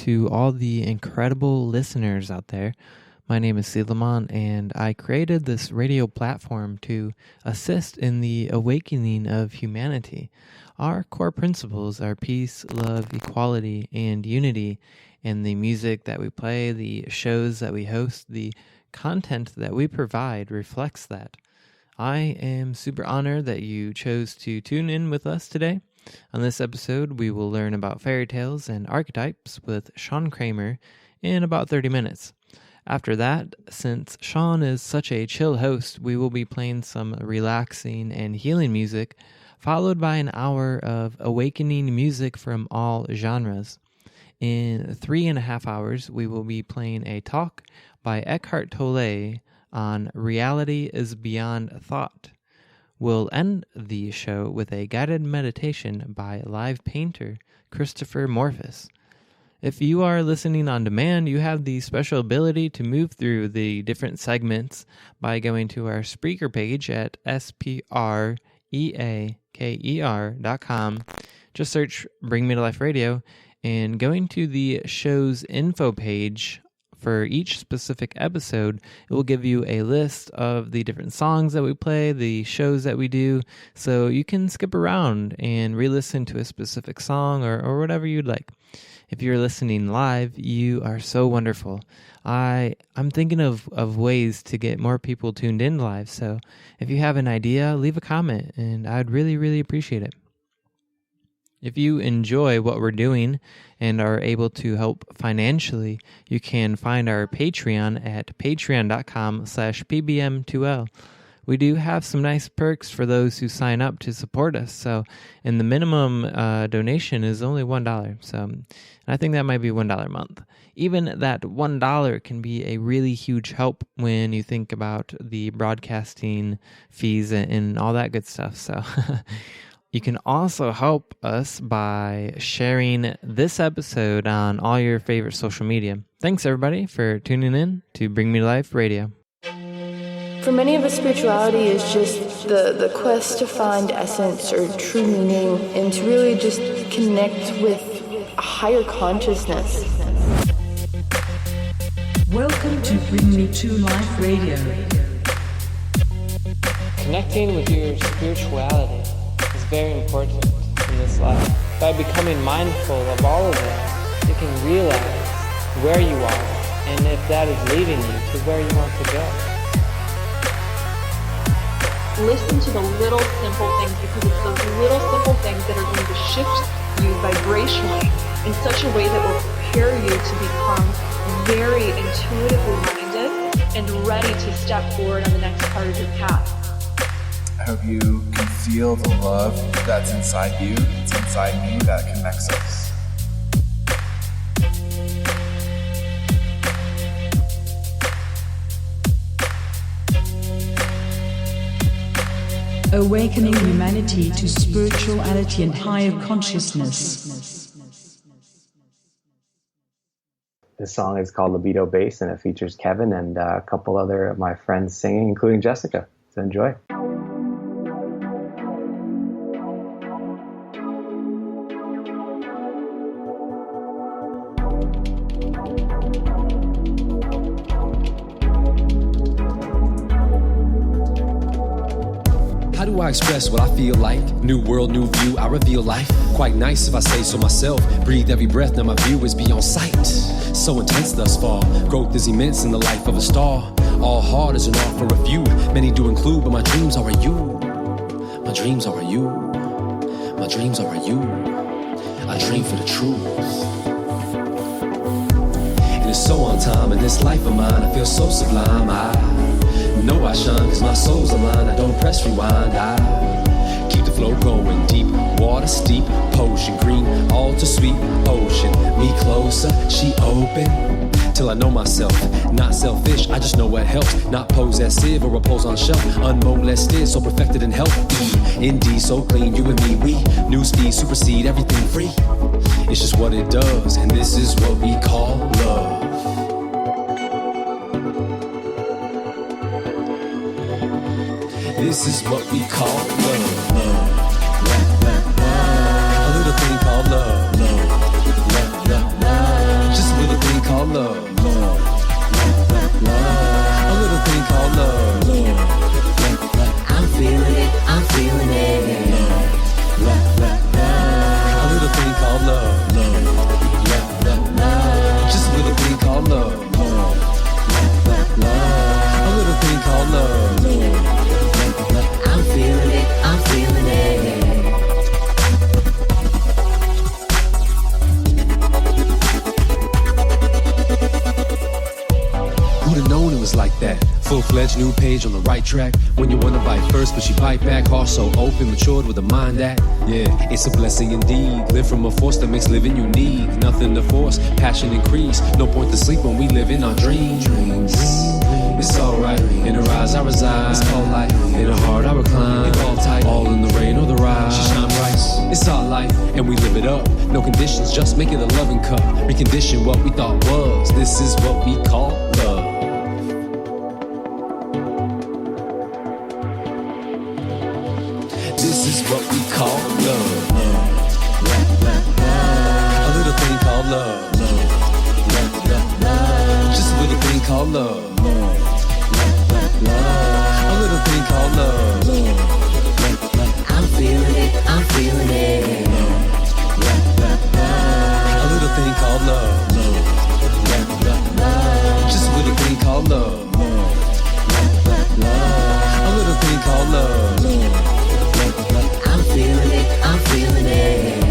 to all the incredible listeners out there. My name is Silamon, and I created this radio platform to assist in the awakening of humanity. Our core principles are peace, love, equality, and unity, and the music that we play, the shows that we host, the content that we provide reflects that. I am super honored that you chose to tune in with us today. On this episode, we will learn about fairy tales and archetypes with Sean Kramer in about 30 minutes. After that, since Sean is such a chill host, we will be playing some relaxing and healing music, followed by an hour of awakening music from all genres. In 3.5 hours, we will be playing a talk by Eckhart Tolle on Reality is Beyond Thought. We'll end the show with a guided meditation by live painter Christopher Morphis. If you are listening on demand, you have the special ability to move through the different segments by going to our Spreaker page at spreaker.com. Just search Bring Me to Life Radio, and going to the show's info page for each specific episode, it will give you a list of the different songs that we play, the shows that we do, so you can skip around and re-listen to a specific song or whatever you'd like. If you're listening live, you are so wonderful. I'm thinking of ways to get more people tuned in live, so if you have an idea, leave a comment, and I'd really, really appreciate it. If you enjoy what we're doing and are able to help financially, you can find our Patreon at patreon.com/pbm2l. We do have some nice perks for those who sign up to support us. And the minimum donation is only $1. And I think that might be $1 a month. Even that $1 can be a really huge help when you think about the broadcasting fees and all that good stuff. So you can also help us by sharing this episode on all your favorite social media. Thanks, everybody, for tuning in to Bring Me to Life Radio. For many of us, spirituality is just the quest to find essence or true meaning and to really just connect with a higher consciousness. Welcome to Bring Me to Life Radio. Connecting with your spirituality is very important in this life. By becoming mindful of all of it, you can realize where you are and if that is leading you to where you want to go. Listen to the little simple things, because it's those little simple things that are going to shift you vibrationally in such a way that will prepare you to become very intuitively minded and ready to step forward on the next part of your path. I hope you can feel the love that's inside you, it's inside me, that connects us. Awakening humanity to spirituality and higher consciousness. This song is called Libido Bass, and it features Kevin and a couple other of my friends singing, including Jessica. So enjoy. How do I express what I feel like? New world, new view, I reveal life. Quite nice if I say so myself. Breathe every breath, now my view is beyond sight. So intense thus far. Growth is immense in the life of a star. All hard as an art for a few. Many do include, but my dreams are a you. My dreams are a you. My dreams are a you. I dream for the truth. It is so on time in this life of mine. I feel so sublime. I know I shine cause my soul's aligned. I don't press rewind. I keep the flow going deep. Water steep, potion green, all too sweet ocean. Me closer, she open. Till I know myself, not selfish, I just know what helps. Not possessive or repose on shelf. Unmolested, so perfected in health. Indeed, so clean, you and me, we new speed, supersede everything free. It's just what it does, and this is what we call love. This is what we call love. Love. Love, love, love. A little thing called love. Love. Love, love, love. Just Who'd've known it was like that? Full-fledged new page on the right track. When you wanna bite first, but she bite back. Heart so open, matured with a mind that, yeah, it's a blessing indeed. Live from a force that makes living unique. Nothing to force, passion increase. No point to sleep when we live in our dreams. It's alright, in her eyes I reside. It's called life, in her heart I recline. It's all tight, all in the rain or the ride. She shine bright, it's our life, and we live it up. No conditions, just make it a loving cup. Recondition what we thought was. This is what we call love. This is what we call love. A little thing called love. Just a little thing called love. A little thing called love. I'm feeling it, I'm feeling it. A little thing called love. Just a little thing called love. A little thing called love. I'm feeling it, I'm feeling it.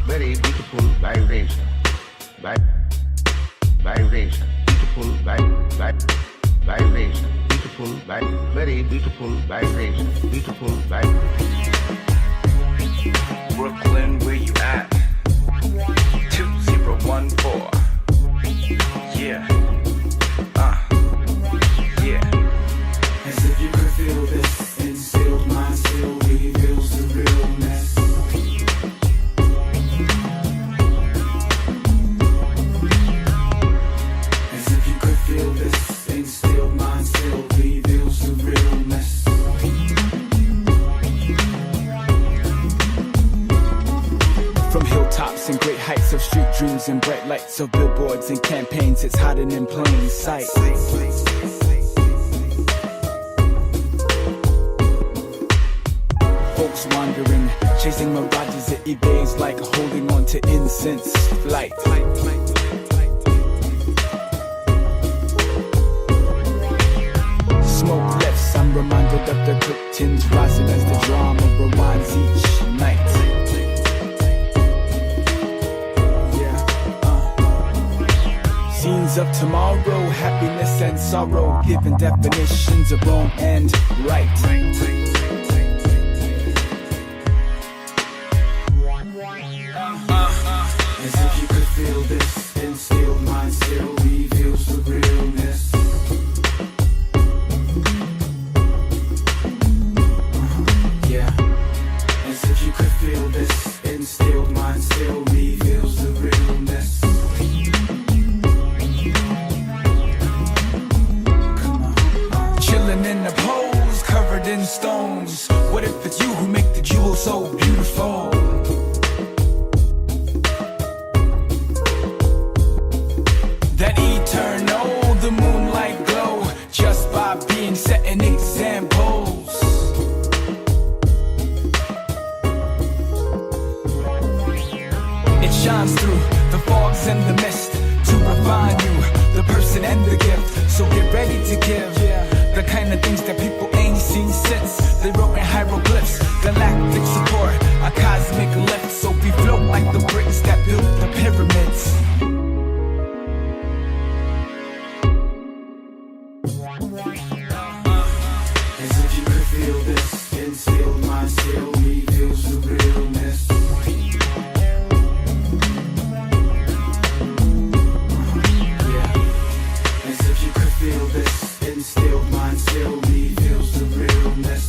Very beautiful vibration. Vibration. Beautiful vibration. Beautiful very beautiful vibration. Beautiful vibration. Brooklyn, where you at? 2014. Yeah. Yeah. As if you could feel this, instilled mind still reveals the realness. As if you could feel this, instilled mind still reveals the realness. From hilltops and great heights of street dreams and bright lights of billboards and campaigns, it's hiding in plain sight. Folks wandering, chasing mirages, it evades like holding on to incense flight. Smoke lifts, I'm reminded of the cooked tins rising as the drama rewinds each night. Scenes of tomorrow, happiness and sorrow, giving definitions of wrong and right. As if you could feel this, instilled mind still reveals the realness. Yeah. As if you could feel this, instilled mind still reveals the realness. Chilling in the pose, covered in stones. What if it's you who make the jewel so beautiful? That eternal, the moonlight glow, just by being setting examples. It shines through the fogs and the mist to refine you, the person and the gift. So get ready to give the kind of things that people ain't seen since they wrote in hieroglyphs. Galactic support, a cosmic lift, so we float like the bricks that built the pyramids. As if you could feel this, instilled mind still reveals the realness. Yeah. As if you could feel this, instilled mind still reveals the realness.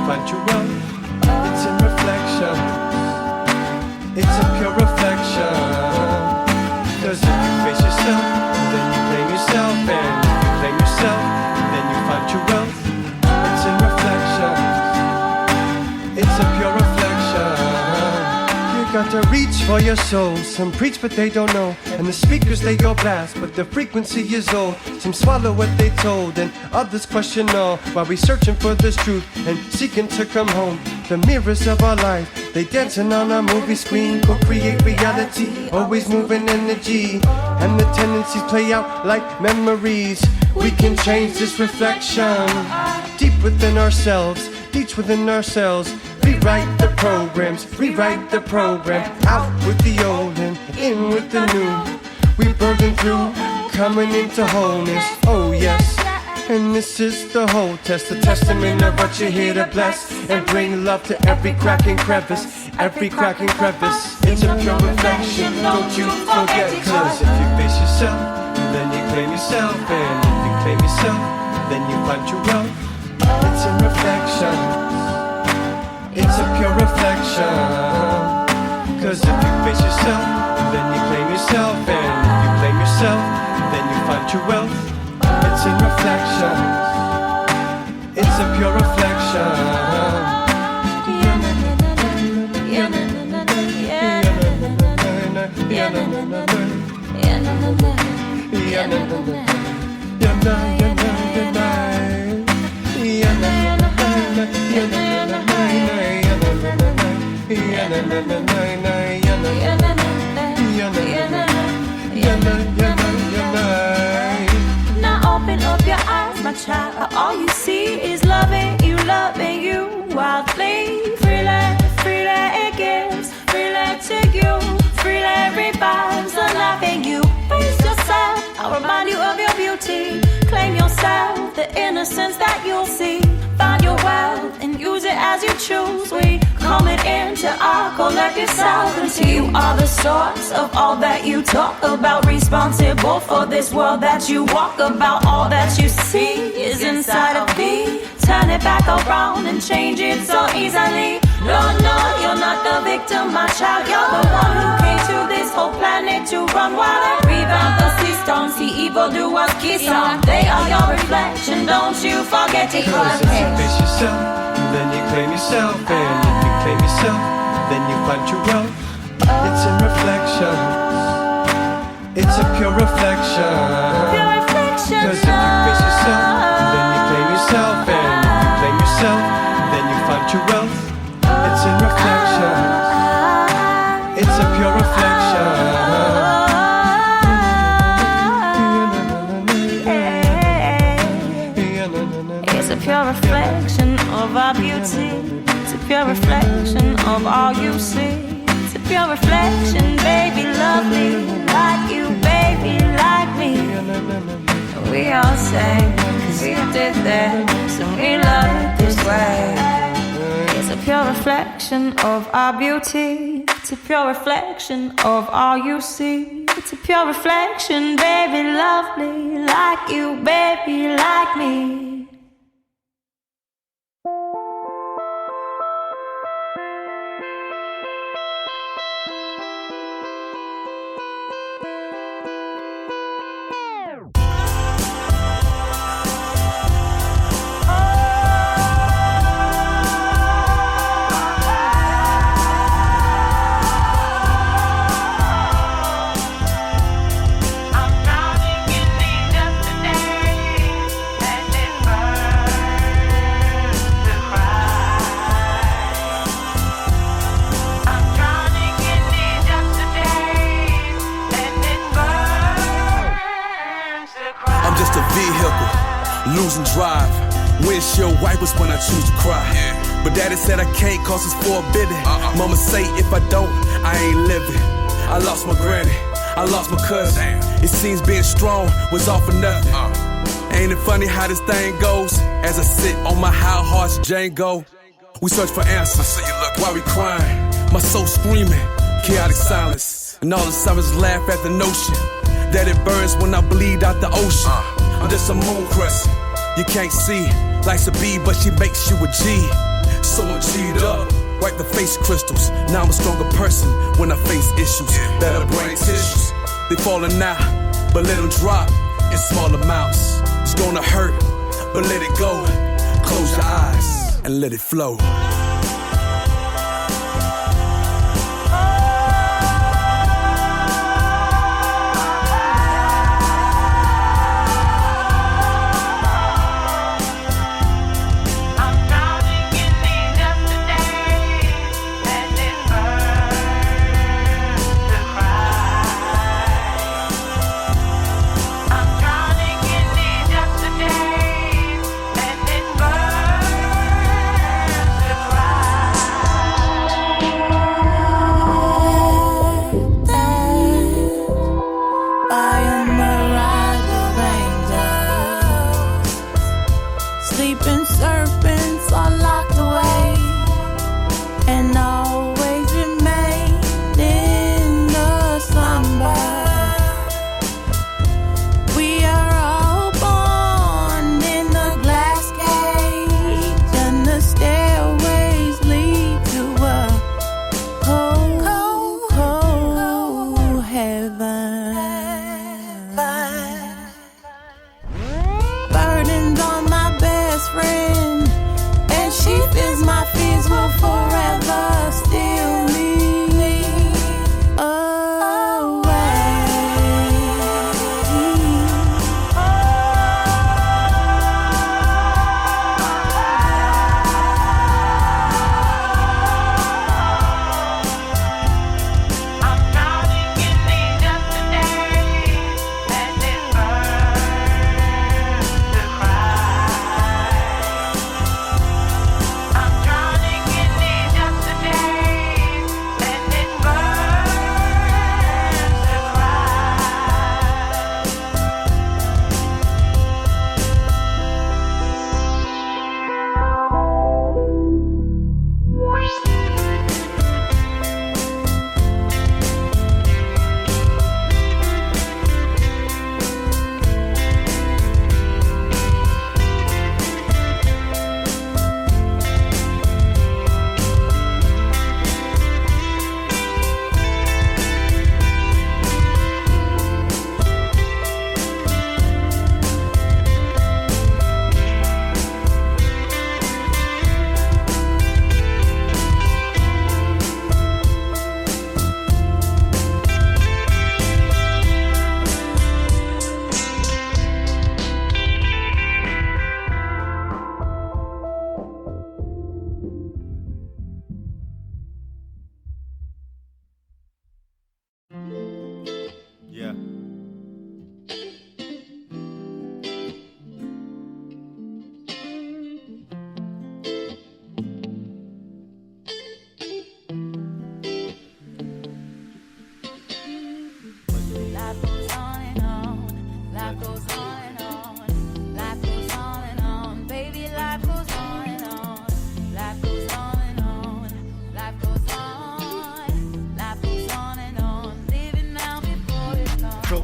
find true wealth. It's in reflection. It's a pure reflection. Cause if you face yourself, then you claim yourself. And if you claim yourself, then you find true wealth. It's in reflection. It's a pure reflection. You got to reach for your soul. Some preach but they don't know, and the speakers they go blast, but the frequency is old. Some swallow what they told, and others question all, while we searching for this truth and seeking to come home. The mirrors of our life, they dancing on our movie screen, co-create reality, always moving energy, and the tendencies play out like memories. We can change this reflection, deep within ourselves, deep within ourselves. Rewrite the programs, rewrite the program. Out with the old and in with the new. We burning through, coming into wholeness. Oh yes, and this is the whole test, the testament of what you're here to bless, and bring love to every crack and crevice, every crack and crevice. It's a pure reflection, don't you forget. Cause if you face yourself, then you claim yourself, and if you claim yourself, then you find true wealth. It's in reflection. It's a pure reflection. Cause if you face yourself, then you claim yourself. And if you claim yourself, then you find true wealth. It's in reflection. It's a pure reflection. Now open up your eyes, my child. All you see is loving you wildly. Freely it gives, freely to you, freely revives the life in you. Face yourself, I'll remind you of your beauty. Claim yourself, the innocence that you'll see. Find your wealth and use it as you choose. We coming into our collective sovereignty. You are the source of all that you talk about, responsible for this world that you walk about. All that you see is inside of me. Turn it back around and change it so easily. No, you're not the victim, my child. You're the one who came to this whole planet to run wild and revamp the system. See evildoers kiss on. They are your reflection, don't you forget it. Cause if you face yourself, then you claim yourself. And if you claim yourself, then you find true wealth. It's in reflection. It's a pure reflection. Cause if you face yourself, then you claim yourself. And if you claim yourself, then you find true wealth. It's in reflection. It's a pure reflection. It's a pure reflection of our beauty. It's a pure reflection of all you see. It's a pure reflection, baby, lovely, like you, baby, like me. We all say, cause we did this and we love it this way. It's a pure reflection of our beauty. It's a pure reflection of all you see. It's a pure reflection, baby, lovely, like you, baby, like me. Losing drive, windshield wipers when I choose to cry. But daddy said I can't cause it's forbidden. Mama say if I don't, I ain't living. I lost my granny, I lost my cousin. It seems being strong was all for nothing. Ain't it funny how this thing goes? As I sit on my high horse Django, we search for answers while we crying. My soul screaming, chaotic silence. And all the summers laugh at the notion that it burns when I bleed out the ocean. I'm just a moon crescent, you can't see. Life's a B, but she makes you a G. so G'd up. Wipe the face crystals. Now I'm a stronger person when I face issues. Better brain tissues. They falling out, but let them drop in small amounts. It's gonna hurt, but let it go. Close your eyes and let it flow.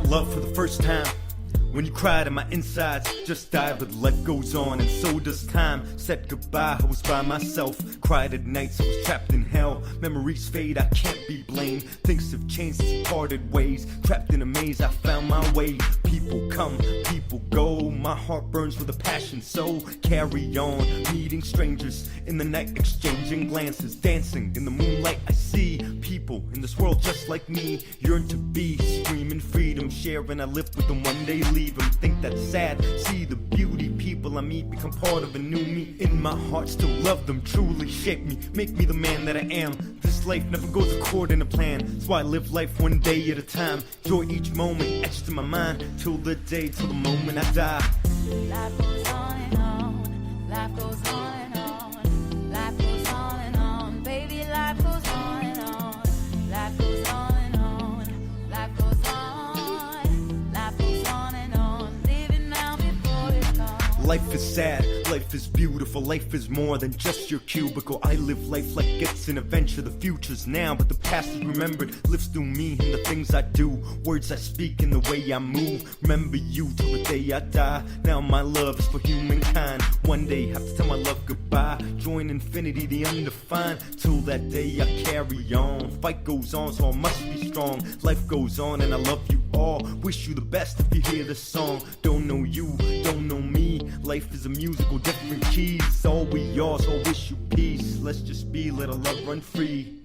Love for the first time when you cried and my insides just died, but life goes on and so does time. Said goodbye, I was by myself. Cried at nights, I was trapped in hell. Memories fade, I can't be blamed. Things have changed, it's parted ways. Trapped in a maze, I found my way. People come, people go. My heart burns with a passion, so carry on. Meeting strangers in the night, exchanging glances. Dancing in the moonlight, I see people in this world just like me. Yearn to be, screaming freedom. Sharing, I live with them, one day leave them. Think that's sad, see the beauty. People I meet become part of a new me. In my heart, still love them, truly shape me. Make me the man that I am. This life never goes according to plan. That's why I live life one day at a time. Enjoy each moment, etched in my mind. Till the day, till the moment I die. Life goes on and on. Life goes on and on. Life goes on and on. Baby, life goes on and on. Life goes on and on. Life goes on. Life goes on and on. Living now before it comes. Life is sad, Life is beautiful, life is more than just your cubicle. I live life like it's an adventure. The future's now, but the past is remembered. Lives through me and the things I do, words I speak and the way I move. Remember you till the day I die. Now my love is for humankind. One day have to tell my love goodbye. Join infinity, the undefined. Till that day I carry on. Fight goes on, so I must be strong. Life goes on and I love you all. Wish you the best if you hear this song. Don't know you, don't know me. Life is a musical, different keys. It's all we are, so I wish you peace. Let's just be, let our love run free.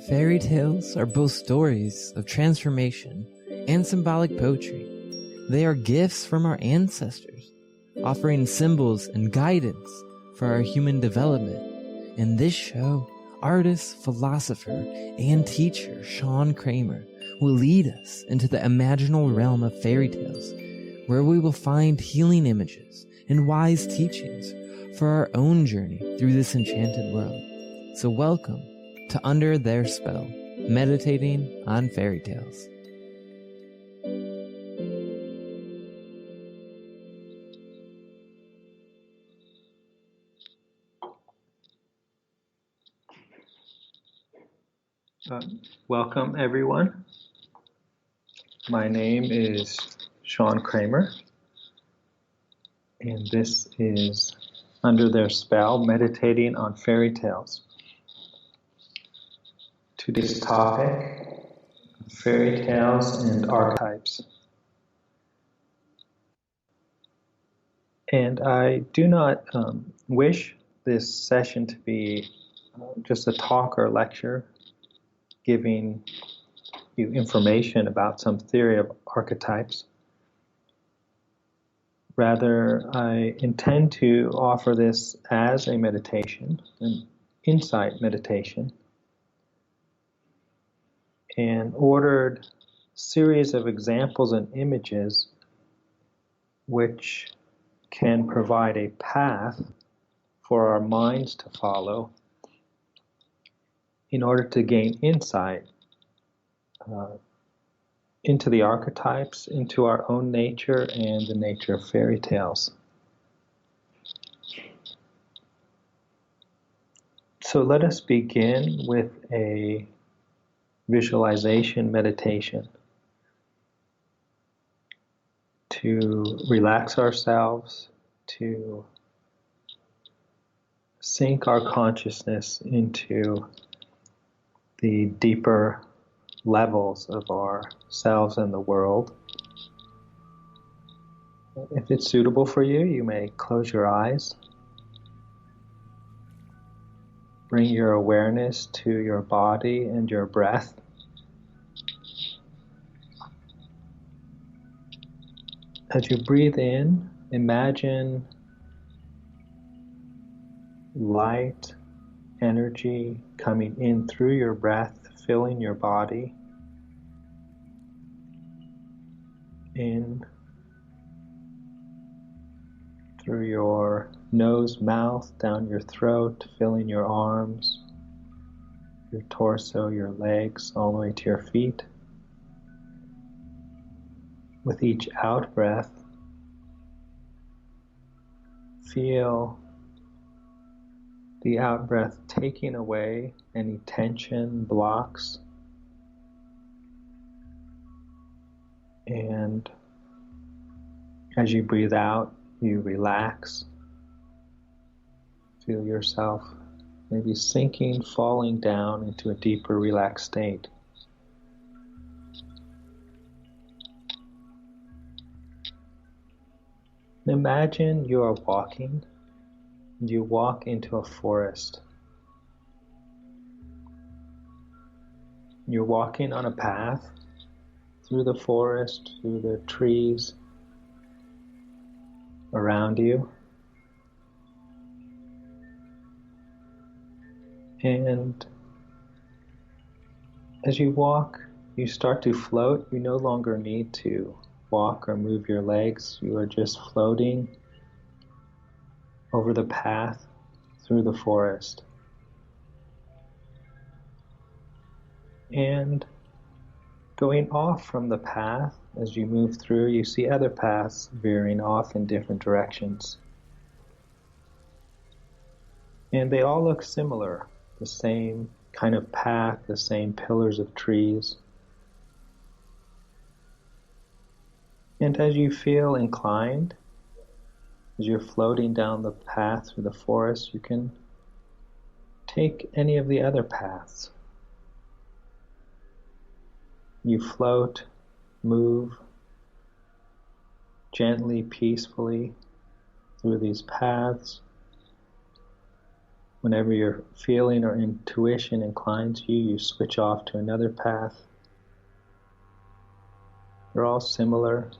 Fairy tales are both stories of transformation and symbolic poetry. They are gifts from our ancestors, offering symbols and guidance for our human development. In this show, artist, philosopher, and teacher Sean Kramer will lead us into the imaginal realm of fairy tales, where we will find healing images and wise teachings for our own journey through this enchanted world. So welcome to Under Their Spell, meditating on fairy tales. Welcome, everyone. My name is Sean Kramer, and this is Under Their Spell, meditating on fairy tales. Today's topic, Fairy Tales and Archetypes. And I do not wish this session to be just a talk or lecture giving you information about some theory of archetypes. Rather, I intend to offer this as a meditation, an insight meditation, and ordered series of examples and images which can provide a path for our minds to follow in order to gain insight into the archetypes, into our own nature and the nature of fairy tales. So let us begin with a visualization meditation to relax ourselves, to sink our consciousness into the deeper levels of ourselves and the world. If it's suitable for you, you may close your eyes. Bring your awareness to your body and your breath. As you breathe in, imagine light, energy coming in through your breath, filling your body. In through your nose, mouth, down your throat, filling your arms, your torso, your legs, all the way to your feet. With each out-breath, feel the out-breath taking away any tension, blocks, and as you breathe out, you relax. Feel yourself maybe sinking, falling down into a deeper, relaxed state. Imagine you are walking. You walk into a forest. You're walking on a path through the forest, through the trees around you. And as you walk, you start to float. You no longer need to walk or move your legs. You are just floating over the path through the forest. And going off from the path, as you move through, you see other paths veering off in different directions. And they all look similar, the same kind of path, the same pillars of trees. And as you feel inclined, as you're floating down the path through the forest, you can take any of the other paths. You float, move gently, peacefully through these paths, Whenever your feeling or intuition inclines you, you switch off to another path. They're all similar.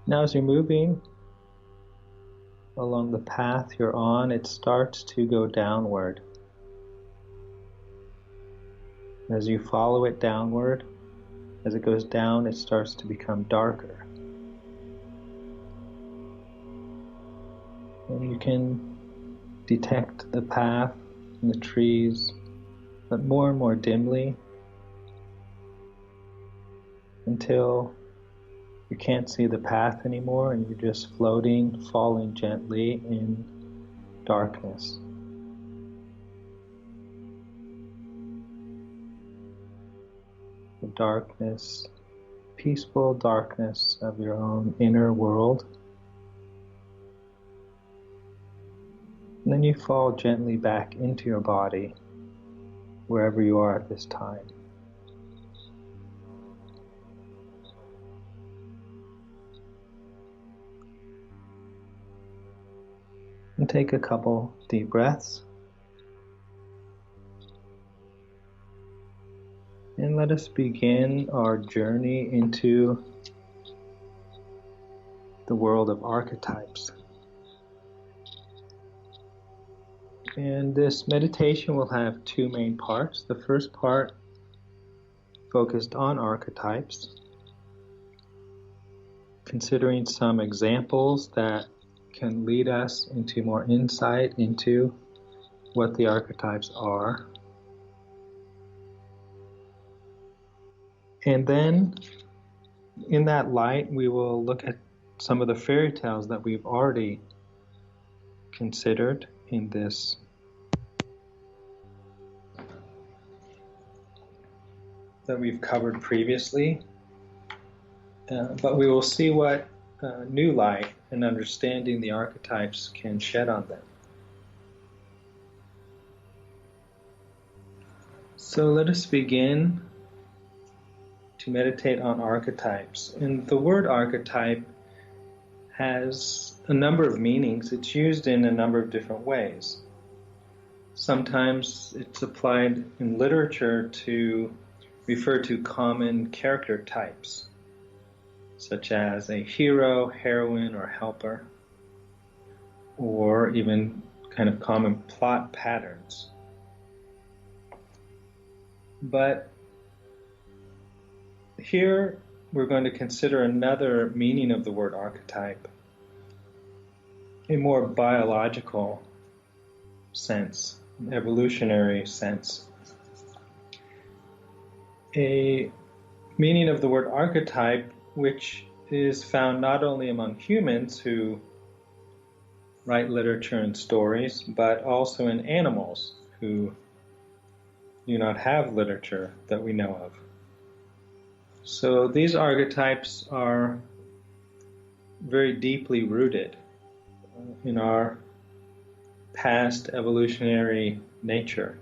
Now as you're moving along the path you're on, it starts to go downward. As you follow it downward, as it goes down, it starts to become darker. And you can detect the path and the trees, but more and more dimly, until you can't see the path anymore and you're just floating, falling gently in darkness. The darkness, peaceful darkness of your own inner world. And then you fall gently back into your body, wherever you are at this time. And take a couple deep breaths. And let us begin our journey into the world of archetypes. And this meditation will have two main parts. The first part focused on archetypes, considering some examples that can lead us into more insight into what the archetypes are. And then, in that light, we will look at some of the fairy tales that we've already considered in this that we've covered previously. But we will see what new light and understanding the archetypes can shed on them. So let us begin to meditate on archetypes. And the word archetype has a number of meanings. It's used in a number of different ways. Sometimes it's applied in literature to refer to common character types, such as a hero, heroine, or helper, or even kind of common plot patterns. But here we're going to consider another meaning of the word archetype, a more biological sense, an evolutionary sense. A meaning of the word archetype which is found not only among humans who write literature and stories, but also in animals who do not have literature that we know of. So these archetypes are very deeply rooted in our past evolutionary nature,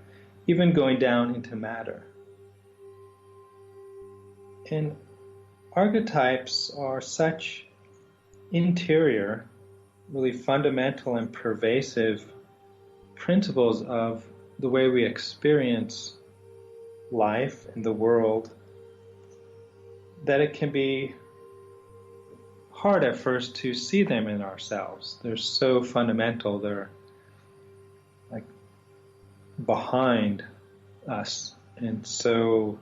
even going down into matter. And archetypes are such interior, really fundamental and pervasive principles of the way we experience life and the world that it can be hard at first to see them in ourselves. They're so fundamental, they're like behind us, and so,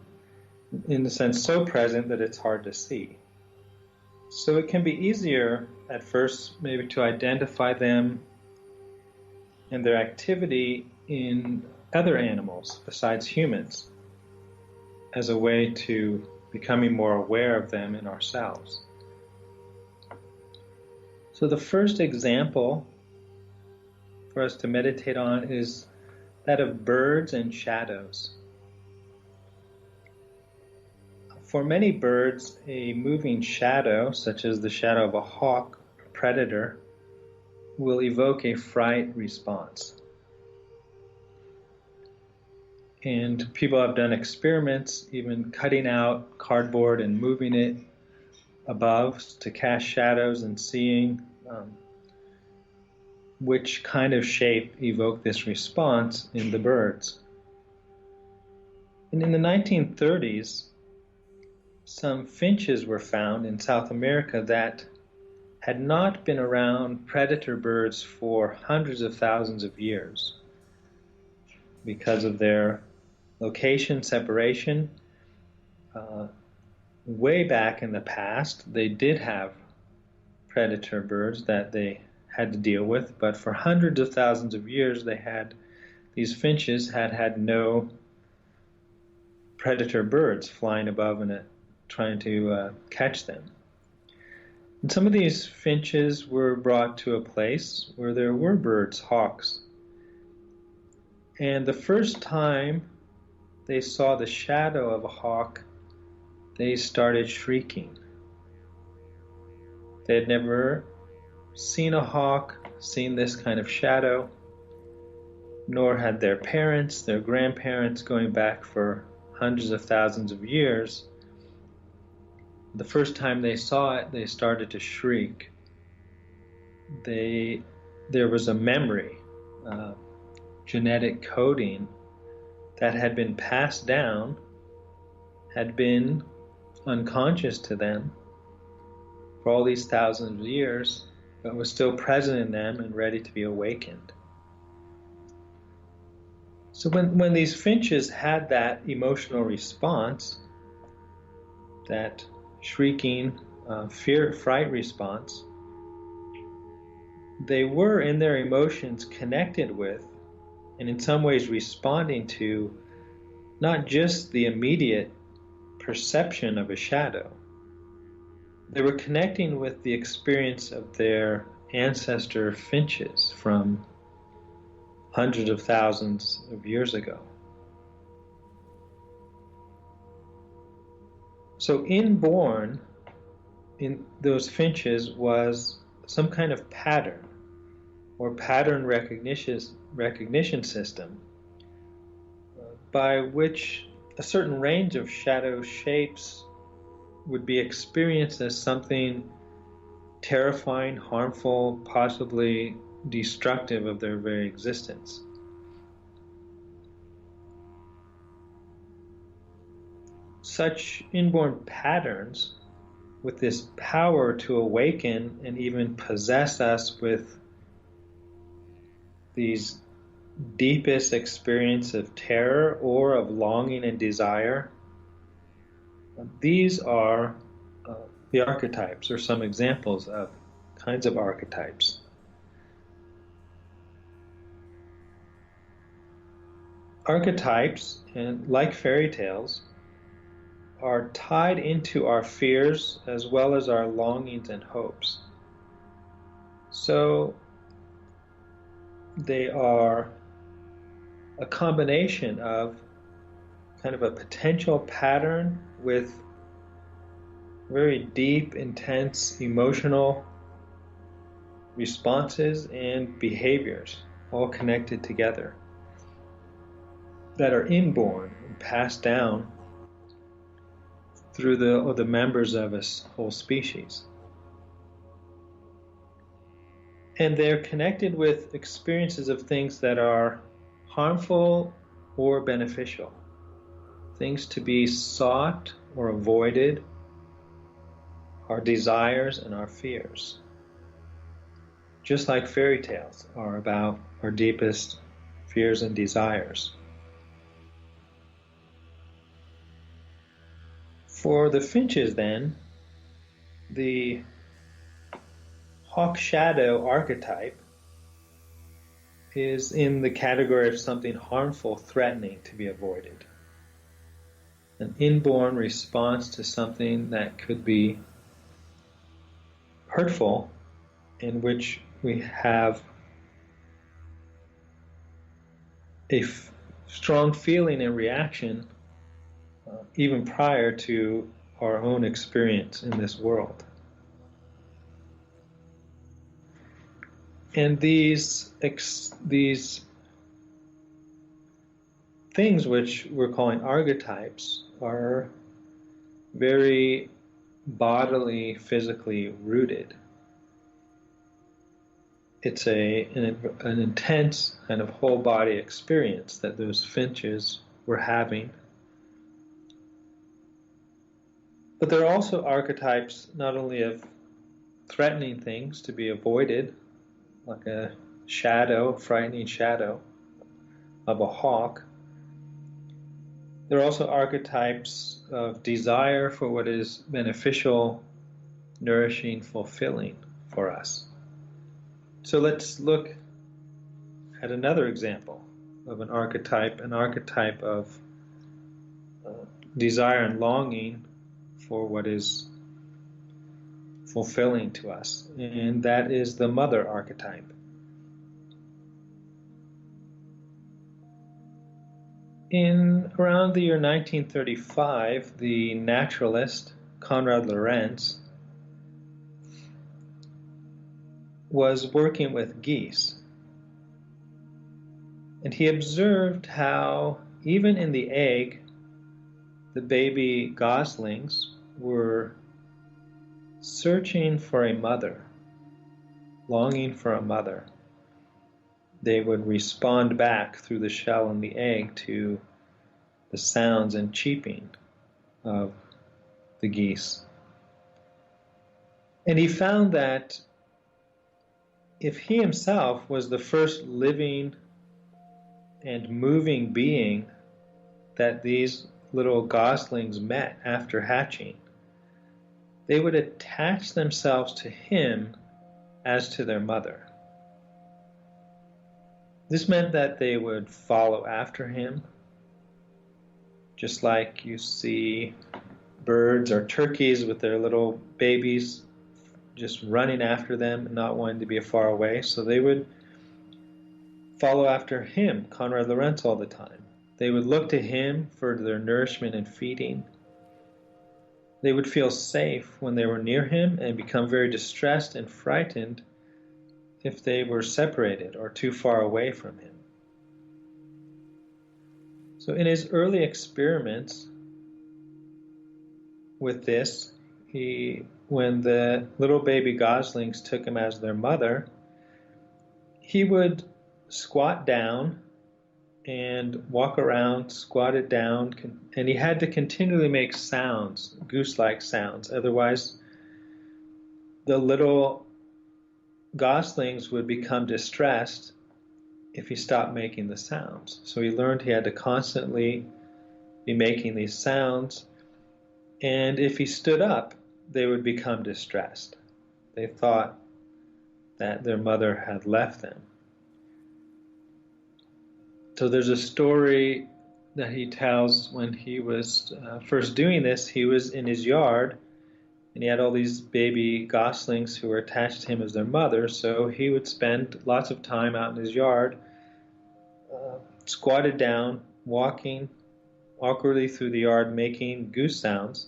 in a sense, so present that it's hard to see. So it can be easier at first maybe to identify them and their activity in other animals besides humans as a way to becoming more aware of them in ourselves. So the first example for us to meditate on is that of birds and shadows. For many birds, a moving shadow, such as the shadow of a hawk or predator, will evoke a fright response. And people have done experiments, even cutting out cardboard and moving it above to cast shadows and seeing which kind of shape evoked this response in the birds. And in the 1930s, some finches were found in South America that had not been around predator birds for hundreds of thousands of years because of their location separation. Way back in the past, they did have predator birds that they had to deal with, but for hundreds of thousands of years, these finches had no predator birds flying above and trying to catch them. And some of these finches were brought to a place where there were birds, hawks. And the first time they saw the shadow of a hawk, they started shrieking. They had never seen a hawk, seen this kind of shadow, nor had their parents, their grandparents, going back for hundreds of thousands of years. The first time they saw it, they started to shriek. There was a memory, genetic coding that had been passed down, had been unconscious to them for all these thousands of years, but was still present in them and ready to be awakened. So when these finches had that emotional response, that shrieking, fright response, they were in their emotions connected with, and in some ways responding to, not just the immediate perception of a shadow. They were connecting with the experience of their ancestor finches from hundreds of thousands of years ago. So inborn in those finches was some kind of pattern or pattern recognition system by which a certain range of shadow shapes would be experienced as something terrifying, harmful, possibly destructive of their very existence. Such inborn patterns with this power to awaken and even possess us with these deepest experience of terror or of longing and desire, these are the archetypes, or some examples of kinds of archetypes. Archetypes, and like fairy tales, are tied into our fears as well as our longings and hopes. So they are a combination of kind of a potential pattern with very deep, intense, emotional responses and behaviors all connected together that are inborn and passed down through the members of a whole species. And they're connected with experiences of things that are harmful or beneficial, things to be sought or avoided, our desires and our fears. Just like fairy tales are about our deepest fears and desires. For the finches then, the hawk shadow archetype is in the category of something harmful, threatening to be avoided. An inborn response to something that could be hurtful, in which we have a strong feeling and reaction even prior to our own experience in this world. And these things which we're calling archetypes are very bodily, physically rooted. It's an intense kind of whole body experience that those finches were having. But there are also archetypes not only of threatening things to be avoided, like a shadow, frightening shadow of a hawk. There are also archetypes of desire for what is beneficial, nourishing, fulfilling for us. So let's look at another example of an archetype of desire and longing for what is fulfilling to us, and that is the mother archetype. In around the year 1935, the naturalist Konrad Lorenz was working with geese, and he observed how even in the egg, the baby goslings were searching for a mother, longing for a mother. They would respond back through the shell and the egg to the sounds and cheeping of the geese. And he found that if he himself was the first living and moving being that these little goslings met after hatching, they would attach themselves to him as to their mother. This meant that they would follow after him, just like you see birds or turkeys with their little babies just running after them and not wanting to be far away. So they would follow after him, Konrad Lorenz, all the time. They would look to him for their nourishment and feeding. They would feel safe when they were near him and become very distressed and frightened if they were separated or too far away from him. So in his early experiments with this, when the little baby goslings took him as their mother, he would squat down and walk around, squatted down, and he had to continually make sounds, goose-like sounds. Otherwise, the little goslings would become distressed if he stopped making the sounds. So he learned he had to constantly be making these sounds, and if he stood up, they would become distressed. They thought that their mother had left them. So there's a story that he tells when he was first doing this. He was in his yard, and he had all these baby goslings who were attached to him as their mother, so he would spend lots of time out in his yard, squatted down, walking awkwardly through the yard, making goose sounds.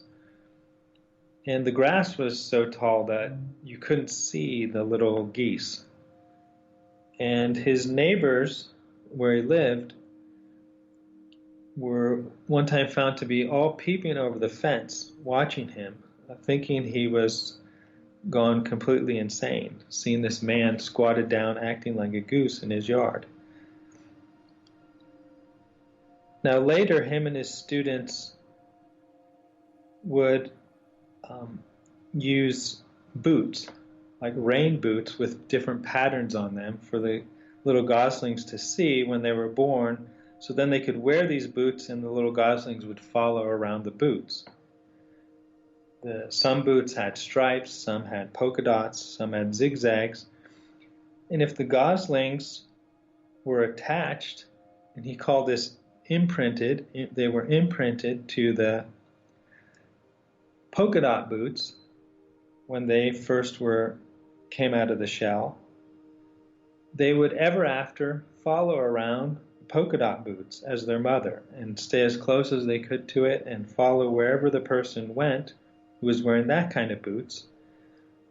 And the grass was so tall that you couldn't see the little geese. And his neighbors, where he lived, were one time found to be all peeping over the fence, watching him, thinking he was gone completely insane, seeing this man squatted down acting like a goose in his yard. Now later, him and his students would use boots, like rain boots with different patterns on them for the little goslings to see when they were born, so then they could wear these boots and the little goslings would follow around the boots. Some boots had stripes, some had polka dots, some had zigzags, and if the goslings were attached, and he called this imprinted, they were imprinted to the polka dot boots when they first came out of the shell, they would ever after follow around polka dot boots as their mother and stay as close as they could to it and follow wherever the person went who was wearing that kind of boots.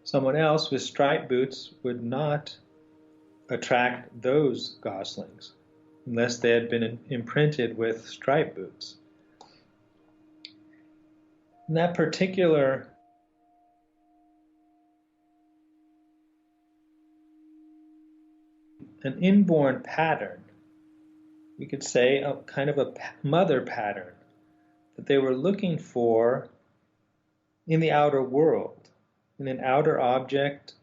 Someone else with striped boots would not attract those goslings unless they had been imprinted with striped boots. And that particular an inborn pattern. We could say a kind of a mother pattern that they were looking for in the outer world, in an outer object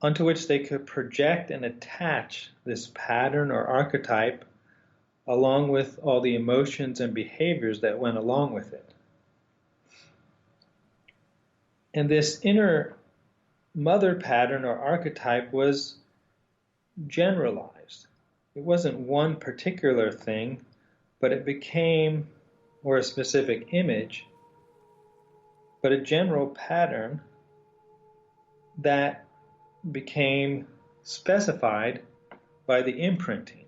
onto which they could project and attach this pattern or archetype along with all the emotions and behaviors that went along with it. And this inner mother pattern or archetype was generalized. It wasn't one particular thing, but it became, or a specific image, but a general pattern that became specified by the imprinting.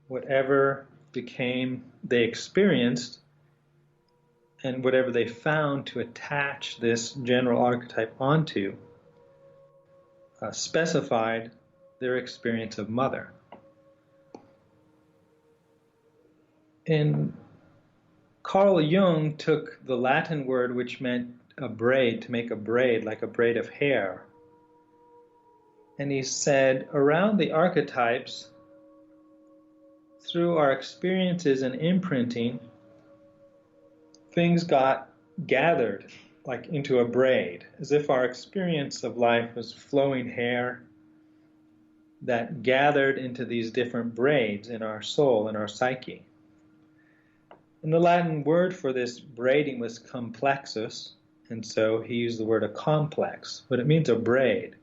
Whatever became they experienced and whatever they found to attach this general archetype onto specified their experience of mother. And Carl Jung took the Latin word which meant a braid, to make a braid, like a braid of hair. And he said, around the archetypes, through our experiences and imprinting, things got gathered like into a braid, as if our experience of life was flowing hair that gathered into these different braids in our soul and our psyche. And the Latin word for this braiding was complexus, and so he used the word a complex, but it means a braid.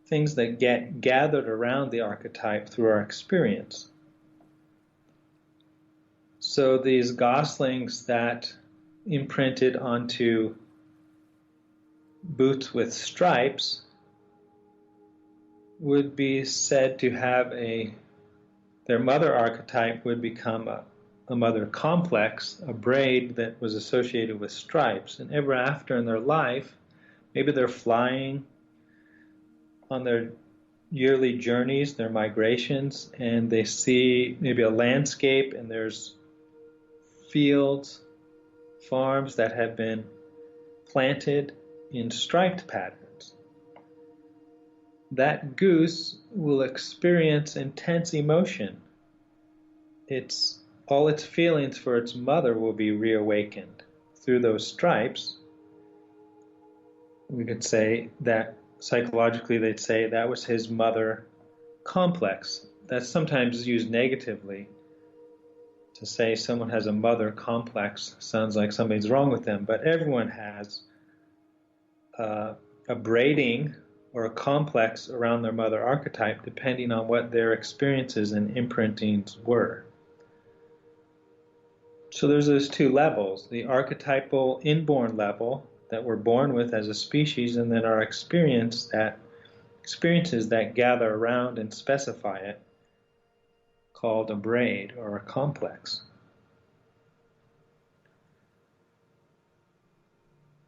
Things that get gathered around the archetype through our experience. So these goslings that imprinted onto boots with stripes would be said to have their mother archetype would become a mother complex, a braid that was associated with stripes. And ever after in their life, maybe they're flying on their yearly journeys, their migrations, and they see maybe a landscape and there's fields, farms that have been planted in striped patterns. That goose will experience intense emotion. All its feelings for its mother will be reawakened through those stripes. We could say that psychologically they'd say that was his mother complex. That's sometimes used negatively. To say someone has a mother complex sounds like something's wrong with them, but everyone has a braiding or a complex around their mother archetype depending on what their experiences and imprintings were. So there's those two levels, the archetypal inborn level that we're born with as a species, and then our experiences that gather around and specify it, called a braid or a complex.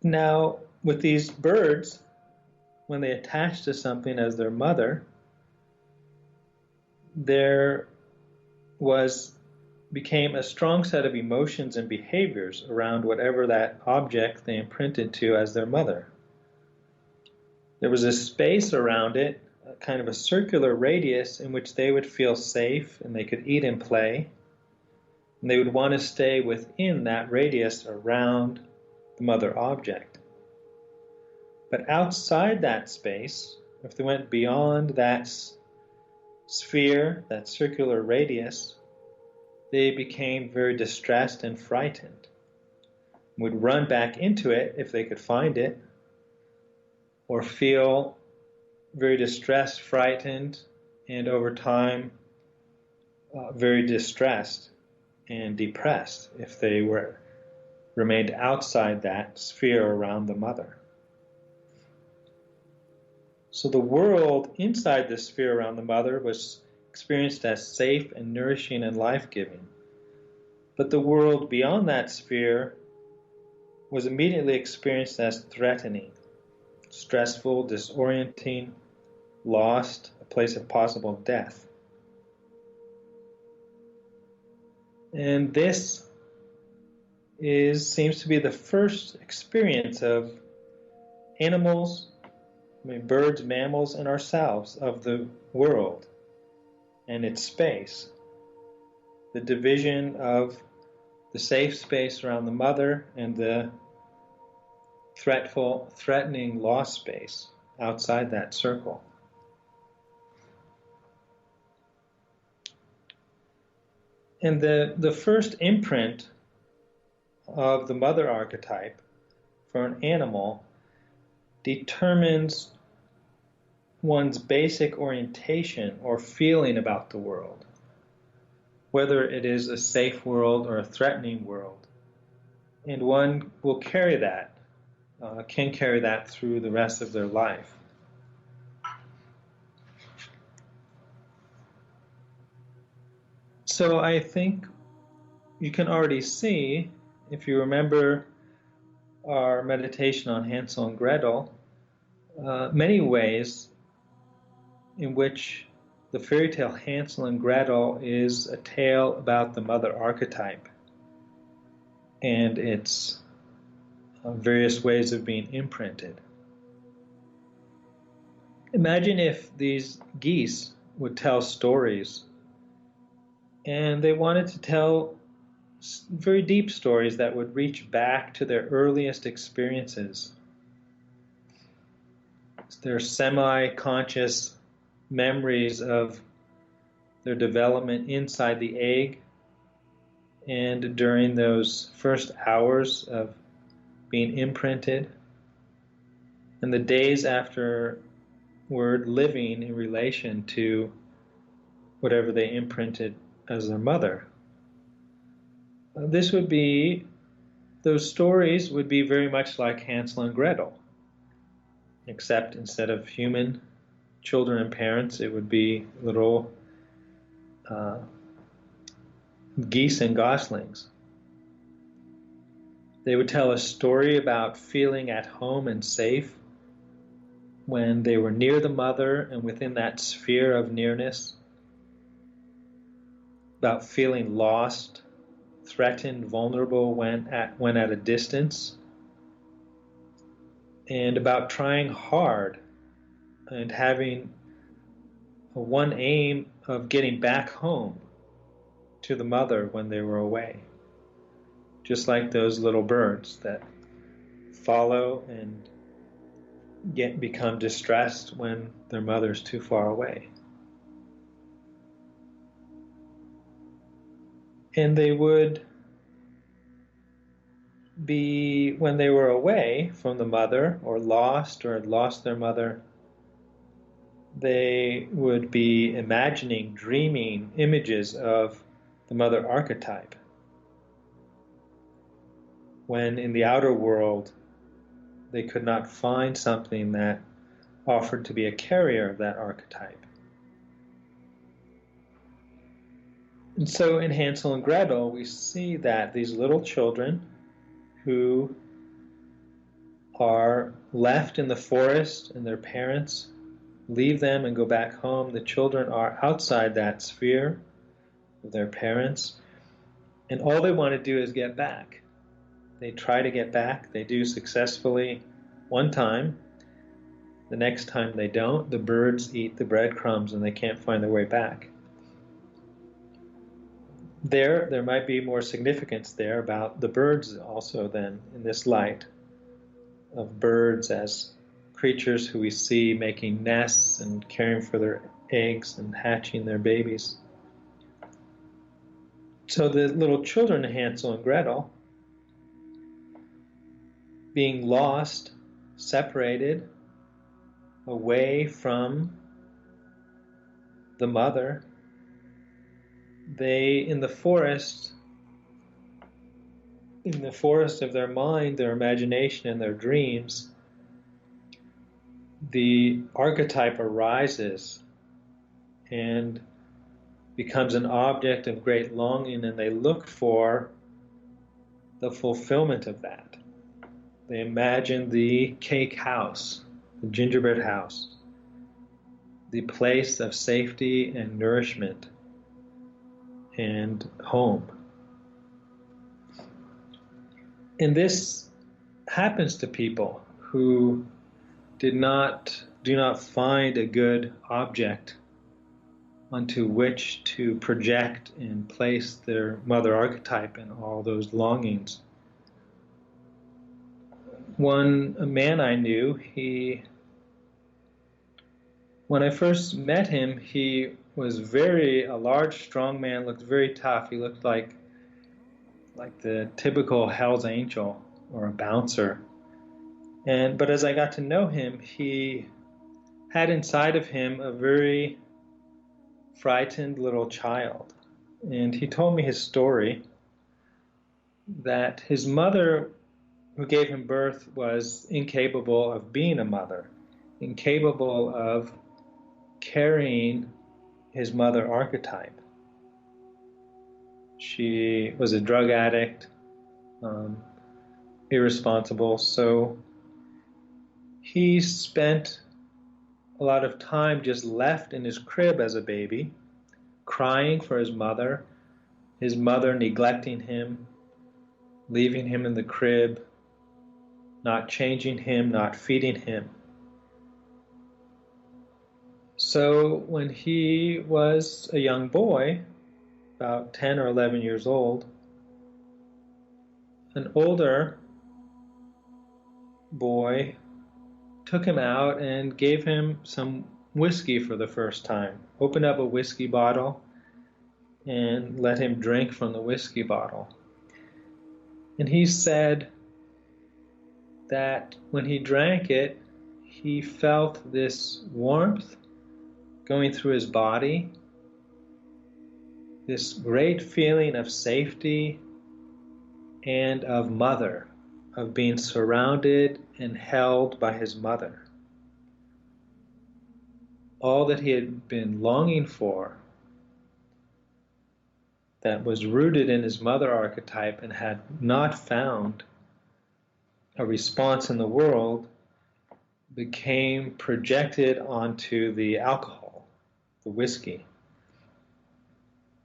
Now, with these birds, when they attach to something as their mother, there became a strong set of emotions and behaviors around whatever that object they imprinted to as their mother. There was a space around it, a kind of a circular radius in which they would feel safe and they could eat and play. And they would want to stay within that radius around the mother object. But outside that space, if they went beyond that sphere, that circular radius, they became very distressed and frightened, would run back into it if they could find it, or feel very distressed, frightened, and over time very distressed and depressed if they remained outside that sphere around the mother. So the world inside the sphere around the mother was experienced as safe and nourishing and life-giving. But the world beyond that sphere was immediately experienced as threatening, stressful, disorienting, lost, a place of possible death. And this seems to be the first experience of animals, birds, mammals, and ourselves of the world. and its space. The division of the safe space around the mother and the threatening lost space outside that circle. And the first imprint of the mother archetype for an animal determines one's basic orientation or feeling about the world, whether it is a safe world or a threatening world. And one will carry that, can carry that through the rest of their life. So I think you can already see, if you remember our meditation on Hansel and Gretel, many ways in which the fairy tale Hansel and Gretel is a tale about the mother archetype and its various ways of being imprinted. Imagine if these geese would tell stories, and they wanted to tell very deep stories that would reach back to their earliest experiences, their semi-conscious memories of their development inside the egg and during those first hours of being imprinted, and the days afterward living in relation to whatever they imprinted as their mother. Those stories would be very much like Hansel and Gretel, except instead of human children and parents, it would be little geese and goslings. They would tell a story about feeling at home and safe when they were near the mother and within that sphere of nearness, about feeling lost, threatened, vulnerable when at a distance, and about trying hard and having one aim of getting back home to the mother when they were away. Just like those little birds that follow and become distressed when their mother's too far away. And they would be, when they were away from the mother or had lost their mother, they would be imagining, dreaming images of the mother archetype. When in the outer world, they could not find something that offered to be a carrier of that archetype. And so in Hansel and Gretel, we see that these little children who are left in the forest and their parents leave them and go back home, the children are outside that sphere of their parents, and all they want to do is get back. They try to get back. They do successfully one time. The next time they don't, the birds eat the breadcrumbs and they can't find their way back. There might be more significance there about the birds also then, in this light of birds as creatures who we see making nests and caring for their eggs and hatching their babies. So the little children of Hansel and Gretel, being lost, separated, away from the mother, they, in the forest of their mind, their imagination, and their dreams, the archetype arises and becomes an object of great longing, and they look for the fulfillment of that. They imagine the cake house, the gingerbread house, the place of safety and nourishment and home. And this happens to people who do not find a good object onto which to project and place their mother archetype and all those longings. A man I knew, when I first met him, he was a large, strong man, looked very tough. He looked like the typical Hell's Angel or a bouncer. But as I got to know him, he had inside of him a very frightened little child. And he told me his story that his mother, who gave him birth, was incapable of being a mother, incapable of carrying his mother archetype. She was a drug addict, irresponsible, so he spent a lot of time just left in his crib as a baby, crying for his mother neglecting him, leaving him in the crib, not changing him, not feeding him. So when he was a young boy, about 10 or 11 years old, an older boy took him out and gave him some whiskey for the first time, opened up a whiskey bottle and let him drink from the whiskey bottle. And he said that when he drank it, he felt this warmth going through his body, this great feeling of safety and of mother, of being surrounded and held by his mother. All that he had been longing for, that was rooted in his mother archetype and had not found a response in the world, became projected onto the alcohol, the whiskey.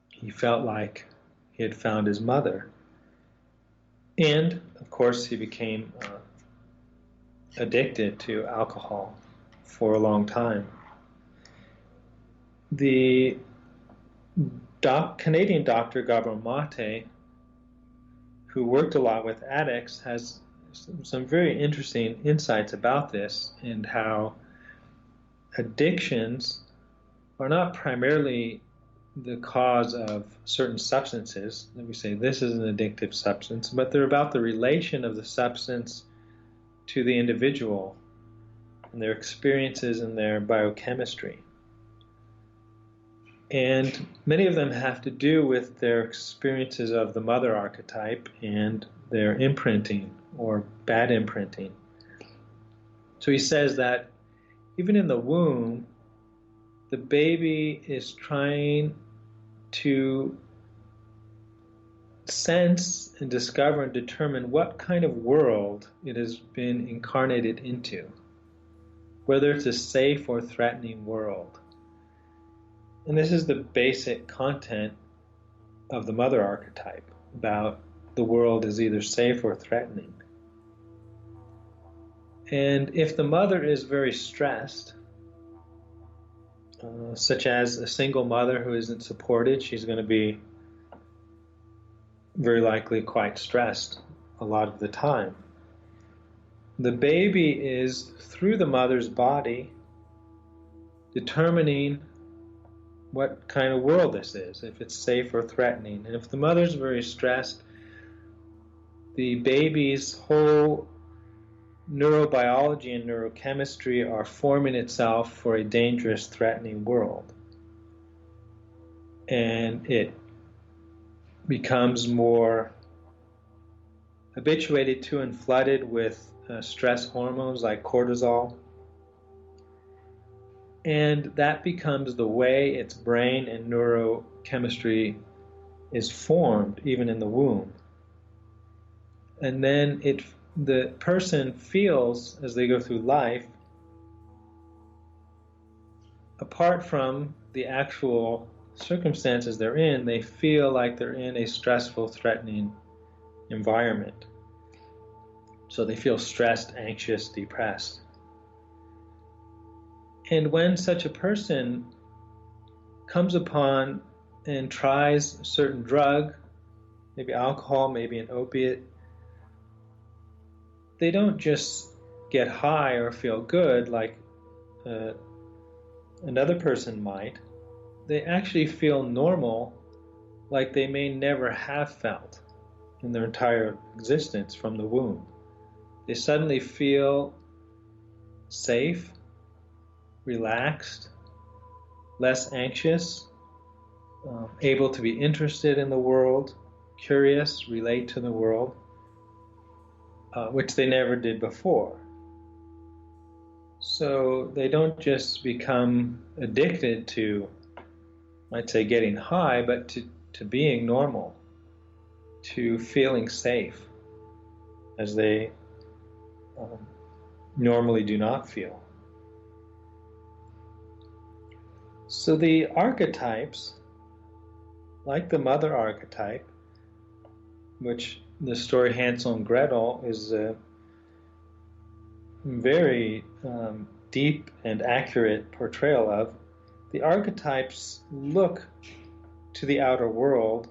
He felt like he had found his mother. And, of course, he became addicted to alcohol for a long time. The Canadian doctor Gabor Mate, who worked a lot with addicts, has some very interesting insights about this and how addictions are not primarily the cause of certain substances. Let me say this is an addictive substance, but they're about the relation of the substance to the individual and their experiences and their biochemistry. And many of them have to do with their experiences of the mother archetype and their imprinting or bad imprinting. So he says that even in the womb, the baby is trying to sense and discover and determine what kind of world it has been incarnated into, whether it's a safe or threatening world. And this is the basic content of the mother archetype, about the world is either safe or threatening. And if the mother is very stressed, such as a single mother who isn't supported, she's going to be very likely quite stressed a lot of the time. The baby is, through the mother's body, determining what kind of world this is, if it's safe or threatening. And if the mother's very stressed, the baby's whole neurobiology and neurochemistry are forming itself for a dangerous, threatening world. And it becomes more habituated to and flooded with stress hormones like cortisol. And that becomes the way its brain and neurochemistry is formed, even in the womb. And then the person feels, as they go through life, apart from the actual circumstances they're in, they feel like they're in a stressful, threatening environment. So they feel stressed, anxious, depressed. And when such a person comes upon and tries a certain drug, maybe alcohol, maybe an opiate, they don't just get high or feel good like another person might. They actually feel normal, like they may never have felt in their entire existence from the womb. They suddenly feel safe, relaxed, less anxious, able to be interested in the world, curious, relate to the world, which they never did before. So they don't just become addicted to, I'd say, getting high, but to being normal, to feeling safe, as they normally do not feel. So the archetypes, like the mother archetype, which the story Hansel and Gretel is a very deep and accurate portrayal of, the archetypes look to the outer world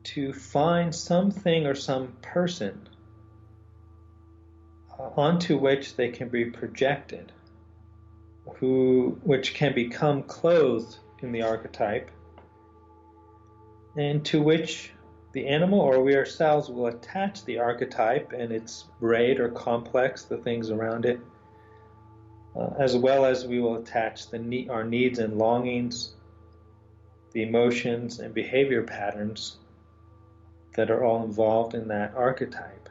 to find something or some person onto which they can be projected, which can become clothed in the archetype, and to which the animal or we ourselves will attach the archetype and its braid or complex, the things around it, as well as we will attach our needs and longings, the emotions and behavior patterns that are all involved in that archetype.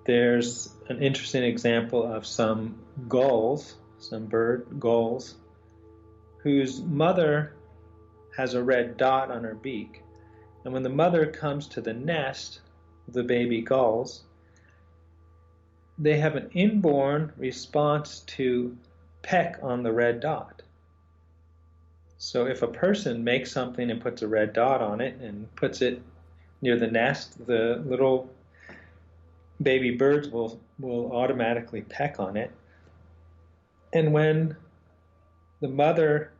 There's an interesting example of some gulls, some bird gulls, whose mother has a red dot on her beak. And when the mother comes to the nest of the baby gulls, they have an inborn response to peck on the red dot. So if a person makes something and puts a red dot on it and puts it near the nest, the little baby birds will automatically peck on it. And when the mother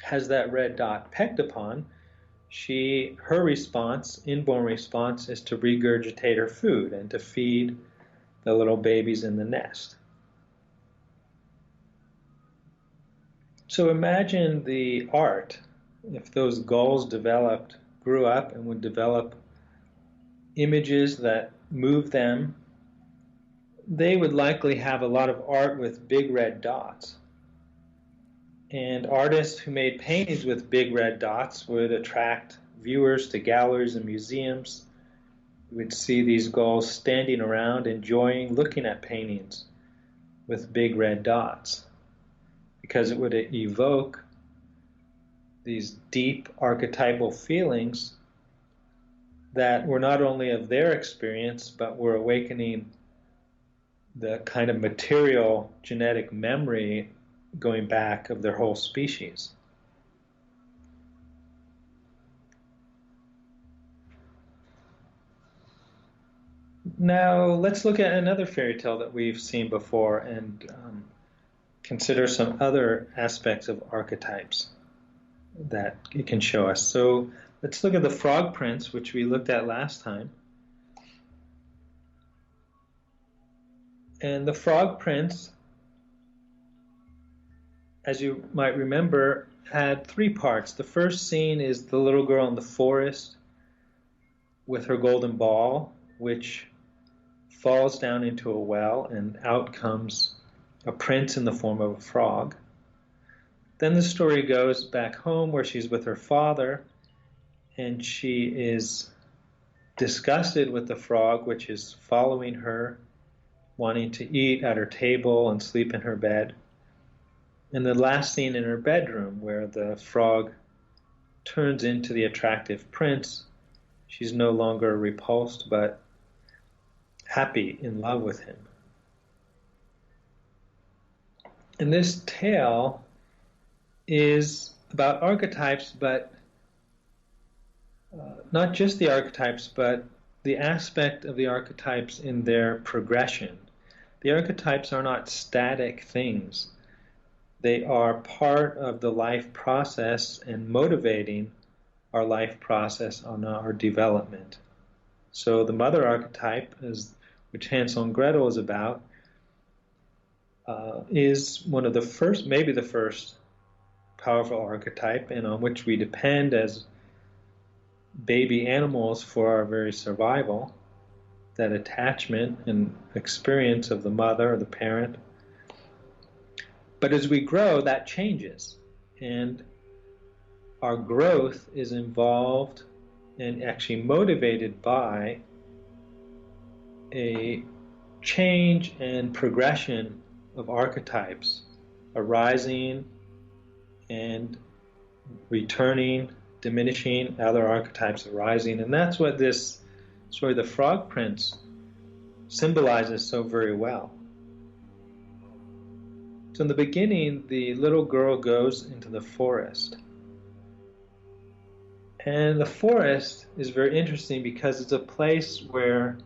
has that red dot pecked upon, her response, inborn response, is to regurgitate her food and to feed the little babies in the nest. So imagine the art, if those gulls grew up and would develop images that move them, they would likely have a lot of art with big red dots. And artists who made paintings with big red dots would attract viewers to galleries and museums. You would see these gulls standing around enjoying looking at paintings with big red dots, because it would evoke these deep archetypal feelings that were not only of their experience, but were awakening the kind of material genetic memory going back of their whole species. Now let's look at another fairy tale that we've seen before and consider some other aspects of archetypes that it can show us. So let's look at the Frog Prince, which we looked at last time. And the Frog Prince, as you might remember, had three parts. The first scene is the little girl in the forest with her golden ball, which falls down into a well, and out comes a prince in the form of a frog. Then the story goes back home where she's with her father, and she is disgusted with the frog, which is following her, wanting to eat at her table and sleep in her bed. And the last scene in her bedroom, where the frog turns into the attractive prince, she's no longer repulsed, but happy, in love with him. And this tale is about archetypes, but not just the archetypes, but the aspect of the archetypes in their progression. the archetypes are not static things. They are part of the life process and motivating our life process on our development. So the mother archetype, which Hansel and Gretel is about, is one of the first, maybe the first powerful archetype, and on which we depend as baby animals for our very survival, that attachment and experience of the mother or the parent. But as we grow, that changes, and our growth is involved and actually motivated by a change and progression of archetypes arising and returning, diminishing, other archetypes arising. And that's what this story, The Frog Prince, symbolizes so very well. So in the beginning, the little girl goes into the forest. And the forest is very interesting because it's a place where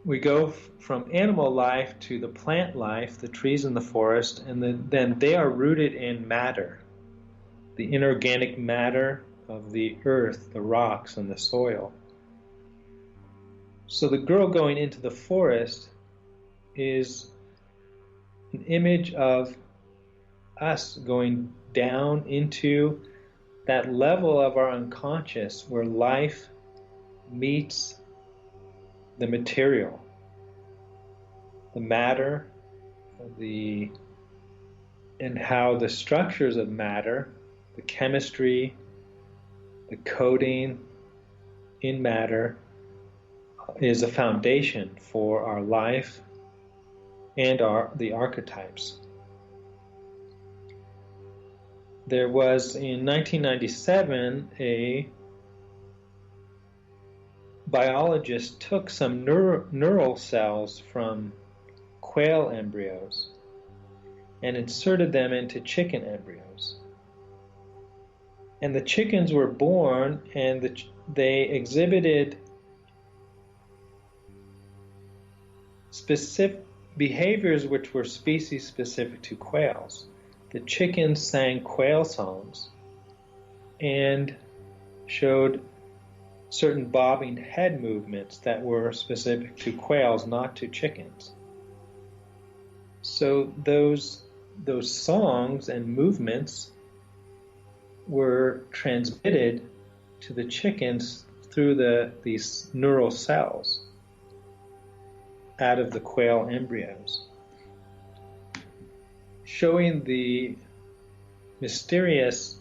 we go from animal life to the plant life, the trees in the forest, and then they are rooted in matter, the inorganic matter of the earth, the rocks, and the soil. So the girl going into the forest is an image of us going down into that level of our unconscious where life meets the material, the matter, and how the structures of matter, the chemistry, the coding in matter is a foundation for our life and the archetypes. There was in 1997 a biologist took some neural cells from quail embryos and inserted them into chicken embryos. And the chickens were born and they exhibited specific behaviors which were species specific to quails. The chickens sang quail songs and showed certain bobbing head movements that were specific to quails, not to chickens. So those songs and movements were transmitted to the chickens through these neural cells out of the quail embryos, showing the mysterious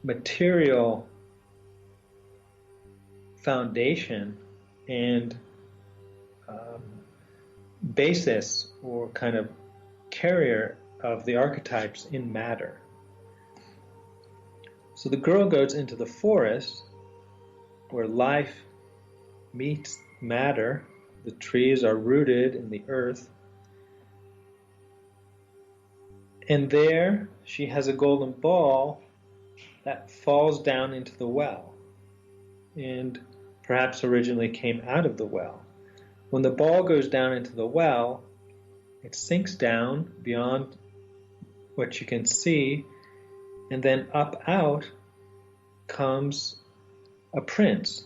material foundation and basis or kind of carrier of the archetypes in matter. So the girl goes into the forest where life meets matter. The trees are rooted in the earth. And there she has a golden ball that falls down into the well and perhaps originally came out of the well. When the ball goes down into the well, it sinks down beyond what you can see, and then up out comes a prince,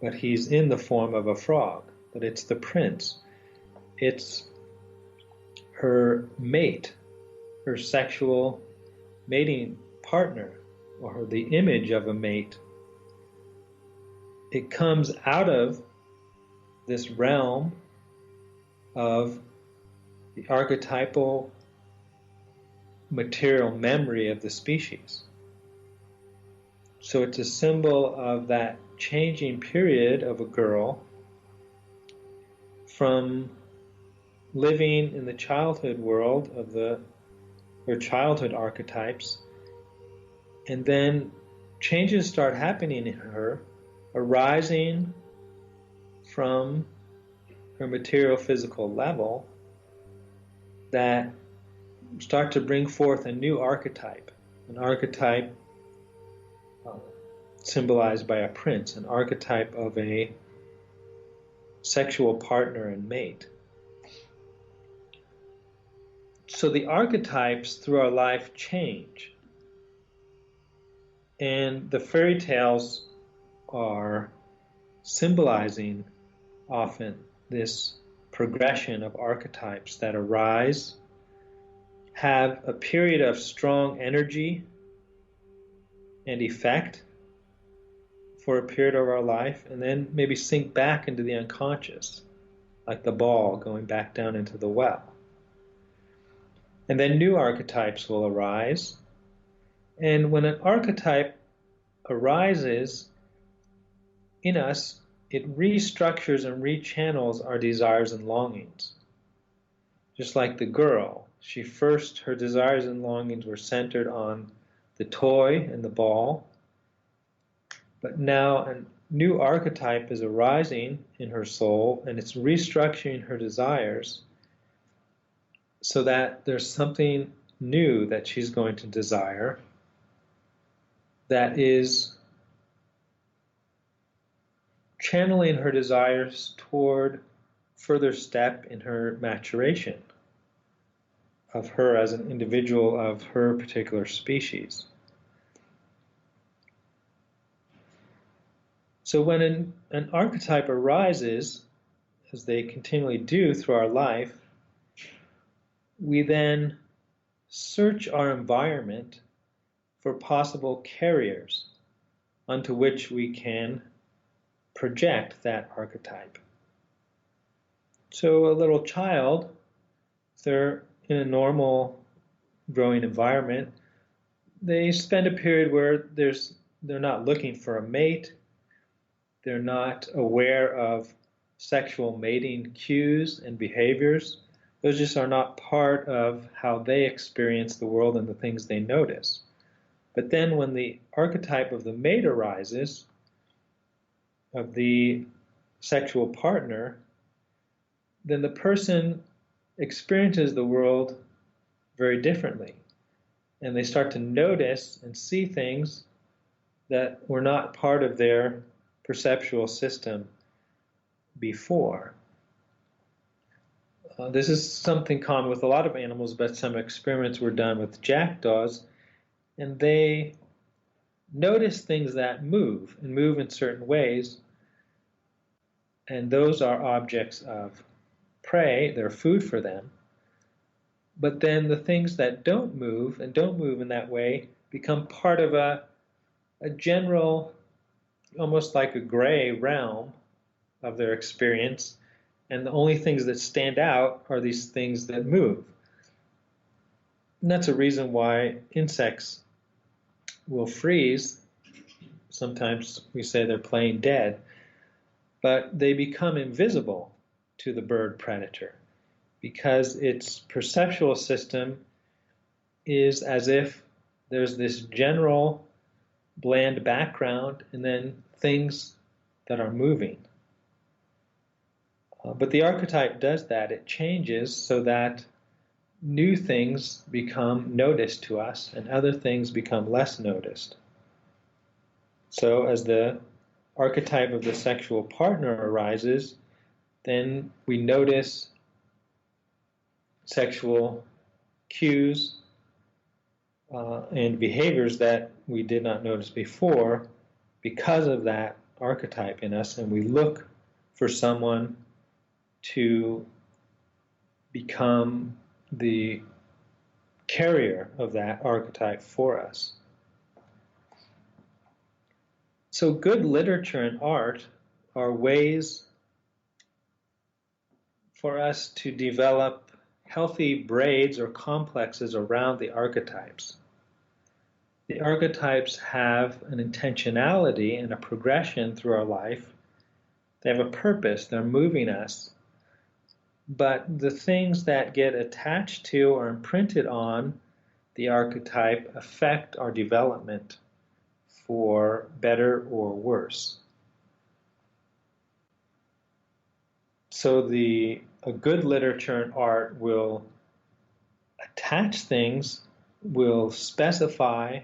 but he's in the form of a frog, but it's the prince. It's her mate, her sexual mating partner, or the image of a mate. It comes out of this realm of the archetypal material memory of the species. So it's a symbol of that changing period of a girl from living in the childhood world of her childhood archetypes, and then changes start happening in her, arising from her material physical level that start to bring forth a new archetype, an archetype symbolized by a prince, an archetype of a sexual partner and mate. So the archetypes through our life change. And the fairy tales are symbolizing often this progression of archetypes that arise, have a period of strong energy and effect for a period of our life, and then maybe sink back into the unconscious, like the ball going back down into the well. And then new archetypes will arise. And when an archetype arises in us, it restructures and rechannels our desires and longings. Just like the girl, her desires and longings were centered on the toy and the ball. But now a new archetype is arising in her soul, and it's restructuring her desires so that there's something new that she's going to desire that is channeling her desires toward further step in her maturation of her as an individual of her particular species. So when an archetype arises, as they continually do through our life, we then search our environment for possible carriers onto which we can project that archetype. So a little child, if they're in a normal growing environment, they spend a period where they're not looking for a mate, they're not aware of sexual mating cues and behaviors. Those just are not part of how they experience the world and the things they notice. But then when the archetype of the mate arises, of the sexual partner, then the person experiences the world very differently. And they start to notice and see things that were not part of their perceptual system before. This is something common with a lot of animals, but some experiments were done with jackdaws, and they notice things that move and move in certain ways, and those are objects of prey, they're food for them. But then the things that don't move and don't move in that way become part of a general, almost like a gray realm of their experience, and the only things that stand out are these things that move. And that's a reason why insects will freeze. Sometimes we say they're playing dead, but they become invisible to the bird predator because its perceptual system is as if there's this general bland background and then things that are moving. But the archetype does that. It changes so that new things become noticed to us and other things become less noticed. So as the archetype of the sexual partner arises, then we notice sexual cues and behaviors that we did not notice before because of that archetype in us, and we look for someone to become the carrier of that archetype for us. So good literature and art are ways for us to develop healthy braids or complexes around the archetypes. The archetypes have an intentionality and a progression through our life. They have a purpose, they're moving us. But the things that get attached to or imprinted on the archetype affect our development for better or worse. So a good literature and art will attach things, will specify,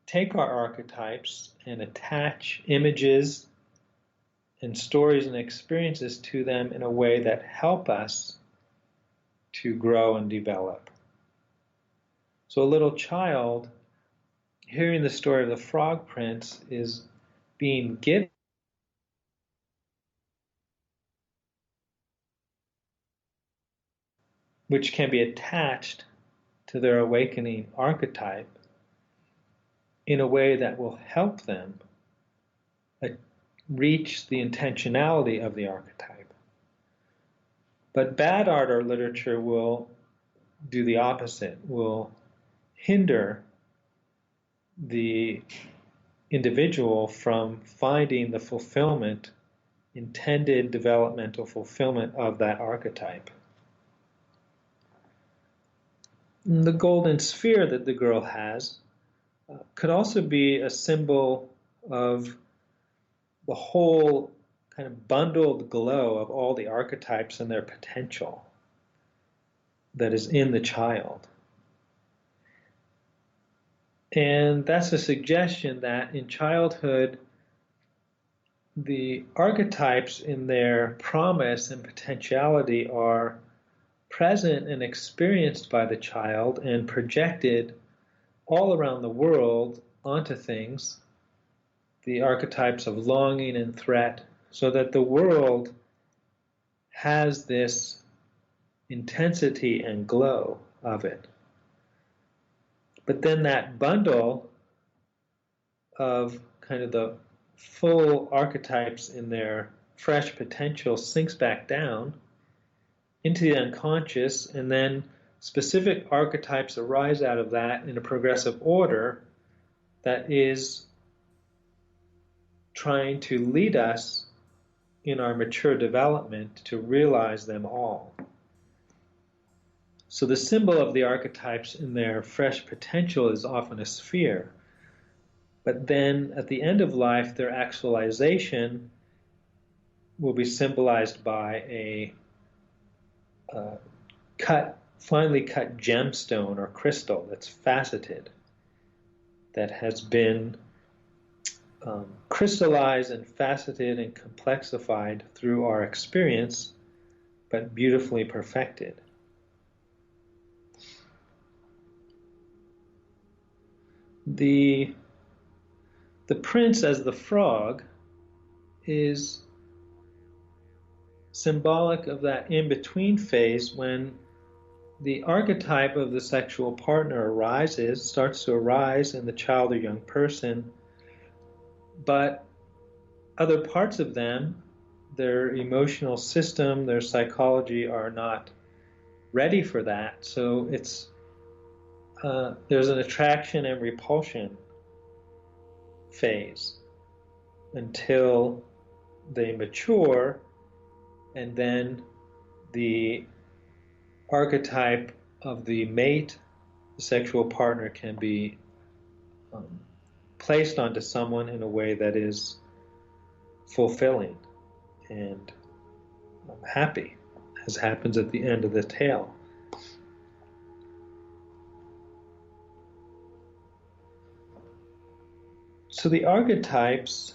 take our archetypes and attach images and stories and experiences to them in a way that help us to grow and develop. So a little child hearing the story of the Frog Prince is being given which can be attached to their awakening archetype in a way that will help them reach the intentionality of the archetype. But bad art or literature will do the opposite, will hinder the individual from finding the fulfillment, intended developmental fulfillment of that archetype. And the golden sphere that the girl has could also be a symbol of the whole kind of bundled glow of all the archetypes and their potential that is in the child. And that's a suggestion that in childhood, the archetypes in their promise and potentiality are present and experienced by the child and projected all around the world onto things, the archetypes of longing and threat, so that the world has this intensity and glow of it. But then that bundle of kind of the full archetypes in their fresh potential sinks back down into the unconscious, and then specific archetypes arise out of that in a progressive order that is trying to lead us in our mature development to realize them all. So the symbol of the archetypes in their fresh potential is often a sphere, but then at the end of life, their actualization will be symbolized by a finely cut gemstone or crystal that's faceted, that has been crystallized and faceted and complexified through our experience, but beautifully perfected. The prince as the frog is symbolic of that in-between phase when the archetype of the sexual partner starts to arise in the child or young person, but other parts of them, their emotional system, their psychology, are not ready for that. So there's an attraction and repulsion phase until they mature, and then the archetype of the mate, the sexual partner, can be placed onto someone in a way that is fulfilling and happy, as happens at the end of the tale. So the archetypes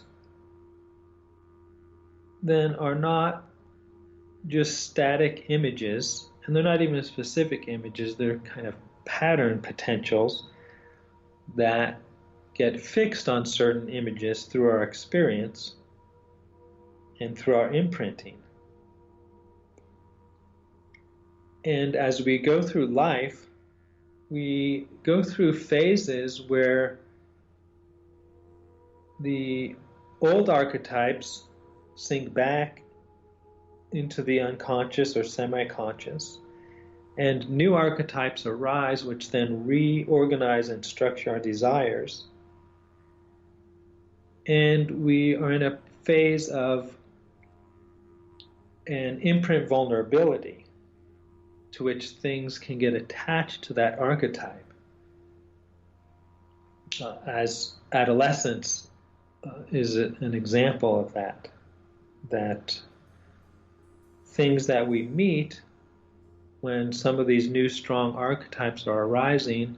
then are not just static images, and they're not even specific images, they're kind of pattern potentials that get fixed on certain images through our experience and through our imprinting. And as we go through life, we go through phases where the old archetypes sink back into the unconscious or semi-conscious, and new archetypes arise which then reorganize and structure our desires. And we are in a phase of an imprint vulnerability to which things can get attached to that archetype. As adolescence is an example of that things that we meet when some of these new strong archetypes are arising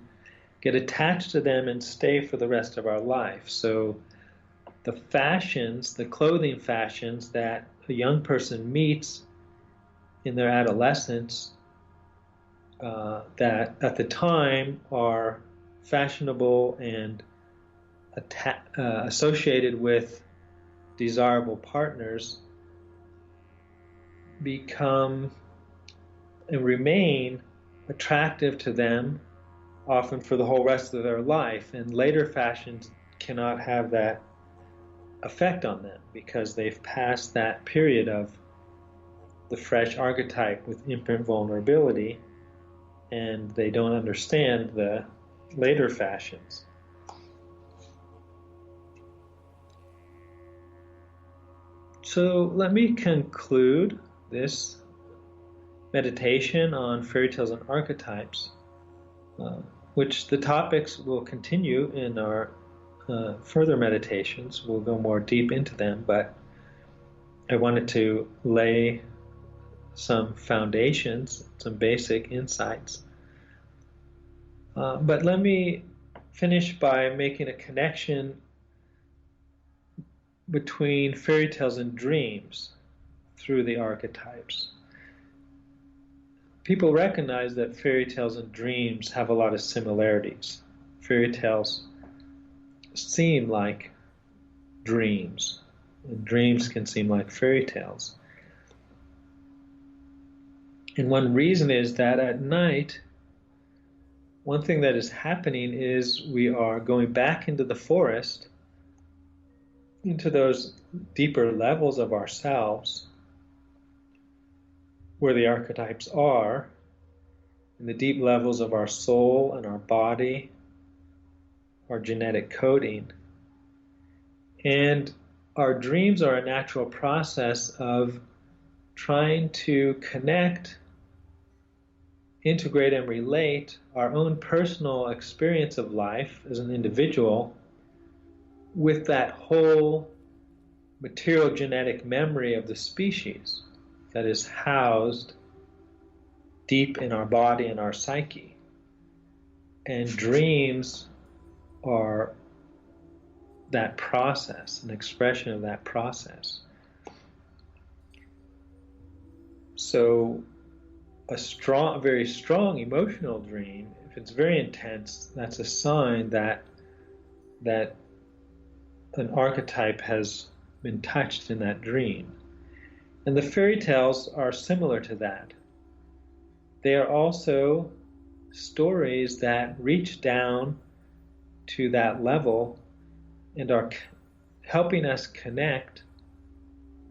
get attached to them and stay for the rest of our life. So the fashions, the clothing fashions that a young person meets in their adolescence that at the time are fashionable and associated with desirable partners become and remain attractive to them often for the whole rest of their life, and later fashions cannot have that effect on them because they've passed that period of the fresh archetype with infant vulnerability, and they don't understand the later fashions. So let me conclude this meditation on fairy tales and archetypes, which the topics will continue in our further meditations. We'll go more deep into them, but I wanted to lay some foundations, some basic insights. But let me finish by making a connection between fairy tales and dreams through the archetypes. People recognize that fairy tales and dreams have a lot of similarities. Fairy tales seem like dreams, and dreams can seem like fairy tales. And one reason is that at night, one thing that is happening is we are going back into the forest, into those deeper levels of ourselves, where the archetypes are, in the deep levels of our soul and our body, our genetic coding. And our dreams are a natural process of trying to connect, integrate, and relate our own personal experience of life as an individual with that whole material genetic memory of the species that is housed deep in our body and our psyche. And dreams are that process, an expression of that process. So a very strong emotional dream, if it's very intense, that's a sign that an archetype has been touched in that dream. And the fairy tales are similar to that. They are also stories that reach down to that level and are helping us connect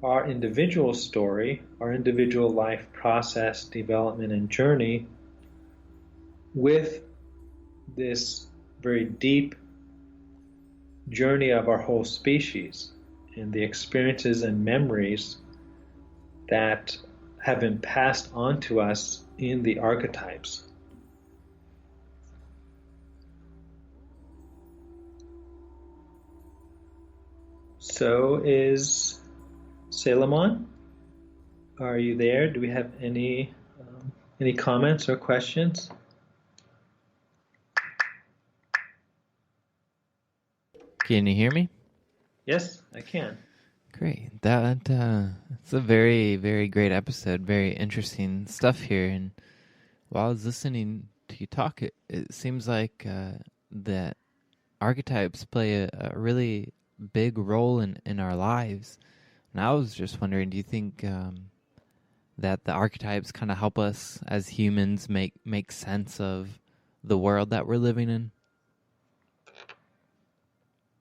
our individual story, our individual life process, development, and journey with this very deep journey of our whole species and the experiences and memories that have been passed on to us in the archetypes. So is Selamon, are you there? Do we have any comments or questions? Can you hear me? Yes, I can. Great. It's a very, very great episode. Very interesting stuff here. And while I was listening to you talk, it seems like that archetypes play a really big role in our lives. And I was just wondering, do you think that the archetypes kind of help us as humans make sense of the world that we're living in?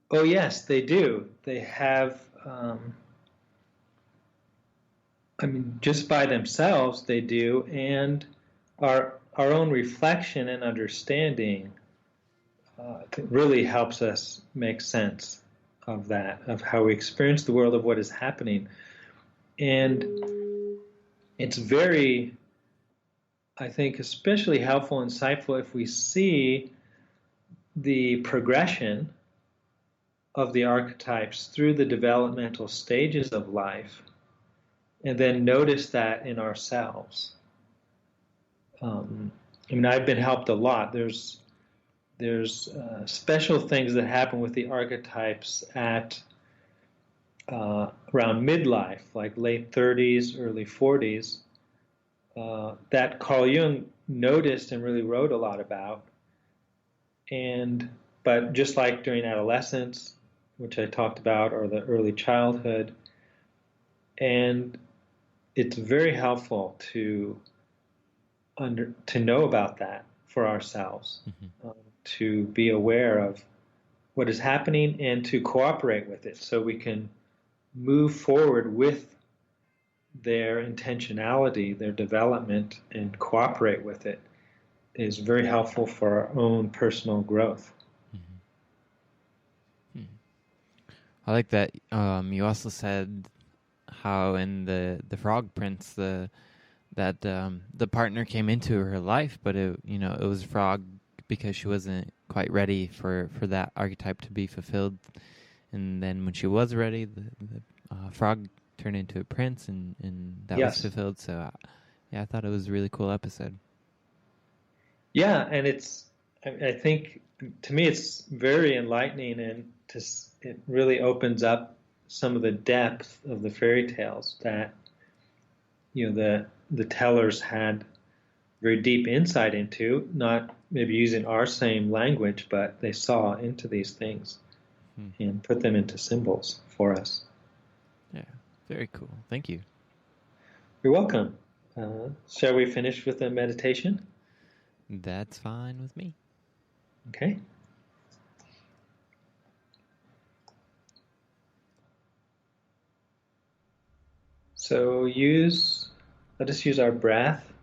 Oh yes, they do. They have, just by themselves they do, and our own reflection and understanding really helps us make sense of that, of how we experience the world, of what is happening. And it's very, I think, especially helpful, insightful if we see the progression of the archetypes through the developmental stages of life, and then notice that in ourselves. I've been helped a lot. There's special things that happen with the archetypes at around midlife, like late 30s, early 40s, that Carl Jung noticed and really wrote a lot about. But just like during adolescence, which I talked about, or the early childhood, and it's very helpful to know about that for ourselves, to be aware of what is happening and to cooperate with it so we can move forward with their intentionality, their development, and cooperate with it is very helpful for our own personal growth. I like that. You also said how in the Frog Prince the partner came into her life, but it was frog because she wasn't quite ready for that archetype to be fulfilled, and then when she was ready, the frog turned into a prince, and that was fulfilled. So I thought it was a really cool episode. Yeah, and I think to me it's very enlightening, and it really opens up some of the depth of the fairy tales that the tellers had very deep insight into, not maybe using our same language, but they saw into these things and put them into symbols for us. Yeah, very cool. Thank you. You're welcome. Shall we finish with a meditation? That's fine with me. Okay. So let us use our breath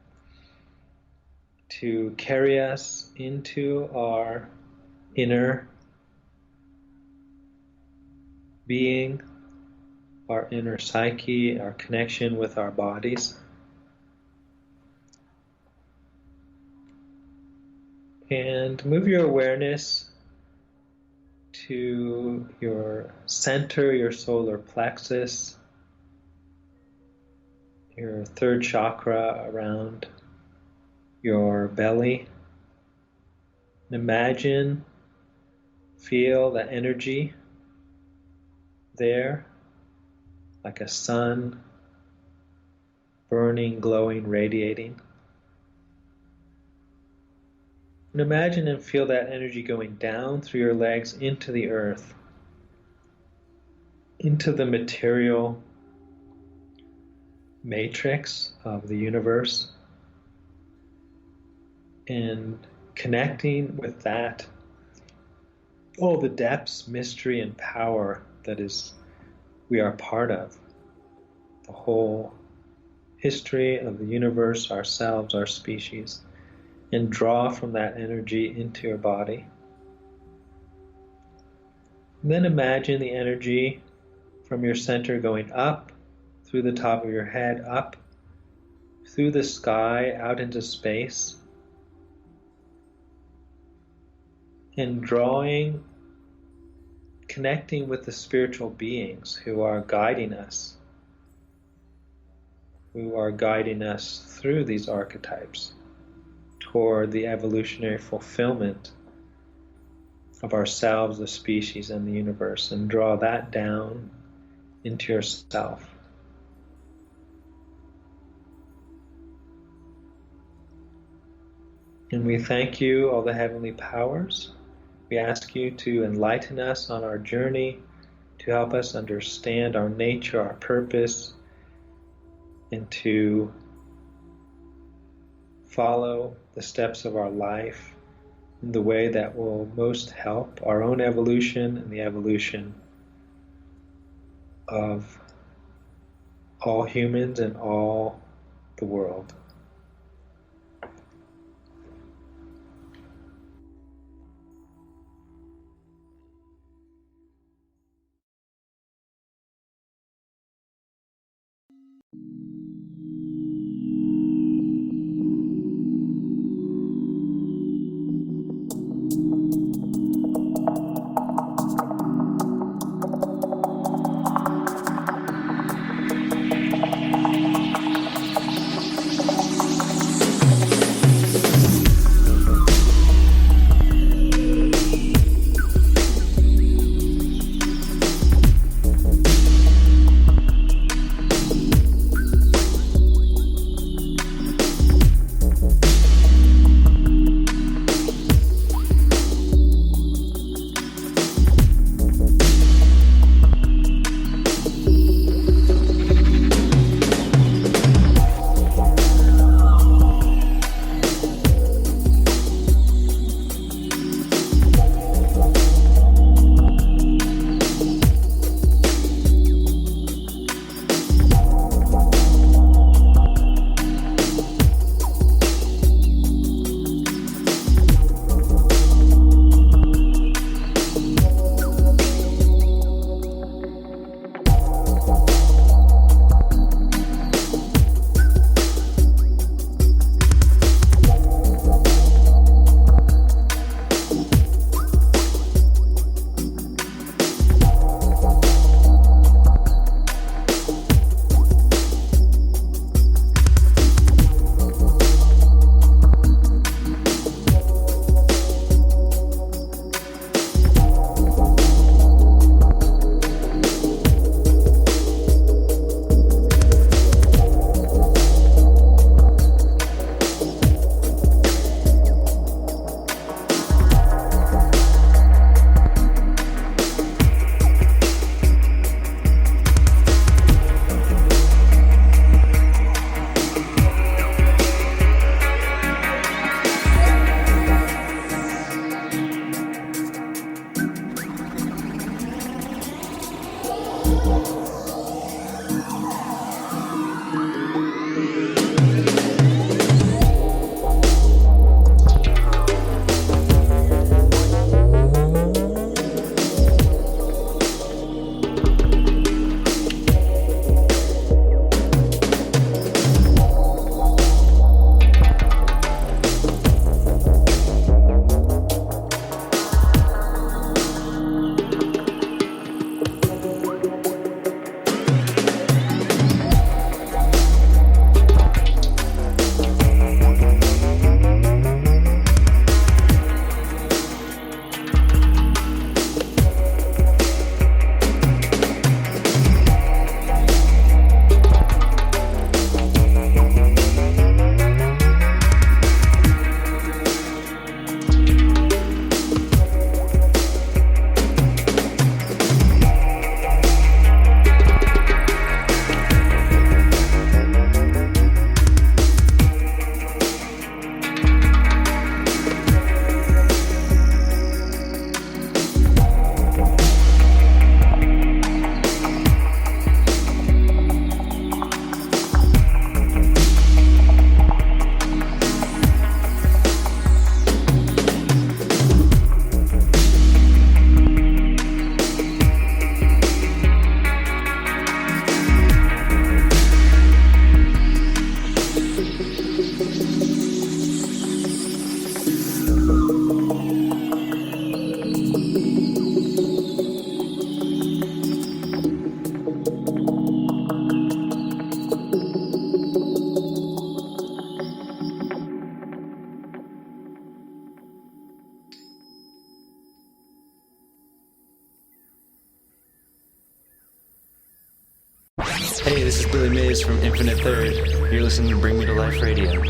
to carry us into our inner being, our inner psyche, our connection with our bodies. And move your awareness to your center, your solar plexus, your third chakra around your belly. And imagine, feel the energy there, like a sun, burning, glowing, radiating. And imagine and feel that energy going down through your legs into the earth, into the material matrix of the universe, and connecting with that, all the depths, mystery, and power that we are part of, the whole history of the universe, ourselves, our species, and draw from that energy into your body. And then imagine the energy from your center going up through the top of your head, up through the sky, out into space, and connecting with the spiritual beings who are guiding us through these archetypes toward the evolutionary fulfillment of ourselves, the species, and the universe, and draw that down into yourself. And we thank you, all the heavenly powers. We ask you to enlighten us on our journey, to help us understand our nature, our purpose, and to follow the steps of our life in the way that will most help our own evolution and the evolution of all humans and all the world. Hey, this is Billy Mays from Infinite Third. You're listening to Bring Me to Life Radio.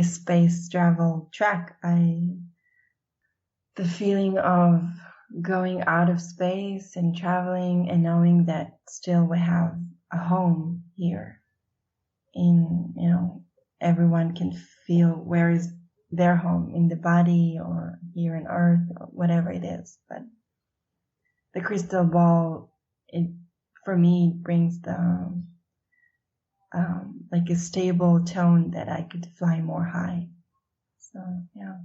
this space travel track, the feeling of going out of space and traveling and knowing that still we have a home here. Everyone can feel where is their home, in the body or here on earth or whatever it is. But the crystal ball, for me, brings the like a stable tone that I could fly more high. So yeah.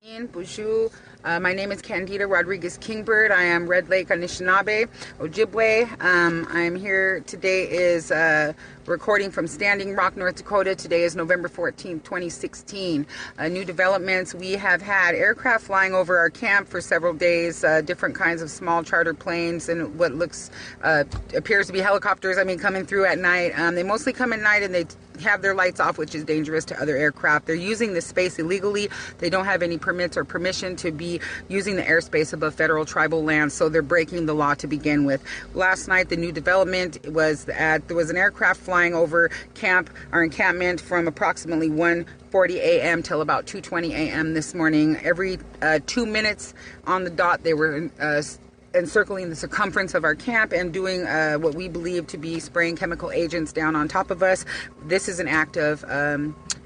Bonjour. My name is Candida Rodriguez Kingbird. I am Red Lake Anishinaabe, Ojibwe. I'm here today is recording from Standing Rock, North Dakota. Today is November 14th, 2016. New developments. We have had aircraft flying over our camp for several days, different kinds of small charter planes and what looks appears to be helicopters, coming through at night. They mostly come at night and they have their lights off, which is dangerous to other aircraft. They're using this space illegally. They don't have any permits or permission to be using the airspace above federal tribal lands, so they're breaking the law to begin with. Last night, the new development was that there was an aircraft flying over our encampment from approximately 1:40 a.m. till about 2:20 a.m. this morning. Every 2 minutes on the dot, they were encircling the circumference of our camp and doing what we believe to be spraying chemical agents down on top of us. This is an act of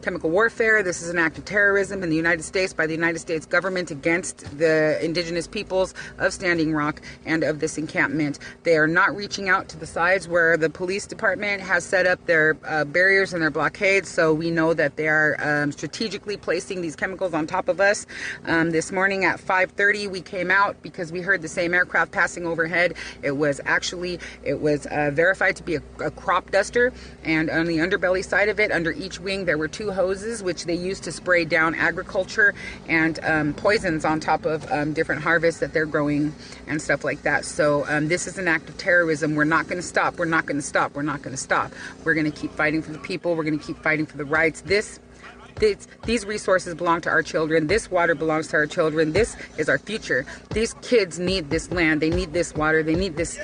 chemical warfare. This is an act of terrorism in the United States by the United States government against the indigenous peoples of Standing Rock and of this encampment. They are not reaching out to the sides where the police department has set up their barriers and their blockades, so we know that they are strategically placing these chemicals on top of us. This morning at 5:30 we came out because we heard the same aircraft passing overhead. It was verified to be a crop duster, and on the underbelly side of it, under each wing, there were 2 hoses which they use to spray down agriculture and poisons on top of different harvests that they're growing and stuff like that. So this is an act of terrorism. We're not going to stop. We're not going to stop. We're not going to stop. We're going to keep fighting for the people. We're going to keep fighting for the rights. These resources belong to our children. This water belongs to our children. This is our future. These kids need this land. They need this water. They need these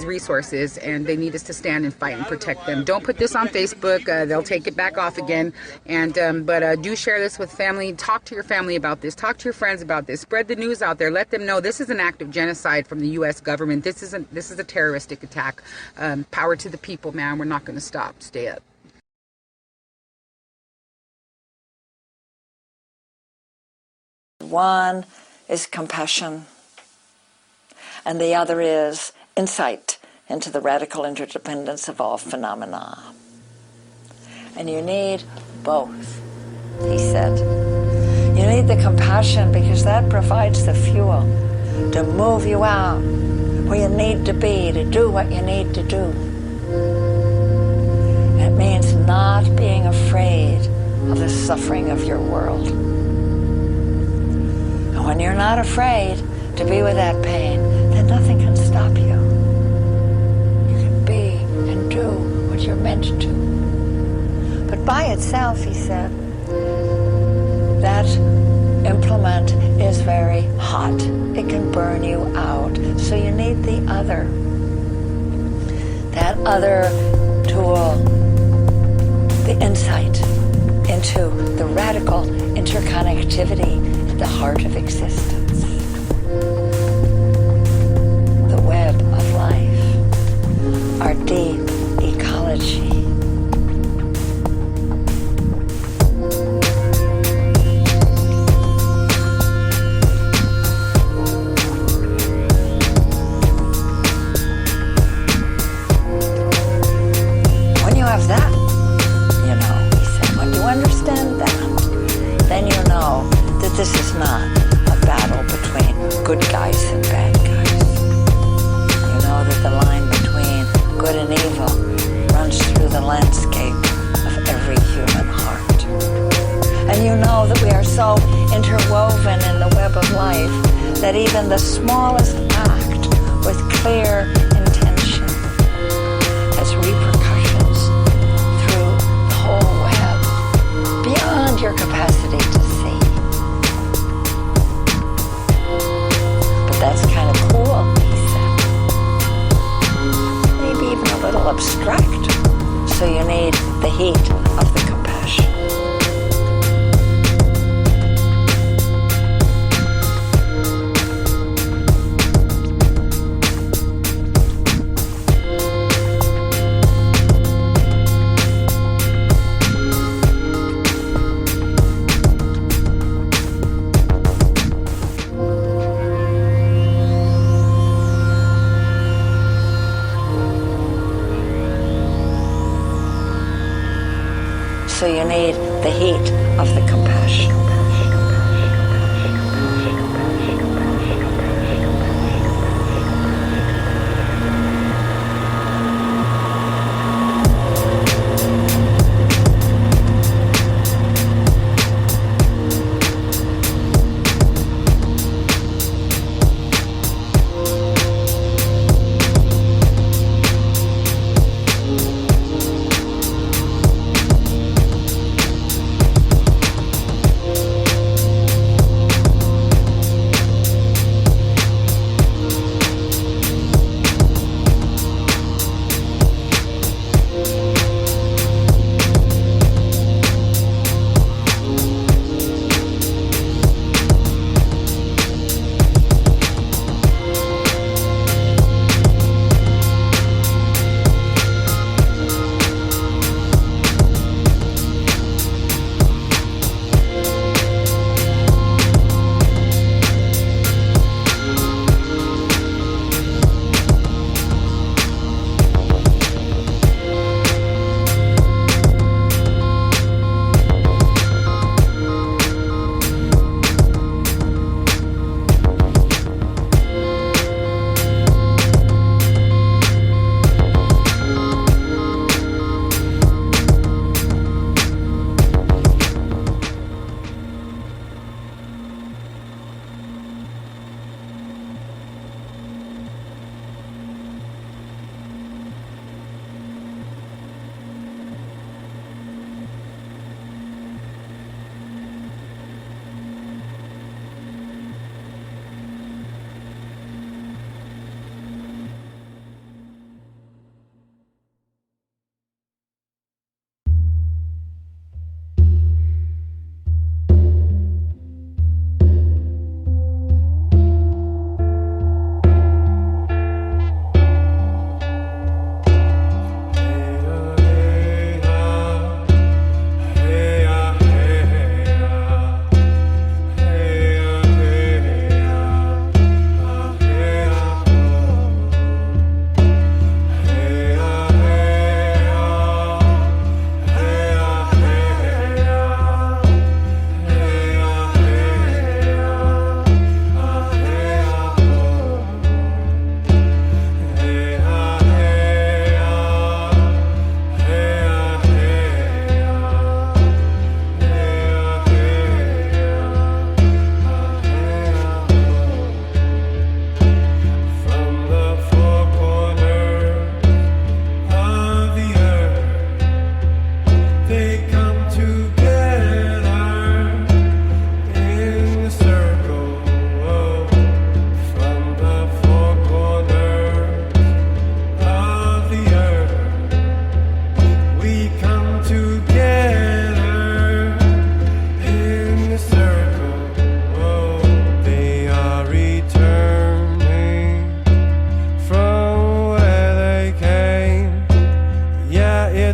resources, and they need us to stand and fight and protect them. Don't put this on Facebook. They'll take it back off again. But do share this with family. Talk to your family about this. Talk to your friends about this. Spread the news out there. Let them know this is an act of genocide from the U.S. government. This is a terroristic attack. Power to the people, man. We're not going to stop. Stay up. One is compassion, and the other is insight into the radical interdependence of all phenomena. And you need both, he said. You need the compassion because that provides the fuel to move you out where you need to be, to do what you need to do. It means not being afraid of the suffering of your world. And when you're not afraid to be with that pain, then nothing can stop you. You can be and do what you're meant to. But by itself, he said, that implement is very hot. It can burn you out. So you need the other. That other tool, the insight into the radical interconnectivity at the heart of existence. The web of life, our deep ecology. When you have that, you know, he said, when you understand that, then you know that this is not a battle between good guys and bad guys. You know that the line between good and evil runs through the landscape of every human heart. And you know that we are so interwoven in the web of life that even the smallest act with clear intention has repercussions through the whole web, beyond your capacity to see. But that's kind of cool, he said. Maybe even a little abstract. So you need the heat of the compassion. So you need the heat of the compassion.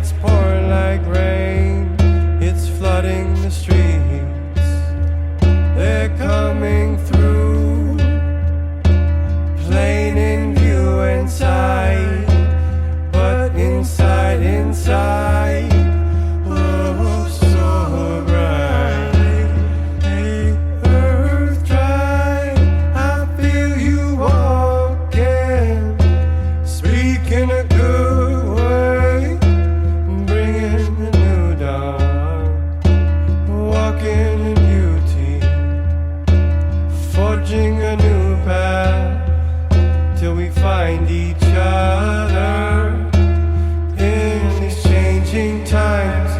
it's pouring like rain, it's flooding the streets. They're coming through, plain in view and sight, but inside, oh, so bright. Hey, earth dry, I feel you walking, speaking a good way, bringing a new dawn, walking in beauty, forging a new path, till we find each other in these changing times,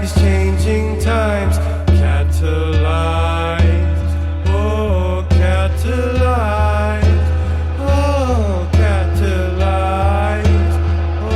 catalyzed, oh, catalyzed, oh, catalyzed, oh,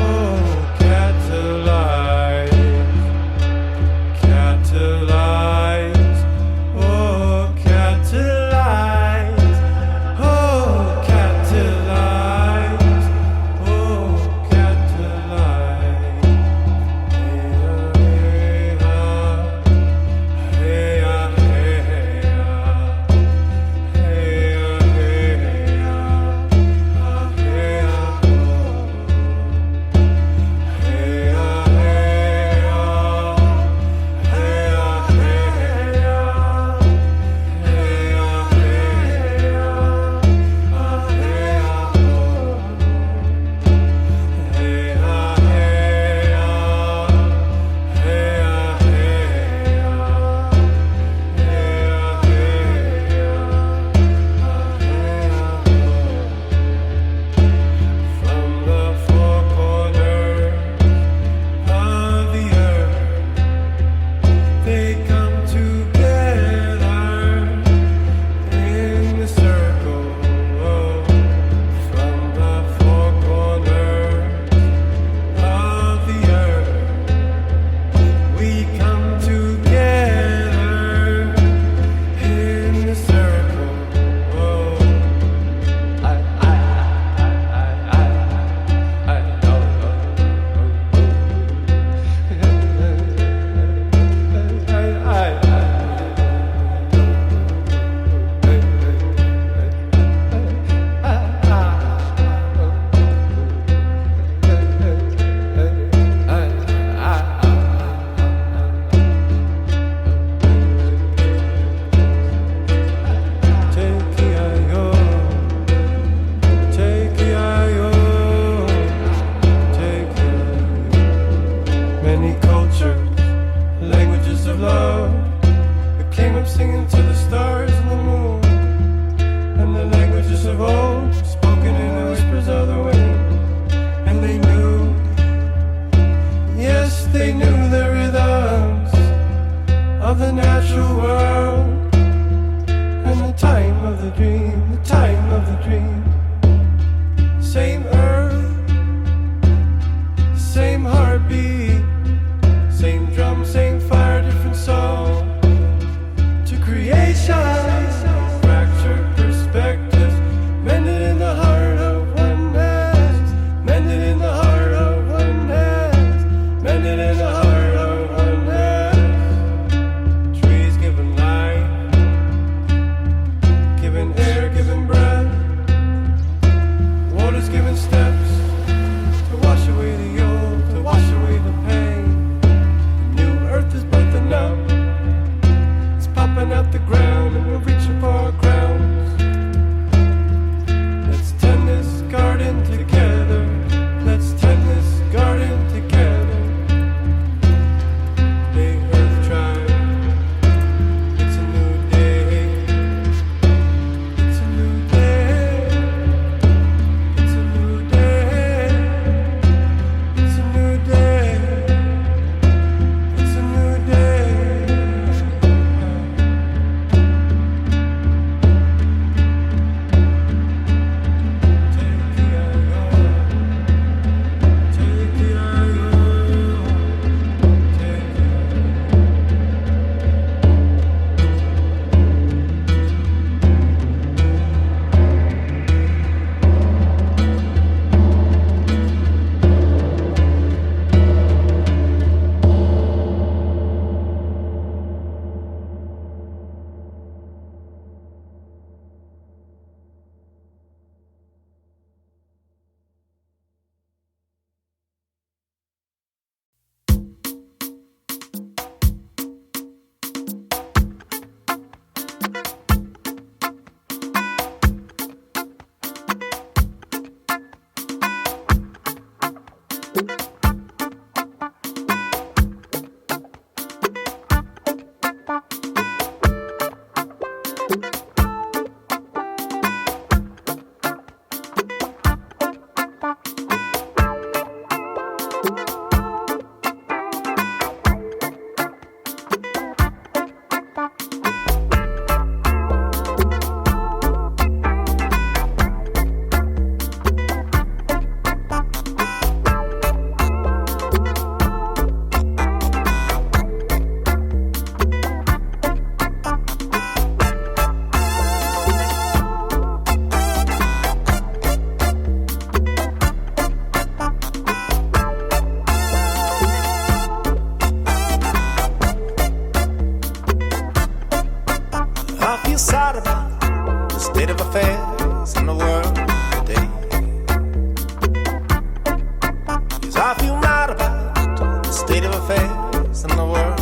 Yes, I feel mad about the state of affairs in the world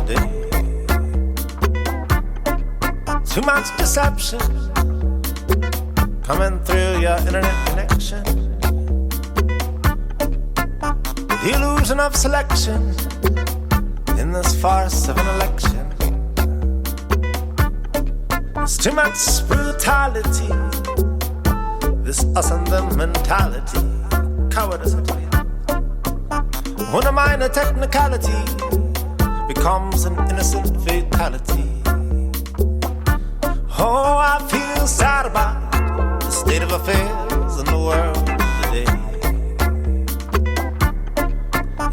today. Too much deception coming through your internet connection. The illusion of selection in this farce of an election. There's too much brutality, this us and them mentality, cowardice. When a minor technicality becomes an innocent fatality. Oh, I feel sad about the state of affairs in the world today.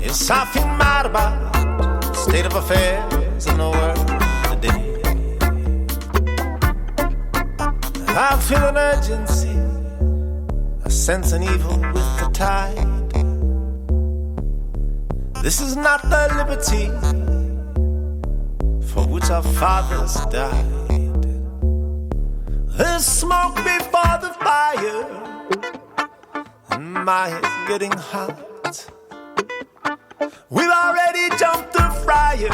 Yes, I feel mad about the state of affairs in the world today. I feel an urgency, a sense an evil with the tide. This is not the liberty for which our fathers died. There's smoke before the fire, and my head's getting hot. We've already jumped the fryer,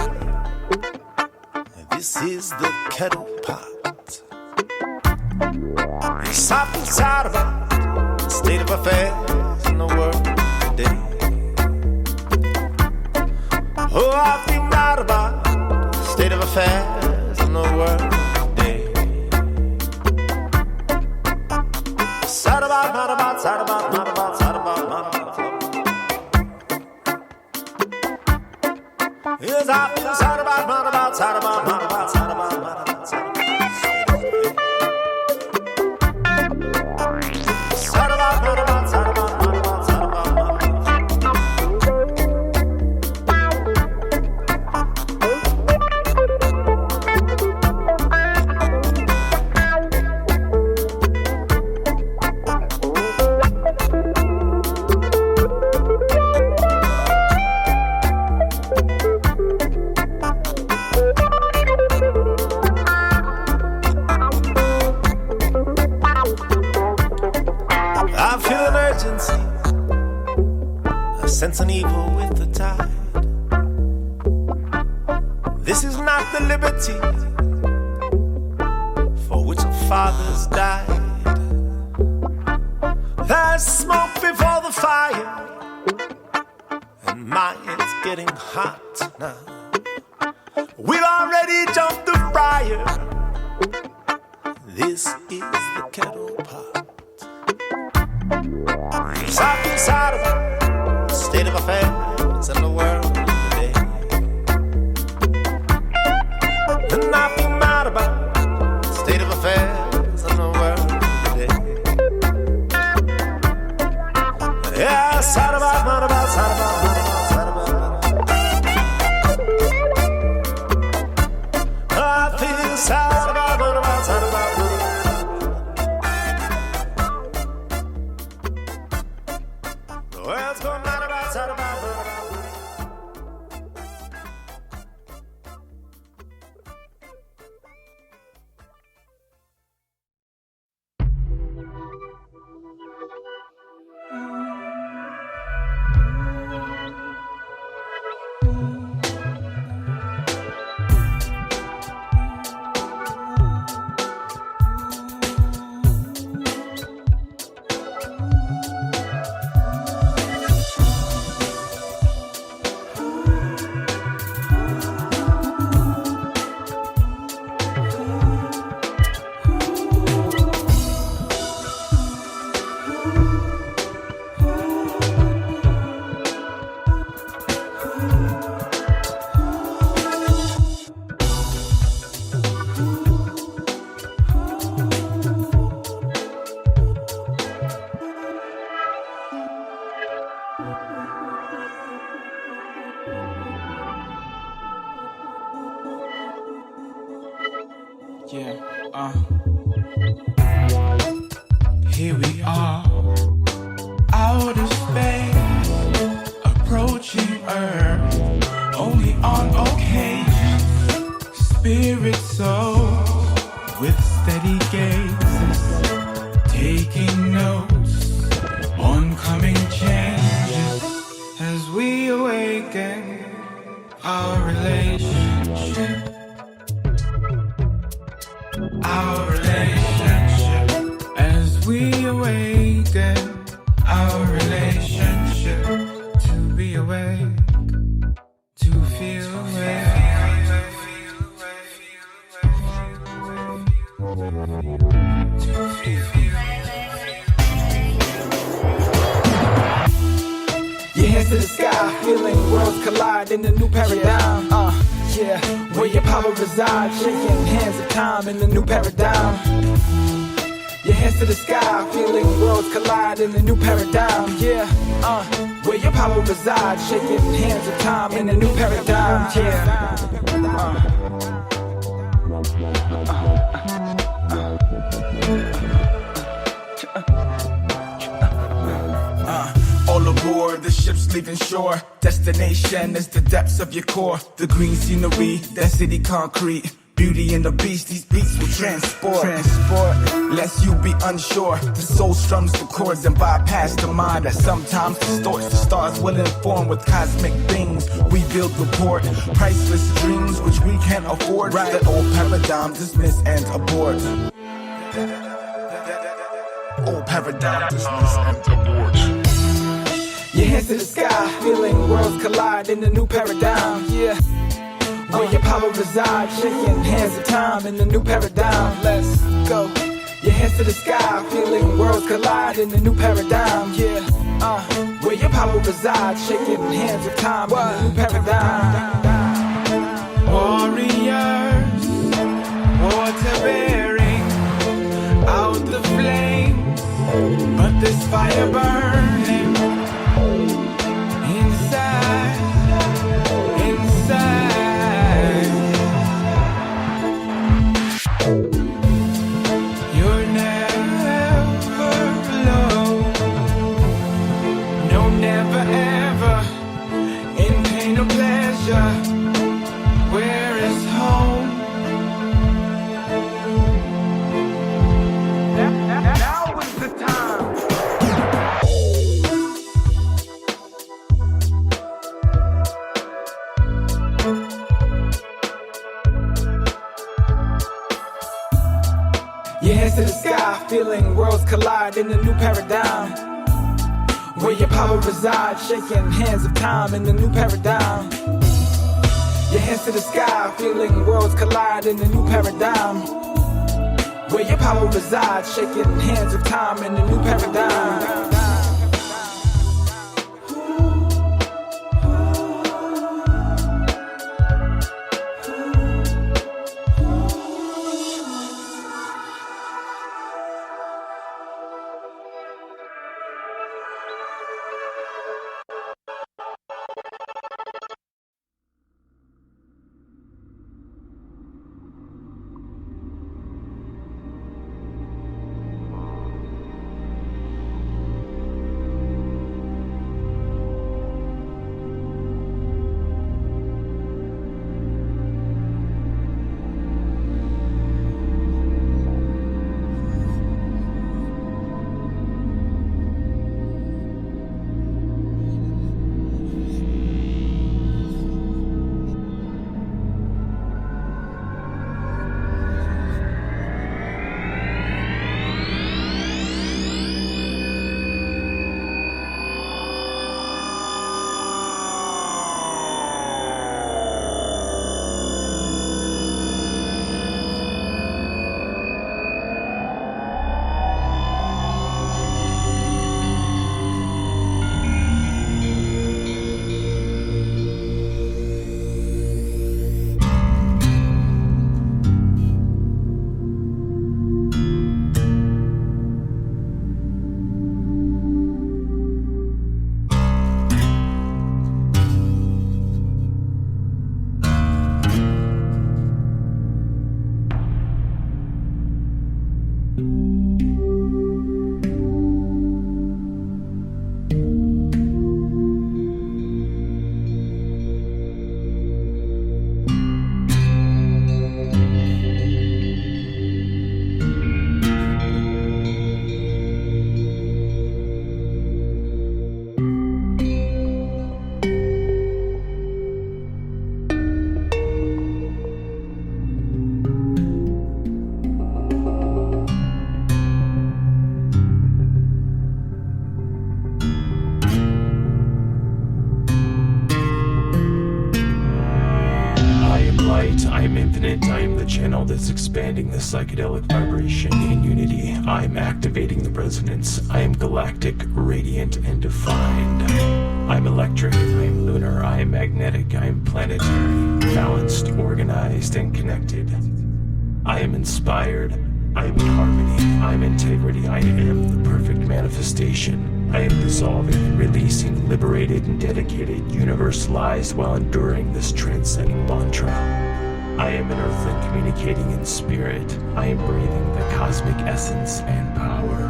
this is the kettle pot. Yes, I feel sad about the state of affairs in the world today. Oh, I feel mad about the state of affairs in the world today. Sad about, mad about, sad about, mad about, sad about, mad about. Yes, I feel sad about, mad about, sad about, mad about, sad about, mad about, sad about. Sad about, mad about, sad about, mad about, sad about, mad about. I feel an urgency, a sense an evil with the tide. This is not the liberty for which our fathers died. There's smoke before the fire, and my head's getting hot now. We've already jumped the fryer, this is the kettle pot. Yes, I feel sad about the state of affairs in the world today. And I feel mad about the state of affairs in the world today. Yeah, sad about, mad about, sad about, mad about, sad about, mad about. I feel sad about, mad about, sad about, mad about. World's going mad about, sad about, mad about. Here we are, outer space, approaching Earth, only on occasion. Spirit souls with steady gazes, taking notes on coming changes. our relationship, as we awaken our relationship, to be awake, to feel awake. Your hands to the sky, feeling worlds collide in a new paradigm. Yeah, where your power resides, shaking hands of time in the new paradigm. Your hands to the sky, feeling worlds collide in a new paradigm. Yeah, where your power resides, shaking hands of time in a new paradigm. Yeah. All aboard, the ship's leaving shore. Destination is the depths of your core. The green scenery, that city concrete. Beauty and the beast, these beats will transport. Lest you be unsure. The soul strums the chords and bypass the mind that sometimes distorts. The stars will inform with cosmic things. We build rapport, priceless dreams which we can't afford. That old paradigm dismiss and abort. Old paradigm dismiss and abort. Your hands to the sky, feeling worlds collide in the new paradigm. Yeah, where your power resides, shaking hands of time in the new paradigm. Let's go. Your hands to the sky, feeling worlds collide in the new paradigm. Yeah, where your power resides, shaking hands of time in the new paradigm. Warriors, water bearing out the flames, but this fire burning inside. You're never alone. No, never ever. In pain or pleasure, where is home? Now is the time. Your hands to the sky, feeling worlds collide in a new paradigm. Where your power resides, shaking hands of time in the new paradigm. Your hands to the sky, feeling worlds collide in a new paradigm. Where your power resides, shaking hands of time in the new paradigm. am infinite, I am the channel that's expanding the psychedelic vibration in unity. I am activating the resonance. I am galactic, radiant, and defined. I'm electric, I am lunar, I am magnetic, I am planetary, balanced, organized, and connected. I am inspired, I am in harmony, I am integrity, I am the perfect manifestation. I am dissolving, releasing, liberated, and dedicated, universalized while enduring this transcending mantra. I am an earthling communicating in spirit. I am breathing the cosmic essence and power.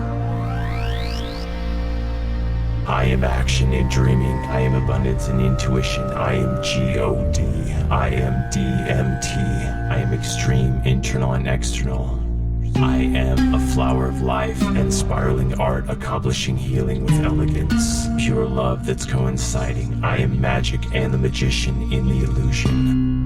I am action and dreaming. I am abundance and intuition. I am G-O-D. I am DMT. I am extreme, internal and external. I am a flower of life and spiraling art, accomplishing healing with elegance, pure love that's coinciding. I am magic and the magician in the illusion.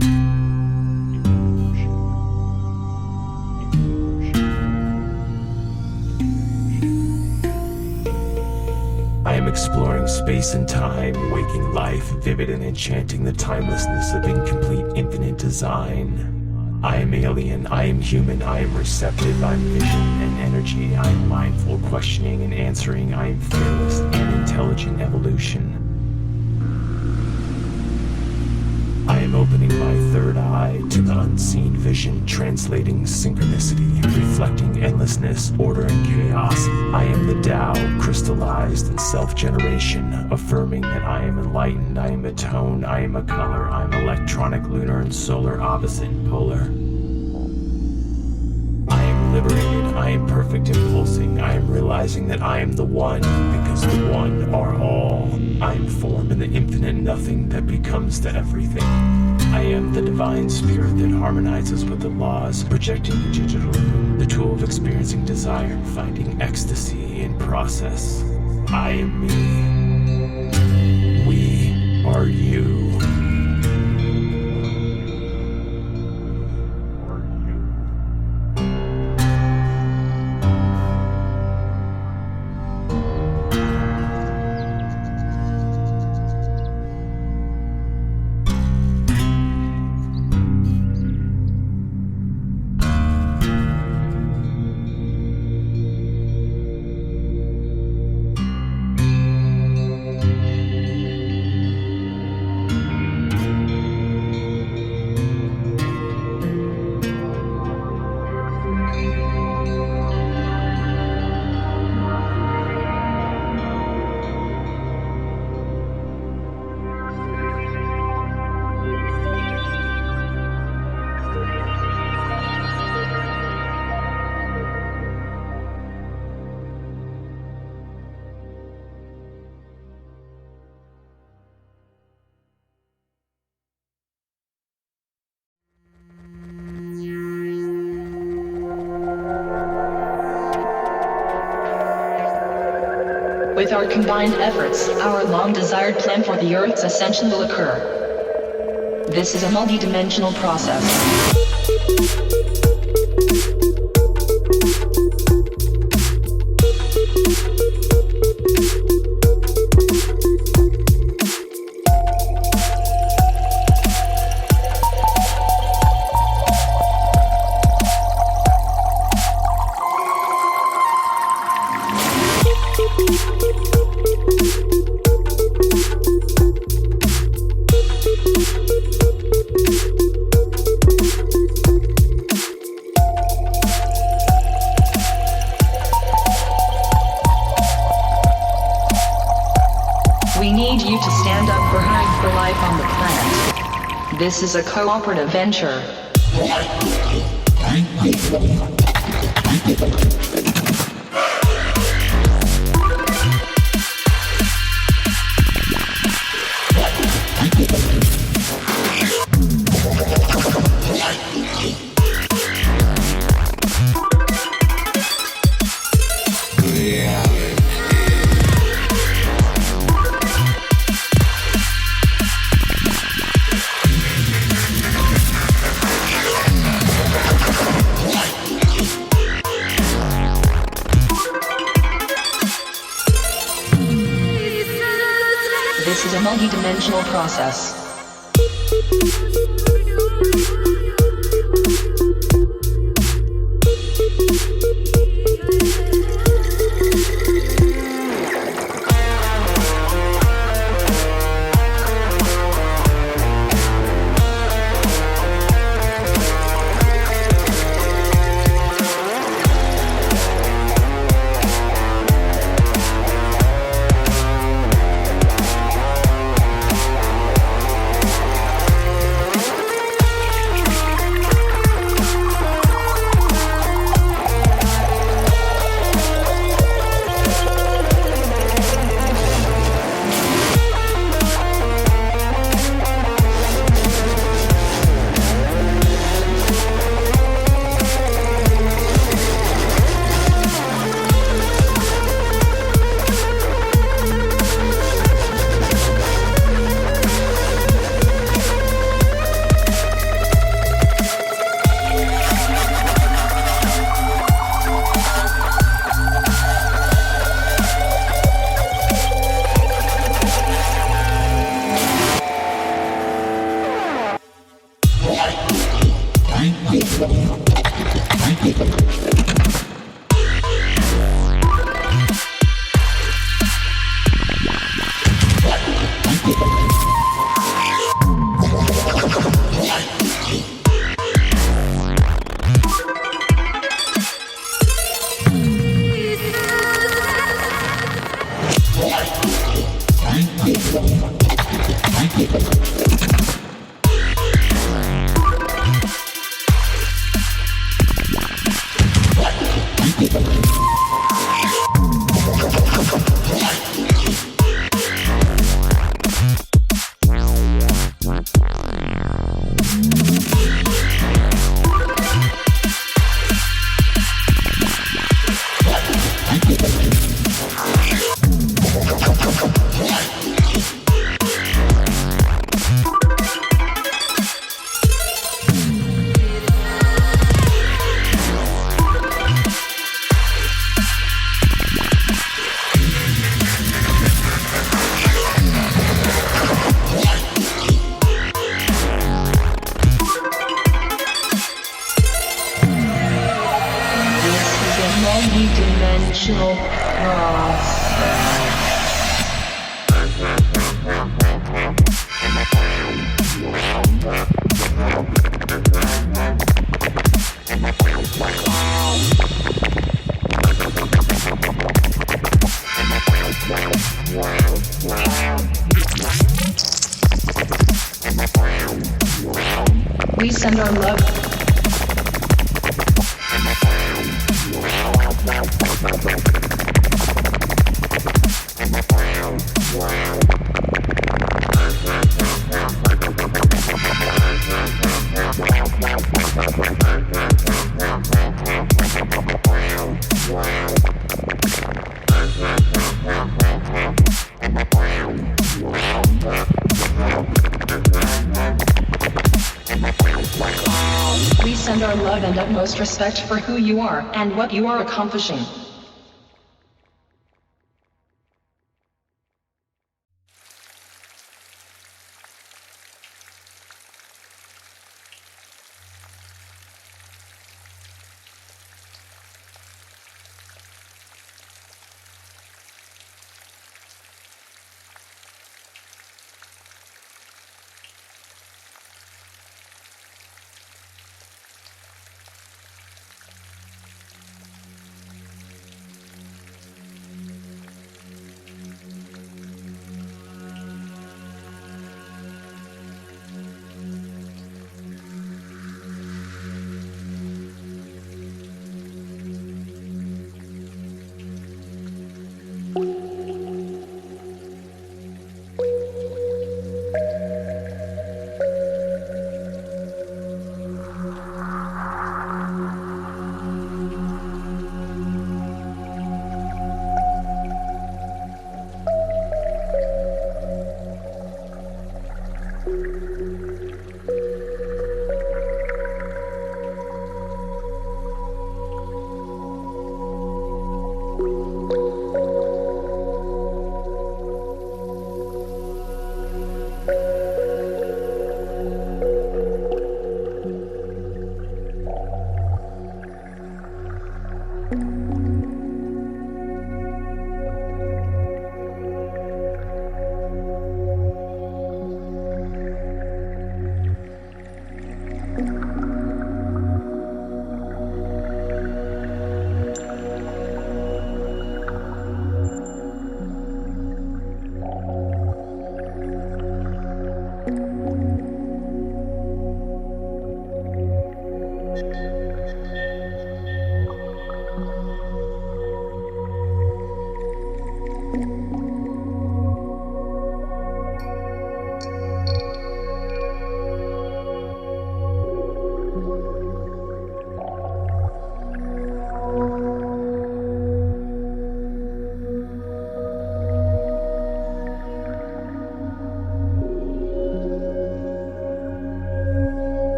I am exploring space and time, waking life, vivid and enchanting the timelessness of incomplete infinite design. I am alien, I am human, I am receptive, I am vision and energy, I am mindful, questioning and answering, I am fearless and intelligent evolution. I am opening my third eye to the unseen vision, translating synchronicity, reflecting endlessness, order and chaos. I am the Tao, crystallized in self-generation, affirming that I am enlightened, I am a tone, I am a color, I am electronic, lunar, and solar, opposite and polar. I am liberated, I am perfect and pulsing, I am realizing that I am the one, because the one are all. I am form in the infinite nothing that becomes the everything. I am the divine spirit that harmonizes with the laws, projecting the digital, the tool of experiencing desire, finding ecstasy in process. I am me. We are you. With our combined efforts, our long-desired plan for the Earth's ascension will occur. This is a multi-dimensional process. This is a cooperative venture. This is a multi-dimensional process. multi-dimensional process. We send our love. We send our love and utmost respect for who you are and what you are accomplishing.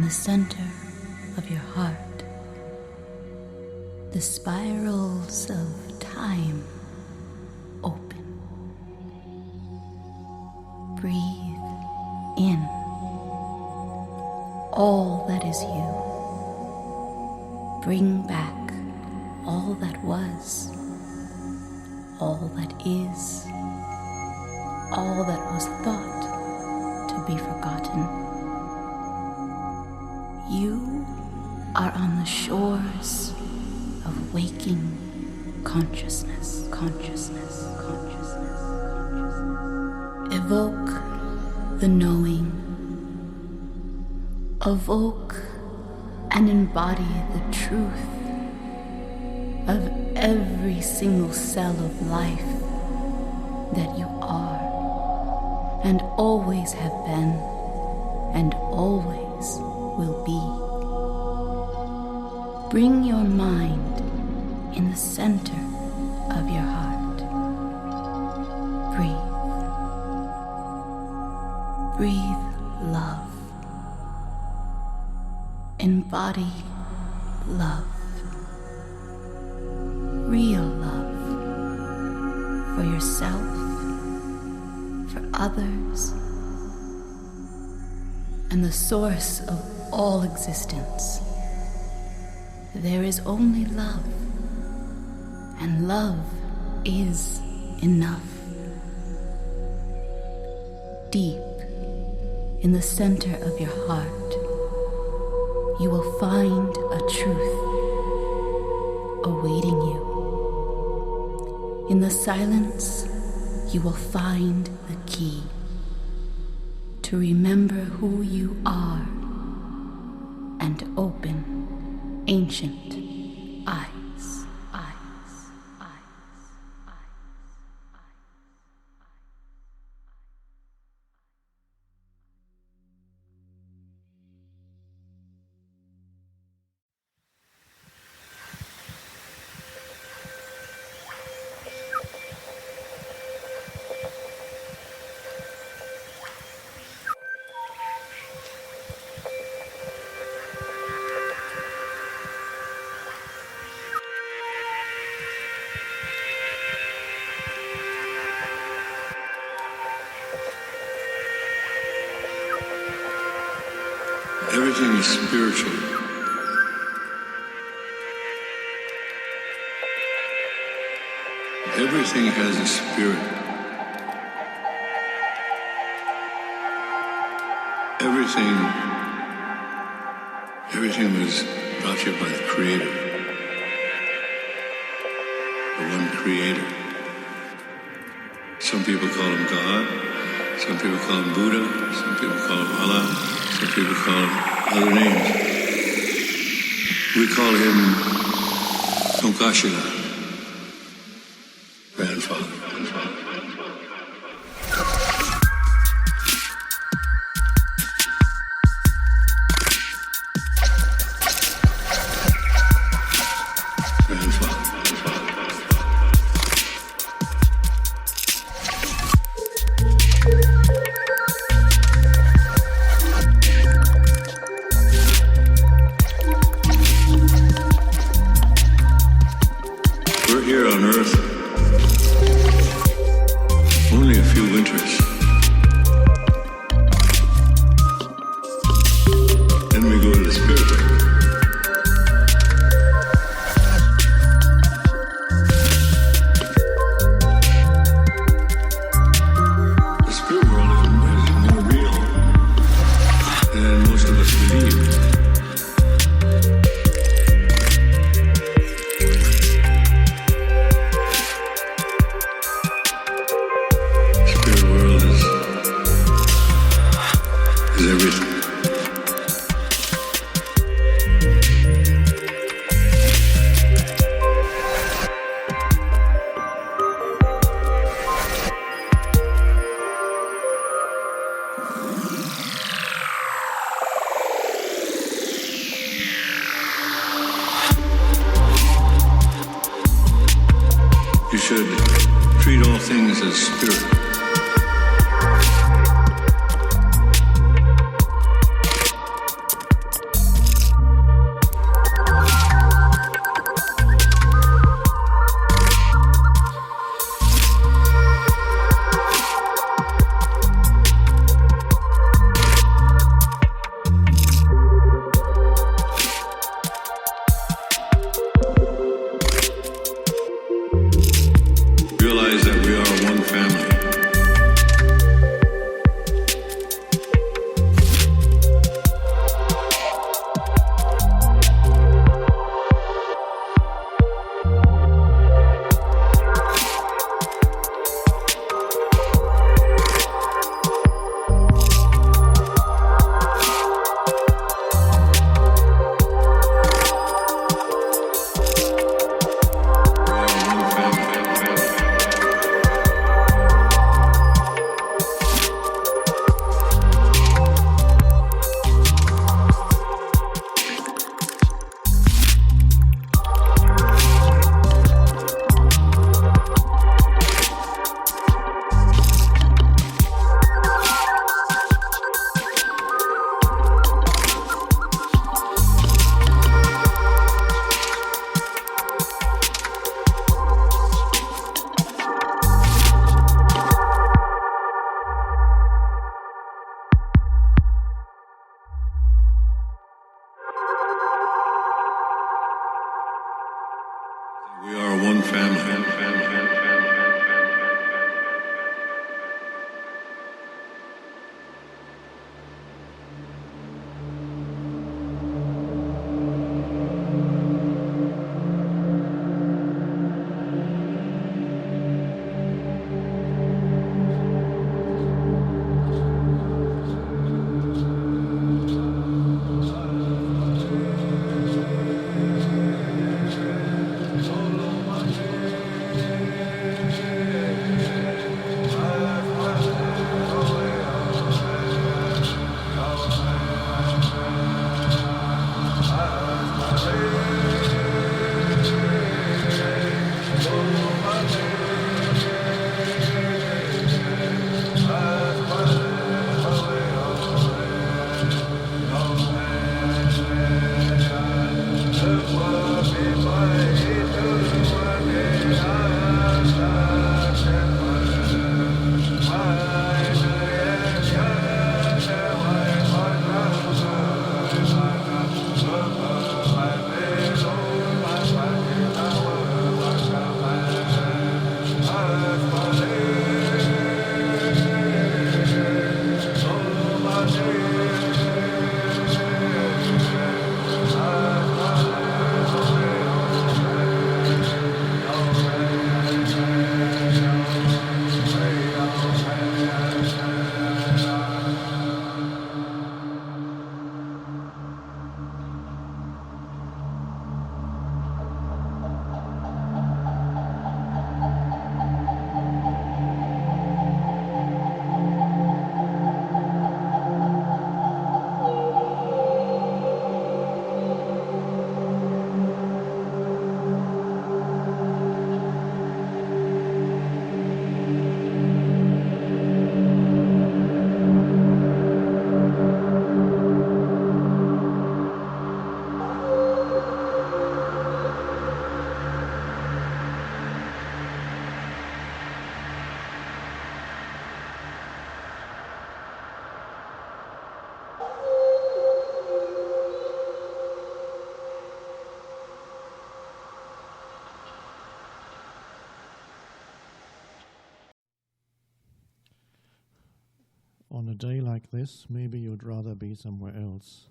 the center of your heart, the spirals of time open. Breathe in all that is you. Bring back all that was, all that is, all that was thought to be forgotten. You are on the shores of waking consciousness, consciousness, consciousness, consciousness. Evoke the knowing. Evoke and embody the truth of every single cell of life that you are, and always have been, and always will be. Bring your mind in the center of your heart. Breathe. Breathe love. Embody love. Real love. For yourself, for others, and the source of all existence. There is only love, and love is enough. Deep in the center of your heart, you will find a truth awaiting you. In the silence, you will find the key to remember who you are and open ancient eyes. Everything is spiritual. Everything has a spirit. Everything was brought to you by the Creator. The one Creator. Some people call him God. Some people call him Buddha. Some people call him Allah. Some people call him other names. We call him Tonkashila, grandfather. You should treat all things as spirit. We are one family. On a day like this, maybe you'd rather be somewhere else.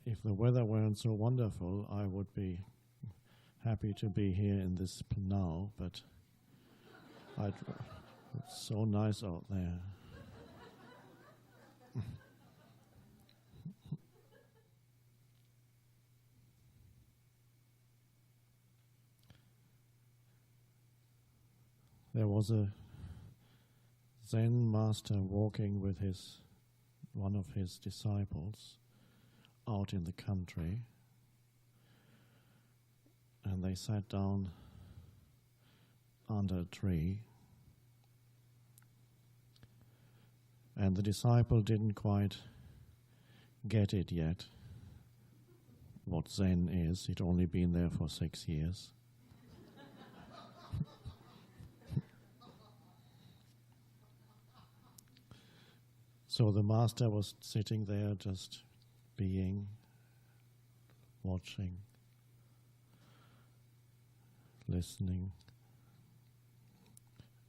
If the weather weren't so wonderful, I would be happy to be here in this now, but it's so nice out there. There was a Zen master walking with one of his disciples out in the country, and they sat down under a tree, and the disciple didn't quite get it yet, what Zen is. He'd only been there for 6 years. So the master was sitting there just being, watching, listening.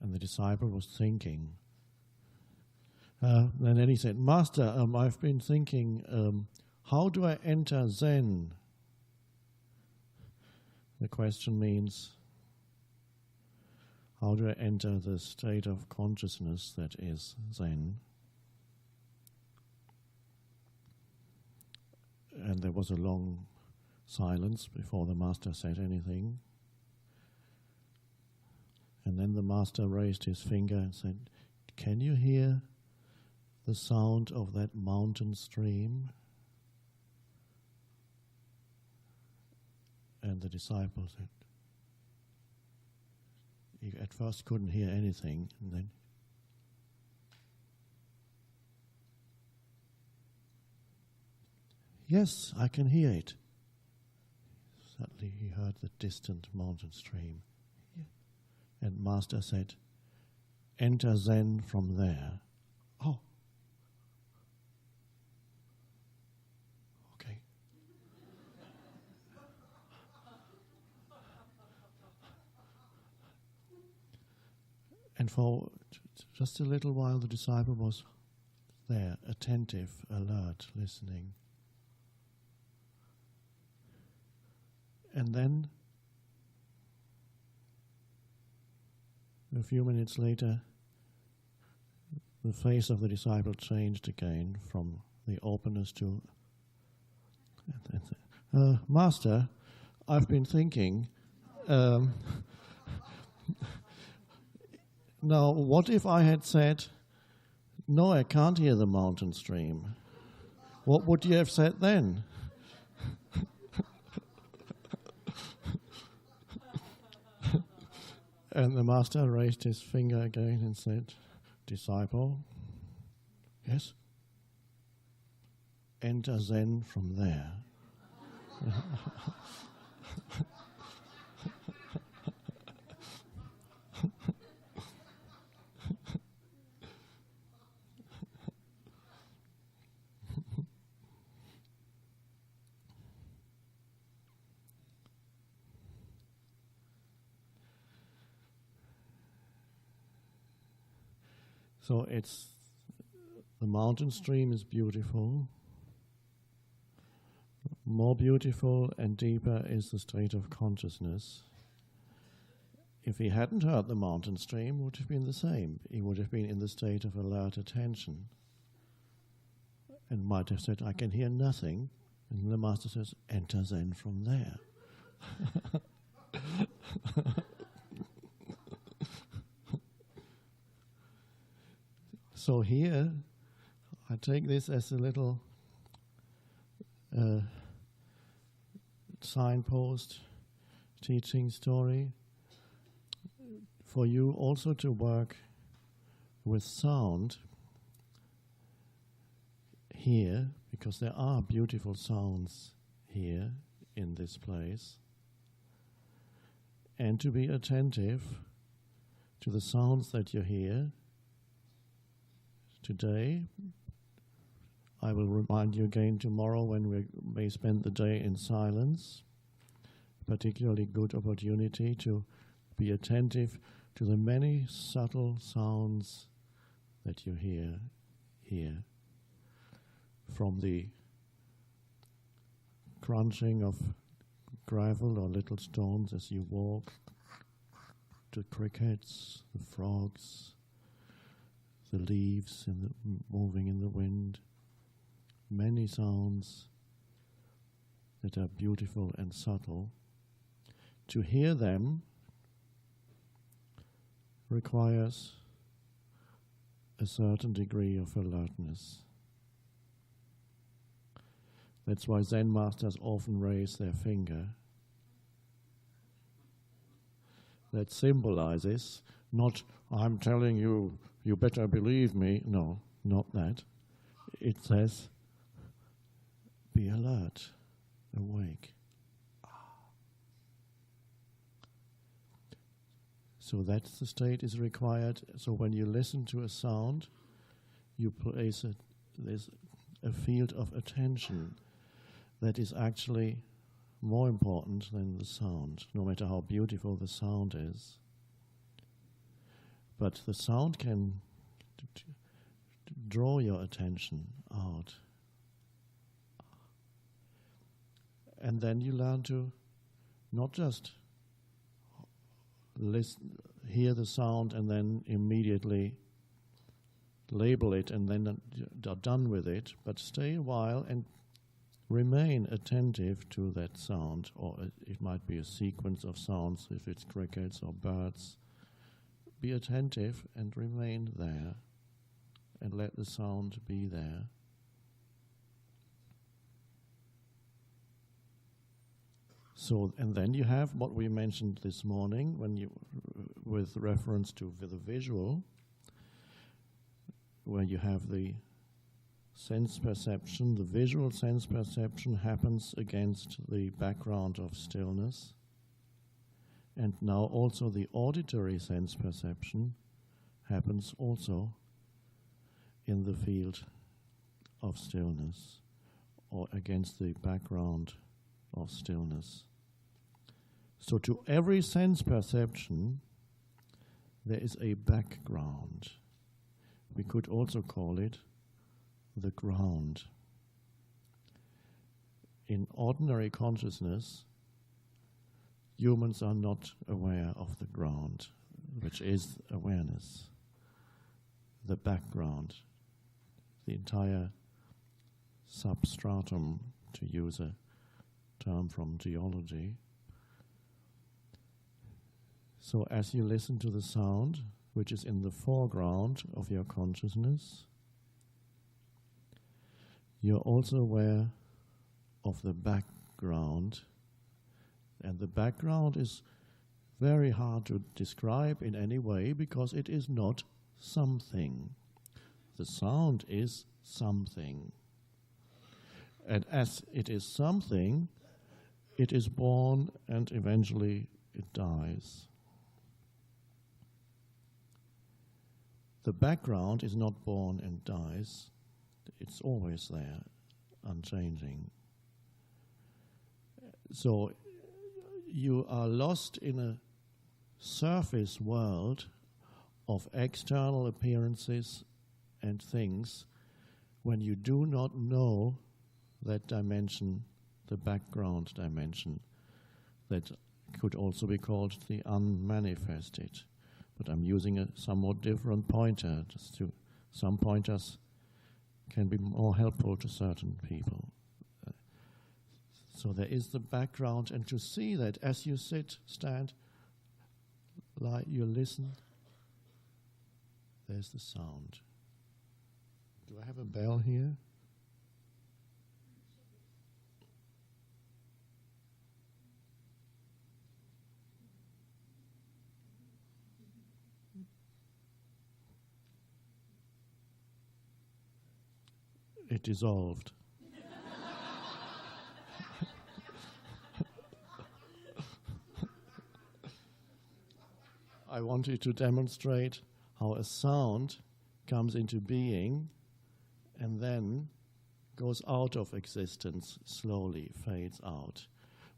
And the disciple was thinking. And then he said, Master, I've been thinking, how do I enter Zen? The question means, how do I enter the state of consciousness that is Zen? And there was a long silence before the master said anything. And then the master raised his finger and said, can you hear the sound of that mountain stream? And the disciple said, he at first couldn't hear anything, and then yes, I can hear it. Suddenly he heard the distant mountain stream. And Master said, enter Zen from there. Oh. Okay. And for just a little while, the disciple was there, attentive, alert, listening. And then, a few minutes later, the face of the disciple changed again from the openness to, Master, I've been thinking, now what if I had said, no, I can't hear the mountain stream? What would you have said then? And the master raised his finger again and said, disciple, yes? Enter Zen from there. So the mountain stream is beautiful. More beautiful and deeper is the state of consciousness. If he hadn't heard the mountain stream, it would have been the same. He would have been in the state of alert attention and might have said, I can hear nothing. And the master says, enter Zen from there. So here, I take this as a little signpost, teaching story, for you also to work with sound here, because there are beautiful sounds here in this place, and to be attentive to the sounds that you hear. Today, I will remind you again tomorrow when we may spend the day in silence, particularly good opportunity to be attentive to the many subtle sounds that you hear here, from the crunching of gravel or little stones as you walk, to crickets, the frogs, the leaves moving in the wind, many sounds that are beautiful and subtle. To hear them requires a certain degree of alertness. That's why Zen masters often raise their finger. That symbolizes not, I'm telling you, you better believe me. No, not that. It says, be alert, awake. So that's the state is required. So when you listen to a sound, you place there's a field of attention that is actually more important than the sound, no matter how beautiful the sound is. But the sound can draw your attention out. And then you learn to not just hear the sound and then immediately label it and then are done with it, but stay a while and remain attentive to that sound, or it might be a sequence of sounds if it's crickets or birds. Be attentive and remain there and let the sound be there. So, and then you have what we mentioned this morning with reference to the visual, where you have the sense perception. The visual sense perception happens against the background of stillness. And now also the auditory sense perception happens also in the field of stillness, or against the background of stillness. So to every sense perception, there is a background. We could also call it the ground. In ordinary consciousness, humans are not aware of the ground, which is awareness, the background, the entire substratum, to use a term from geology. So as you listen to the sound, which is in the foreground of your consciousness, you're also aware of the background. And the background is very hard to describe in any way because it is not something. The sound is something. And as it is something, it is born and eventually it dies. The background is not born and dies. It's always there, unchanging. So you are lost in a surface world of external appearances and things when you do not know that dimension, the background dimension, that could also be called the unmanifested. But I'm using a somewhat different pointer, some pointers can be more helpful to certain people. So there is the background, and to see that as you sit, stand, lie, you listen, there's the sound. Do I have a bell here? It dissolved. I wanted to demonstrate how a sound comes into being and then goes out of existence, slowly fades out.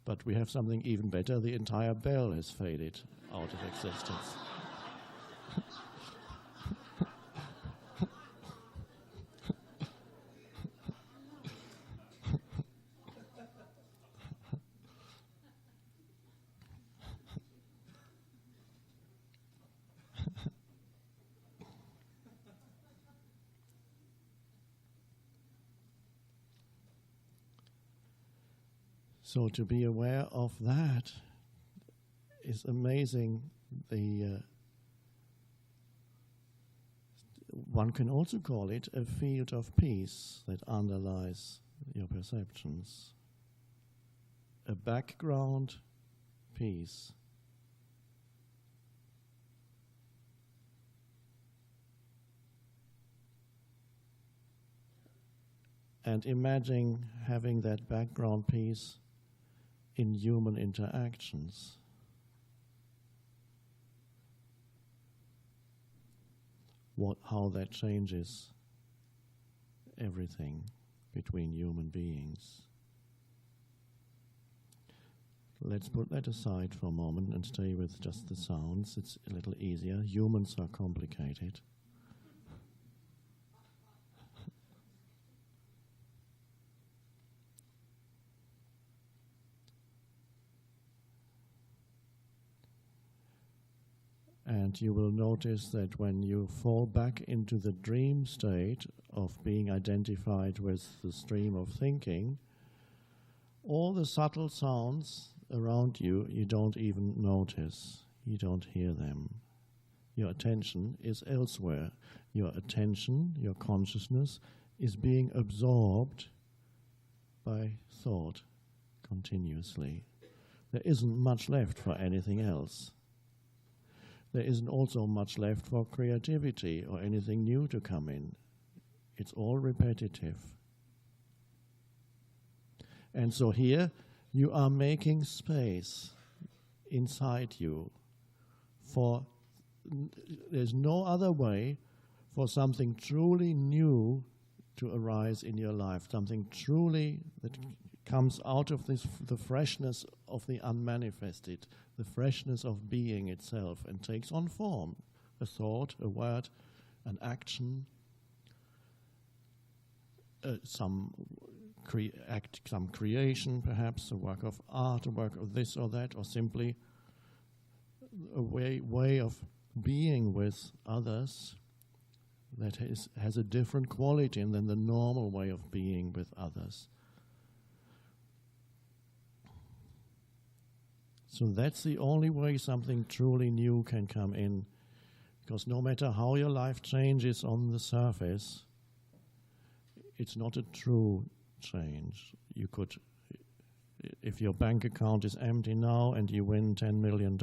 But we have something even better. The entire bell has faded out of existence. So to be aware of that is amazing. One can also call it a field of peace that underlies your perceptions. A background peace. And imagine having that background peace in human interactions. How that changes everything between human beings. Let's put that aside for a moment and stay with just the sounds. It's a little easier. Humans are complicated. And you will notice that when you fall back into the dream state of being identified with the stream of thinking, all the subtle sounds around you, you don't even notice. You don't hear them. Your attention is elsewhere. Your attention, your consciousness, is being absorbed by thought continuously. There isn't much left for anything else. There isn't also much left for creativity or anything new to come in. It's all repetitive. And so here you are making space inside you for there's no other way for something truly new to arise in your life, something truly that comes out of the freshness of the unmanifested, the freshness of being itself, and takes on form, a thought, a word, an action, some creation, perhaps a work of art, a work of this or that, or simply a way of being with others that has a different quality than the normal way of being with others. So that's the only way something truly new can come in, because no matter how your life changes on the surface, it's not a true change. You could, if your bank account is empty now and you win $10 million,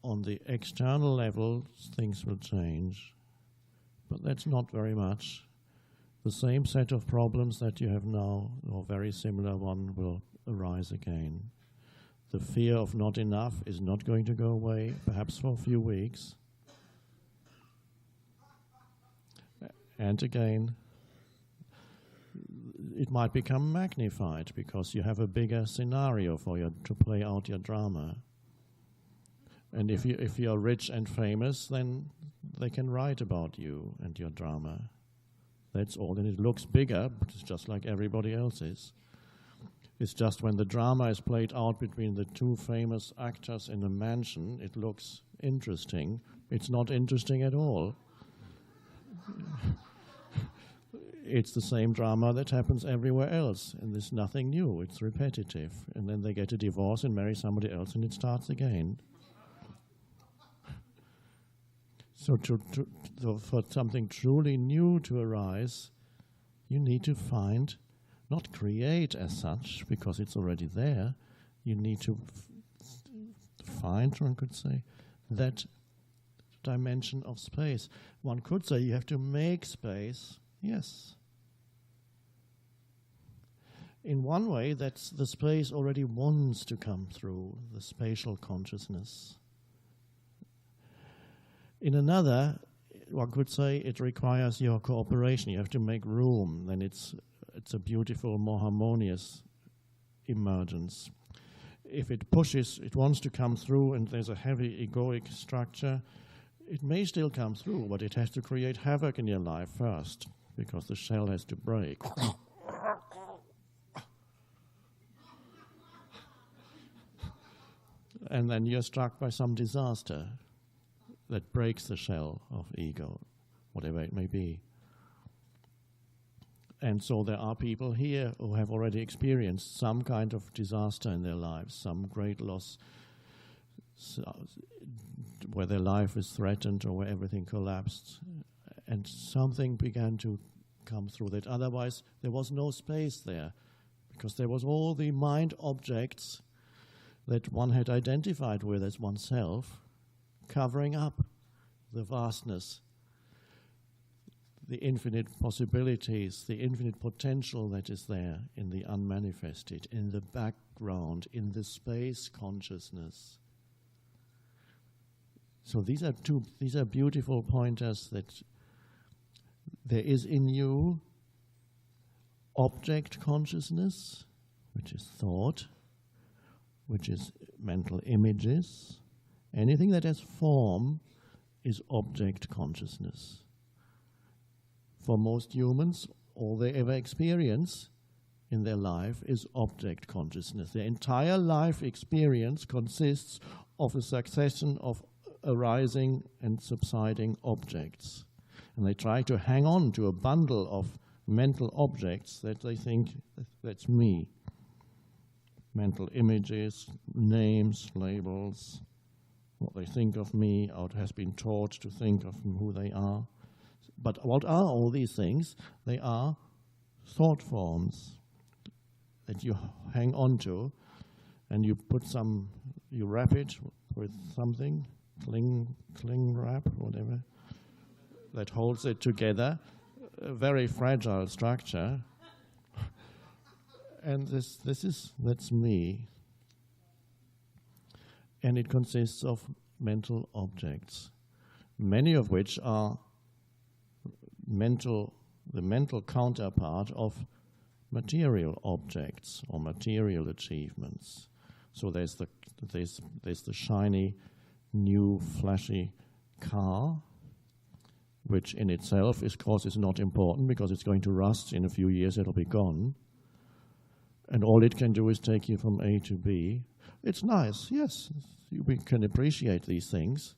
on the external level things will change, but that's not very much. The same set of problems that you have now, or very similar one, will arise again. The fear of not enough is not going to go away, perhaps for a few weeks. And again, it might become magnified because you have a bigger scenario for you to play out your drama. And if you're rich and famous, then they can write about you and your drama. That's all. And it looks bigger, but it's just like everybody else's. It's just when the drama is played out between the two famous actors in a mansion, it looks interesting. It's not interesting at all. It's the same drama that happens everywhere else, and there's nothing new. It's repetitive. And then they get a divorce and marry somebody else, and it starts again. So for something truly new to arise, you need to find, not create as such, because it's already there. You need to find, one could say, that dimension of space. One could say you have to make space, yes. In one way, that's the space already wants to come through, the spatial consciousness. In another, one could say it requires your cooperation. You have to make room. Then it's a beautiful, more harmonious emergence. If it pushes, it wants to come through, and there's a heavy egoic structure, it may still come through, but it has to create havoc in your life first, because the shell has to break. And then you're struck by some disaster that breaks the shell of ego, whatever it may be. And so there are people here who have already experienced some kind of disaster in their lives, some great loss, where their life is threatened or where everything collapsed, and something began to come through that. Otherwise, there was no space there, because there was all the mind objects that one had identified with as oneself, covering up the vastness, the infinite possibilities, the infinite potential that is there in the unmanifested, in the background, in the space consciousness. So these are beautiful pointers that there is in you object consciousness, which is thought, which is mental images. Anything that has form is object consciousness. For most humans, all they ever experience in their life is object consciousness. Their entire life experience consists of a succession of arising and subsiding objects. And they try to hang on to a bundle of mental objects that they think, that's me. Mental images, names, labels, what they think of me, or has been taught to think of who they are. But what are all these things? They are thought forms that you hang on to, and you wrap it with something, cling wrap, whatever, that holds it together, a very fragile structure. And that's me. And it consists of mental objects, many of which are the mental counterpart of material objects or material achievements. So there's the shiny, new, flashy car, which in itself, of course, is not important because it's going to rust. In a few years, it'll be gone. And all it can do is take you from A to B. It's nice, yes, we can appreciate these things.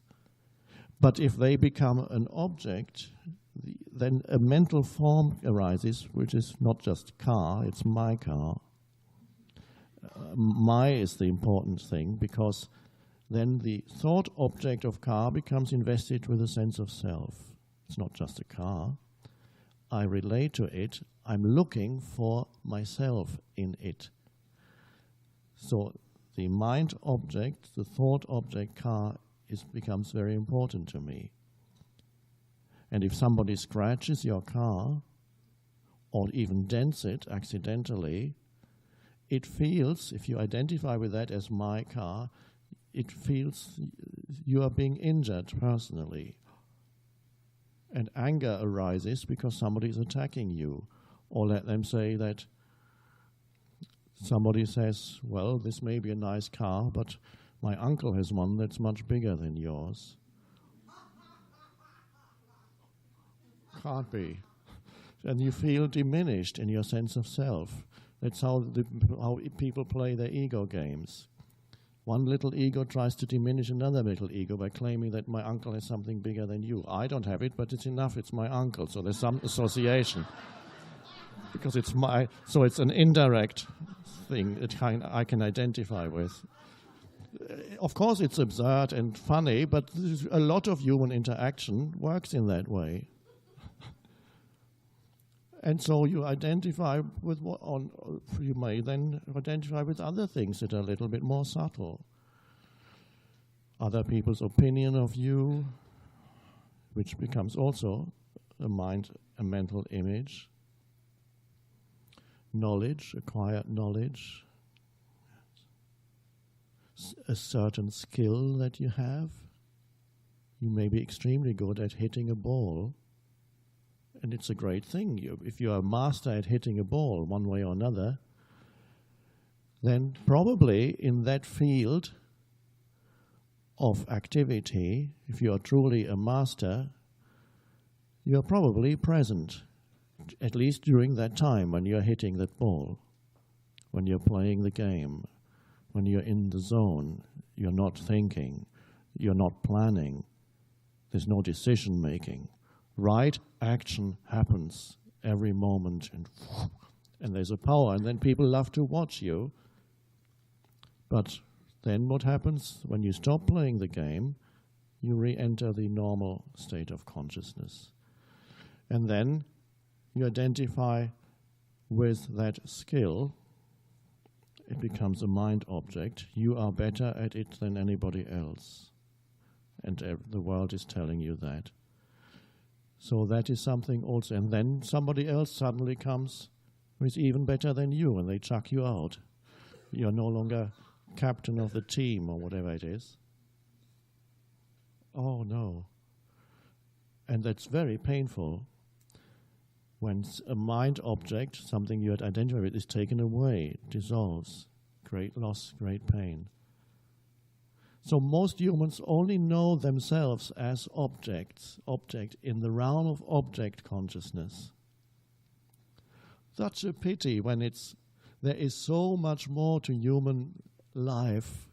But if they become an object, then a mental form arises, which is not just car, it's my car. My is the important thing, because then the thought object of car becomes invested with a sense of self. It's not just a car. I relate to it. I'm looking for myself in it. So the mind object, the thought object car, becomes very important to me. And if somebody scratches your car, or even dents it accidentally, it feels, if you identify with that as my car, it feels you are being injured personally. And anger arises because somebody is attacking you. Or let them say that somebody says, well, this may be a nice car, but my uncle has one that's much bigger than yours. Can't be. And you feel diminished in your sense of self. That's how people play their ego games. One little ego tries to diminish another little ego by claiming that my uncle has something bigger than you. I don't have it, but it's enough, it's my uncle. So there's some association. Because so it's an indirect thing that I can identify with. Of course it's absurd and funny, but a lot of human interaction works in that way. And so you identify with you may then identify with other things that are a little bit more subtle. Other people's opinion of you, which becomes also a mental image. Knowledge, acquired knowledge. A certain skill that you have. You may be extremely good at hitting a ball. And it's a great thing. If you're a master at hitting a ball one way or another, then probably in that field of activity, if you are truly a master, you're probably present, at least during that time when you're hitting that ball, when you're playing the game, when you're in the zone, you're not thinking, you're not planning, there's no decision making. Right action happens every moment, and there's a power, and then people love to watch you. But then what happens when you stop playing the game? You re-enter the normal state of consciousness. And then you identify with that skill. It becomes a mind object. You are better at it than anybody else. And the world is telling you that. So that is something also. And then somebody else suddenly comes who is even better than you, and they chuck you out. You're no longer captain of the team or whatever it is. Oh, no. And that's very painful when a mind object, something you had identified with, is taken away, dissolves. Great loss, great pain. So most humans only know themselves as object in the realm of object consciousness. Such a pity when there is so much more to human life.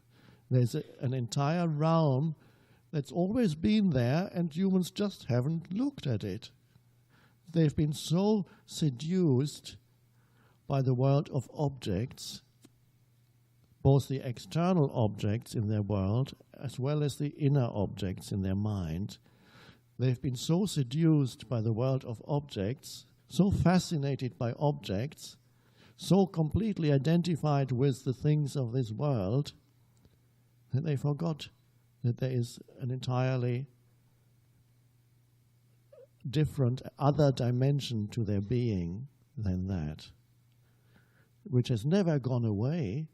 There's an entire realm that's always been there, and humans just haven't looked at it. They've been so seduced by the world of objects, both the external objects in their world as well as the inner objects in their mind. They've been so seduced by the world of objects, so fascinated by objects, so completely identified with the things of this world, that they forgot that there is an entirely different other dimension to their being than that, which has never gone away.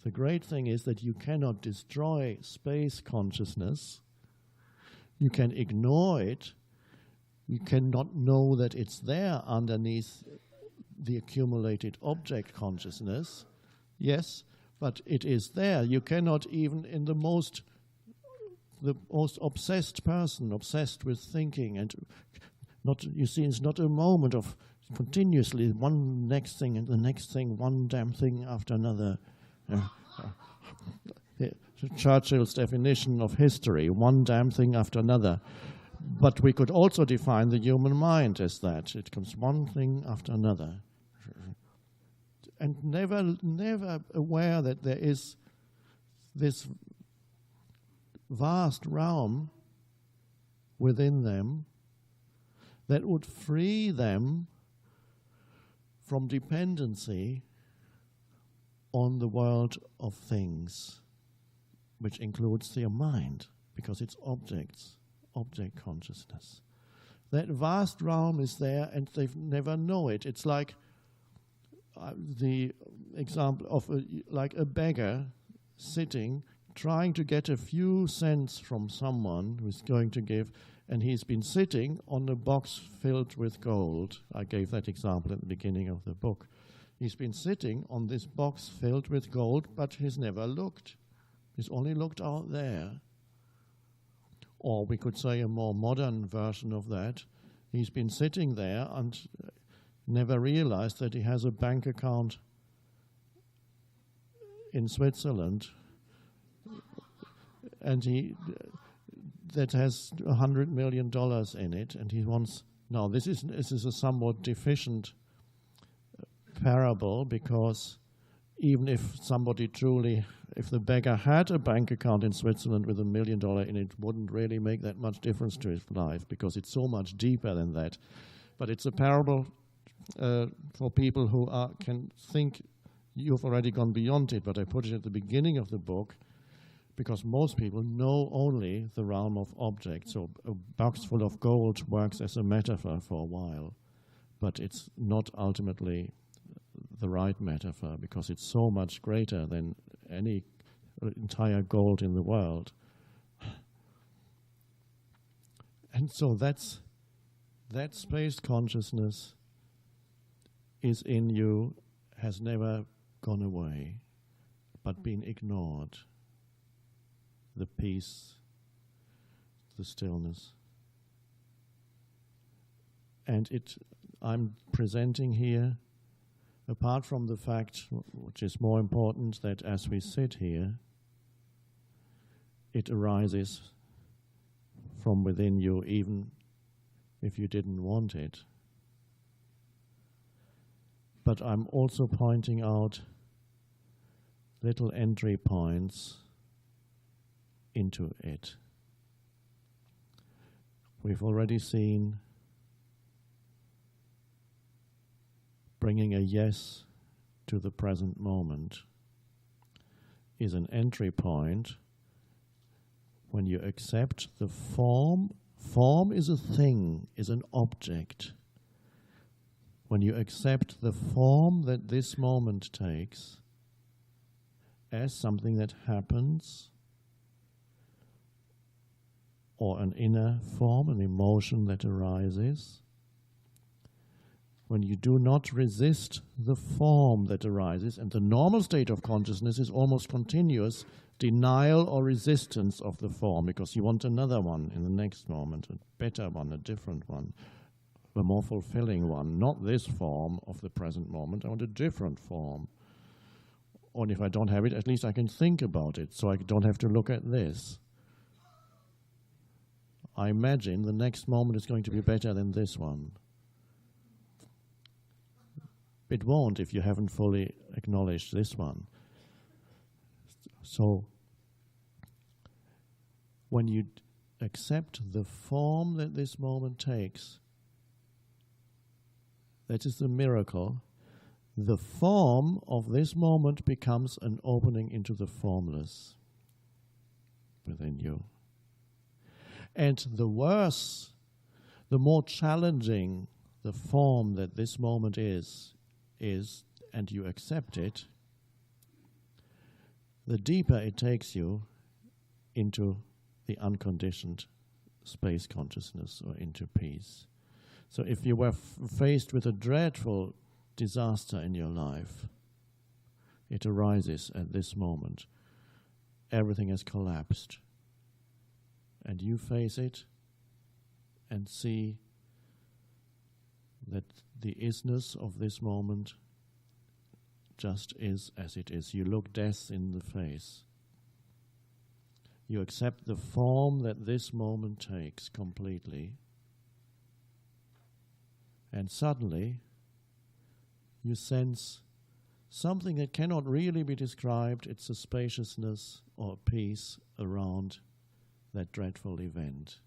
The great thing is that you cannot destroy space consciousness. You can ignore it. You cannot know that it's there underneath the accumulated object consciousness. Yes, but it is there. You cannot even in the most obsessed person, obsessed with thinking, and not, you see, it's not a moment of continuously one next thing and the next thing, one damn thing after another. Churchill's definition of history, one damn thing after another. But we could also define the human mind as that. It comes one thing after another. And never aware that there is this vast realm within them that would free them from dependency on the world of things, which includes their mind, because it's objects, object consciousness. That vast realm is there, and they never know it. It's like the example of like a beggar sitting, trying to get a few cents from someone who's going to give, and he's been sitting on a box filled with gold. I gave that example at the beginning of the book. He's been sitting on this box filled with gold, but he's never looked. He's only looked out there. Or we could say a more modern version of that. He's been sitting there and never realized that he has a bank account in Switzerland, and that has $100 million in it, and he wants. Now, this is a somewhat deficient parable, because even if somebody if the beggar had a bank account in Switzerland with $1 million in it, wouldn't really make that much difference to his life, because it's so much deeper than that. But it's a parable for people who can think you've already gone beyond it, but I put it at the beginning of the book because most people know only the realm of objects. So a box full of gold works as a metaphor for a while, but it's not ultimately the right metaphor, because it's so much greater than any entire gold in the world. And so that space consciousness is in you, has never gone away, but been ignored. The peace, the stillness. And I'm presenting here, apart from the fact, which is more important, that as we sit here, it arises from within you, even if you didn't want it. But I'm also pointing out little entry points into it. We've already seen bringing a yes to the present moment is an entry point when you accept the form. Form is a thing, is an object. When you accept the form that this moment takes as something that happens, or an inner form, an emotion that arises, when you do not resist the form that arises, and the normal state of consciousness is almost continuous denial or resistance of the form, because you want another one in the next moment, a better one, a different one, a more fulfilling one, not this form of the present moment. I want a different form. Or if I don't have it, at least I can think about it, so I don't have to look at this. I imagine the next moment is going to be better than this one. It won't if you haven't fully acknowledged this one. So, when you accept the form that this moment takes, that is the miracle. The form of this moment becomes an opening into the formless within you. And the worse, the more challenging the form that this moment is, and you accept it, the deeper it takes you into the unconditioned space consciousness or into peace. So if you were faced with a dreadful disaster in your life, it arises at this moment. Everything has collapsed. And you face it and see that the isness of this moment just is as it is. You look death in the face. You accept the form that this moment takes completely. And suddenly, you sense something that cannot really be described. It's a spaciousness or a peace around that dreadful event.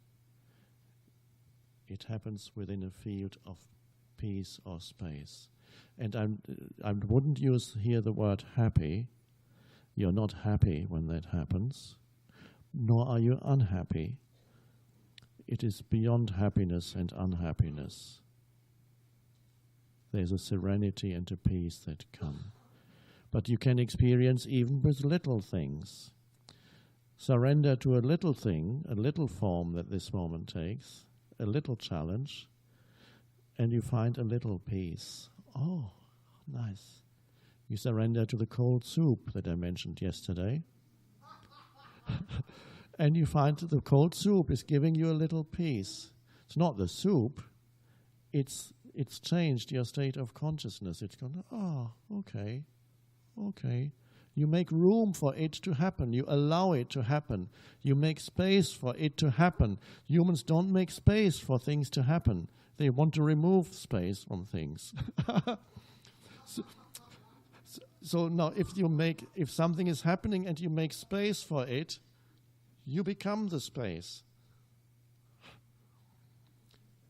It happens within a field of peace or space. And I wouldn't use here the word happy. You're not happy when that happens, nor are you unhappy. It is beyond happiness and unhappiness. There's a serenity and a peace that come. But you can experience even with little things. Surrender to a little thing, a little form that this moment takes, a little challenge, and you find a little peace. Oh, nice. You surrender to the cold soup that I mentioned yesterday. And you find that the cold soup is giving you a little peace. It's not the soup. It's changed your state of consciousness. It's gone, oh, okay. You make room for it to happen. You allow it to happen. You make space for it to happen. Humans don't make space for things to happen. They want to remove space from things. So now if something is happening and you make space for it, you become the space.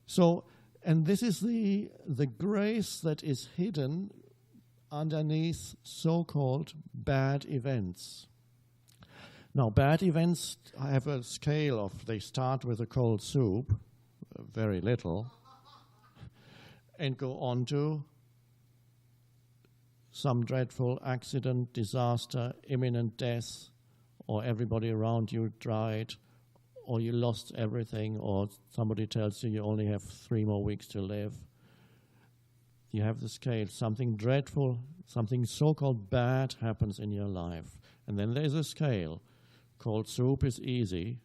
So, and this is the grace that is hidden underneath so-called bad events. Now, bad events have a scale of, they start with a cold soup, very little, and go on to some dreadful accident, disaster, imminent death, or everybody around you died, or you lost everything, or somebody tells you only have 3 more weeks to live. You have the scale. Something dreadful, something so-called bad happens in your life. And then there's a scale. Cold soup is easy,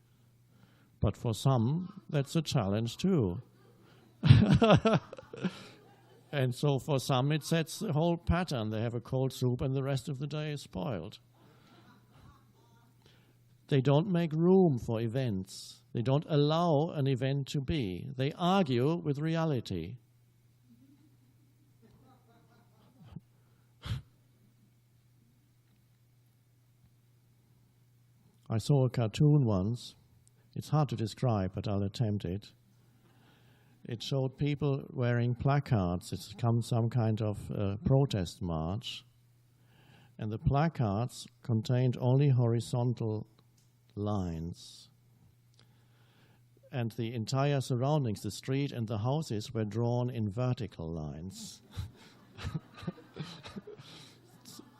but for some, that's a challenge too. And so for some, it sets the whole pattern. They have a cold soup and the rest of the day is spoiled. They don't make room for events. They don't allow an event to be. They argue with reality. I saw a cartoon once. It's hard to describe, but I'll attempt it. It showed people wearing placards. It's come some kind of protest march. And the placards contained only horizontal lines. And the entire surroundings, the street and the houses, were drawn in vertical lines.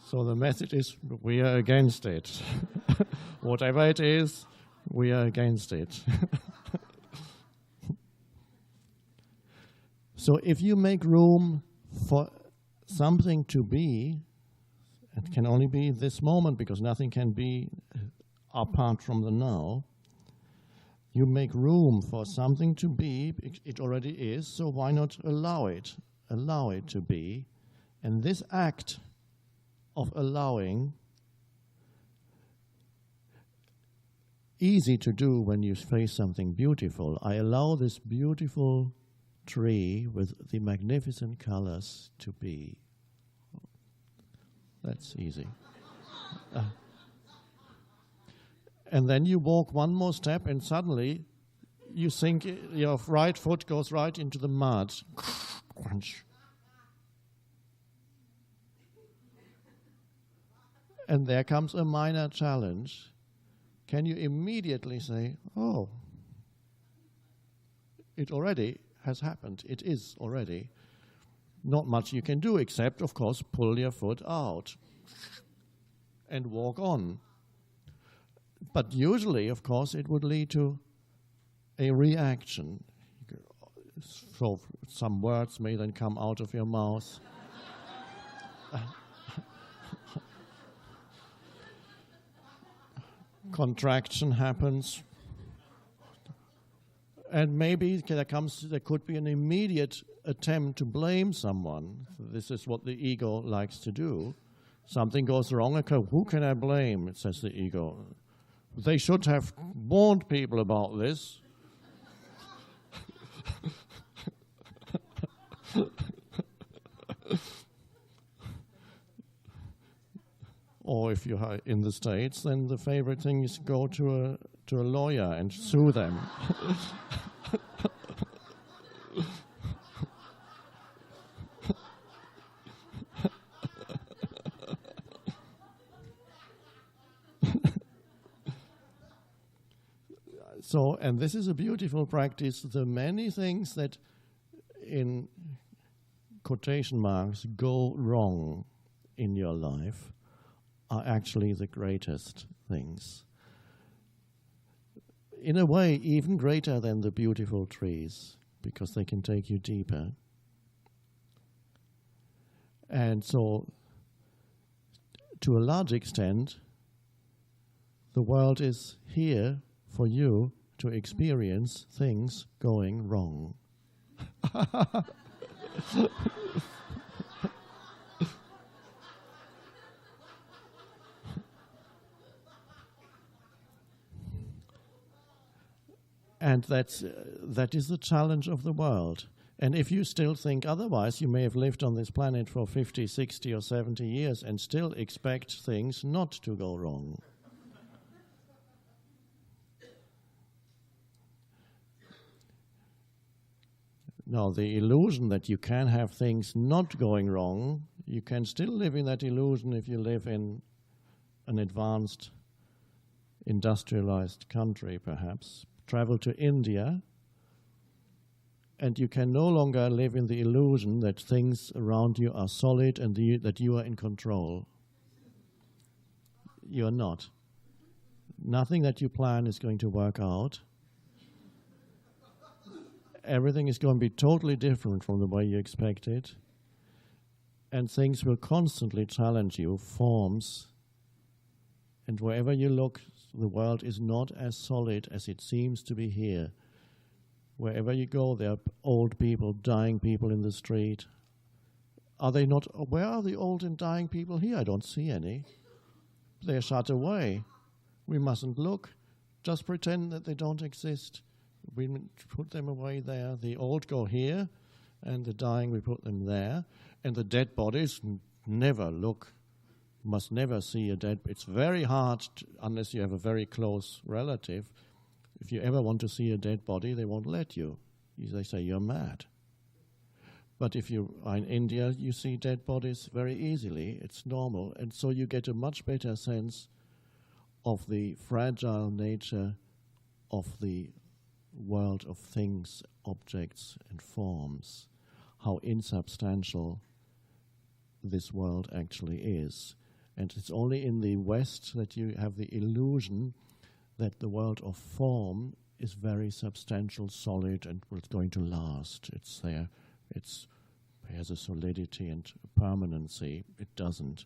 So the message is, we are against it. Whatever it is, we are against it. So if you make room for something to be, it can only be this moment because nothing can be apart from the now. You make room for something to be, it already is, so why not allow it to be. And this act of allowing, easy to do when you face something beautiful. I allow this beautiful tree with the magnificent colors to be. That's easy. And then you walk one more step and suddenly you think your right foot goes right into the mud. Crunch. And there comes a minor challenge. Can you immediately say, oh, it already has happened. It is already. Not much you can do except, of course, pull your foot out and walk on. But usually, of course, it would lead to a reaction. So some words may then come out of your mouth. Contraction happens. And maybe there could be an immediate attempt to blame someone. This is what the ego likes to do. Something goes wrong, okay, who can I blame, says the ego. They should have warned people about this. Or if you're in the States, then the favorite thing is go to a lawyer and sue them. So, and this is a beautiful practice. The many things that, in quotation marks, go wrong in your life are actually the greatest things. In a way, even greater than the beautiful trees, because they can take you deeper. And so, to a large extent, the world is here for you to experience things going wrong. And that is the challenge of the world. And if you still think otherwise, you may have lived on this planet for 50, 60, or 70 years and still expect things not to go wrong. Now, the illusion that you can have things not going wrong, you can still live in that illusion if you live in an advanced, industrialized country, perhaps. Travel to India, and you can no longer live in the illusion that things around you are solid and that you are in control. You are not. Nothing that you plan is going to work out. Everything is going to be totally different from the way you expect it. And things will constantly challenge you, forms. And wherever you look, the world is not as solid as it seems to be here. Wherever you go, there are old people, dying people in the street. Are they not? Where are the old and dying people here? I don't see any. They're shut away. We mustn't look. Just pretend that they don't exist. We put them away there. The old go here, and the dying, we put them there. And the dead bodies, never look. Must never see a dead. It's very hard, unless you have a very close relative. If you ever want to see a dead body, they won't let you. They say you're mad. But if you are in India, you see dead bodies very easily. It's normal. And so you get a much better sense of the fragile nature of the world of things, objects, and forms, how insubstantial this world actually is. And it's only in the West that you have the illusion that the world of form is very substantial, solid, and it's going to last. It's there. It has a solidity and permanency. It doesn't.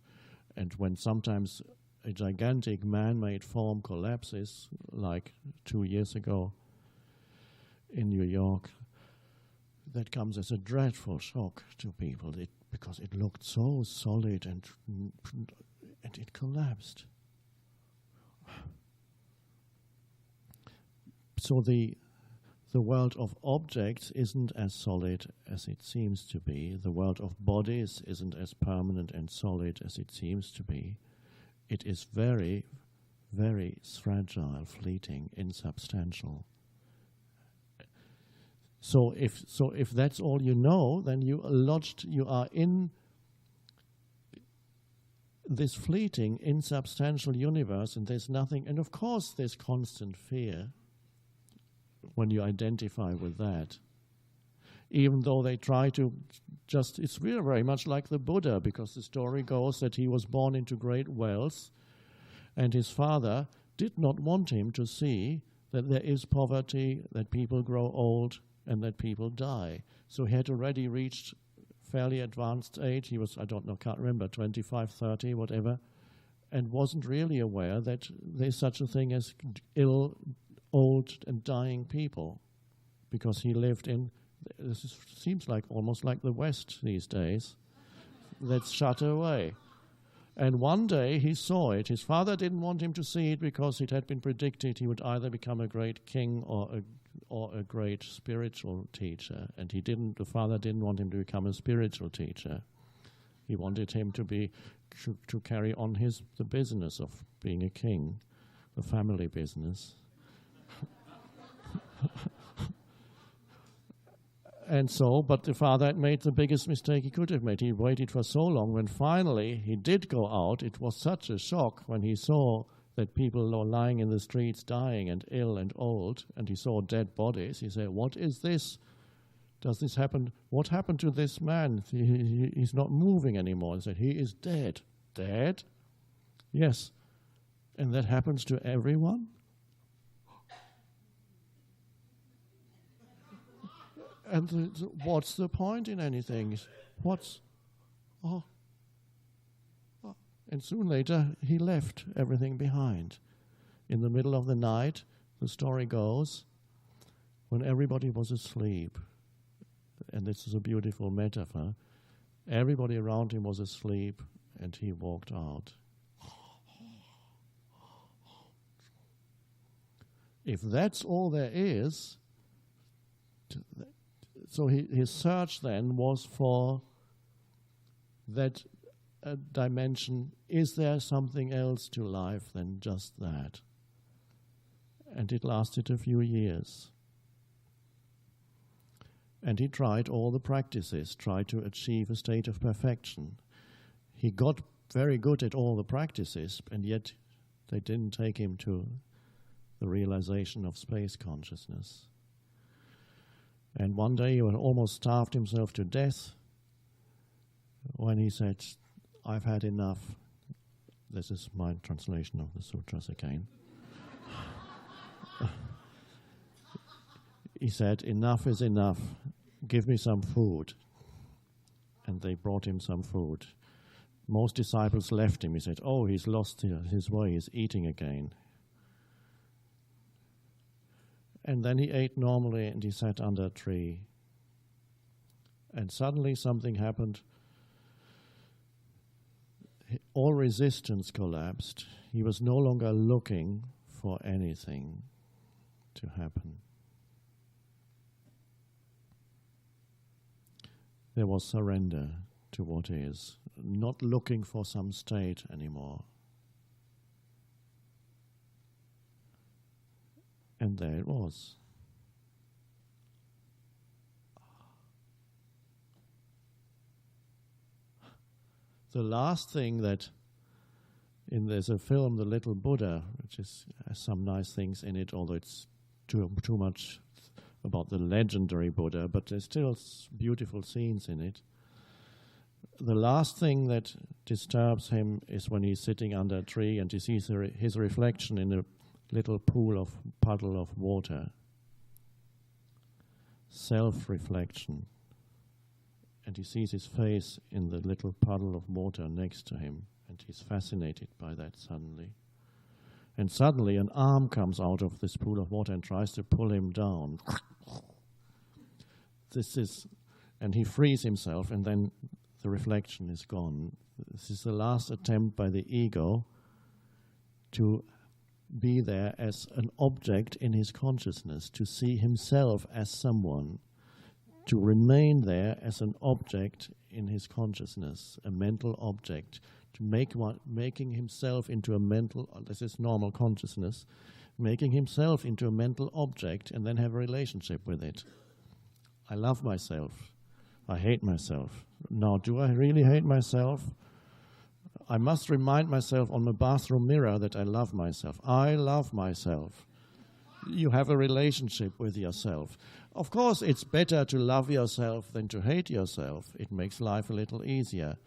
And when sometimes a gigantic man-made form collapses, like 2 years ago in New York, that comes as a dreadful shock to people because it looked so solid and it collapsed. So the world of objects isn't as solid as it seems to be. The world of bodies isn't as permanent and solid as it seems to be. It is very, very fragile, fleeting, insubstantial. So if that's all you know, then you are in this fleeting, insubstantial universe, and there's nothing. And of course, there's constant fear when you identify with that. Even though they try to it's really very much like the Buddha, because the story goes that he was born into great wealth, And his father did not want him to see that there is poverty, that people grow old, and that people die. So he had already reached fairly advanced age. He was, I don't know, can't remember, 25, 30, whatever, and wasn't really aware that there's such a thing as ill, old, and dying people, because he lived in, seems like almost like the West these days, that's shut away. And one day he saw it. His father didn't want him to see it because it had been predicted he would either become a great king or a great spiritual teacher. And he didn't. The father didn't want him to become a spiritual teacher. He wanted him to carry on the business of being a king, the family business. And so, but the father had made the biggest mistake he could have made. He waited for so long. When finally he did go out, it was such a shock when he saw that people were lying in the streets dying and ill and old, and he saw dead bodies. He said, "What is this? Does this happen? What happened to this man? He's not moving anymore." He said, "He is dead." Dead? Yes. And that happens to everyone? And what's the point in anything? And soon later, he left everything behind. In the middle of the night, the story goes, when everybody was asleep, and this is a beautiful metaphor, everybody around him was asleep, and he walked out. If that's all there is, so his search then was for that dimension. Is there something else to life than just that? And it lasted a few years. And he tried all the practices, tried to achieve a state of perfection. He got very good at all the practices, and yet they didn't take him to the realization of space consciousness. And one day he almost starved himself to death when he said, "I've had enough." This is my translation of the sutras again. He said, "Enough is enough. Give me some food." And they brought him some food. Most disciples left him. He said, "Oh, he's lost his way. He's eating again." And then he ate normally, and he sat under a tree. And suddenly something happened. All resistance collapsed. He was no longer looking for anything to happen. There was surrender to what is, not looking for some state anymore. And there it was. The last thing that, there's a film, The Little Buddha, which has some nice things in it, although it's too much about the legendary Buddha, but there's still beautiful scenes in it. The last thing that disturbs him is when he's sitting under a tree and he sees his reflection in a little puddle of water. Self-reflection. And he sees his face in the little puddle of water next to him, and he's fascinated by that suddenly. And suddenly an arm comes out of this pool of water and tries to pull him down. And he frees himself, and then the reflection is gone. This is the last attempt by the ego to be there as an object in his consciousness, to see himself as someone, to remain there as an object in his consciousness, a mental object, to making himself into a mental, this is normal consciousness, making himself into a mental object and then have a relationship with it. I love myself. I hate myself. Now, do I really hate myself? I must remind myself on the bathroom mirror that I love myself. I love myself. You have a relationship with yourself. Of course, it's better to love yourself than to hate yourself. It makes life a little easier.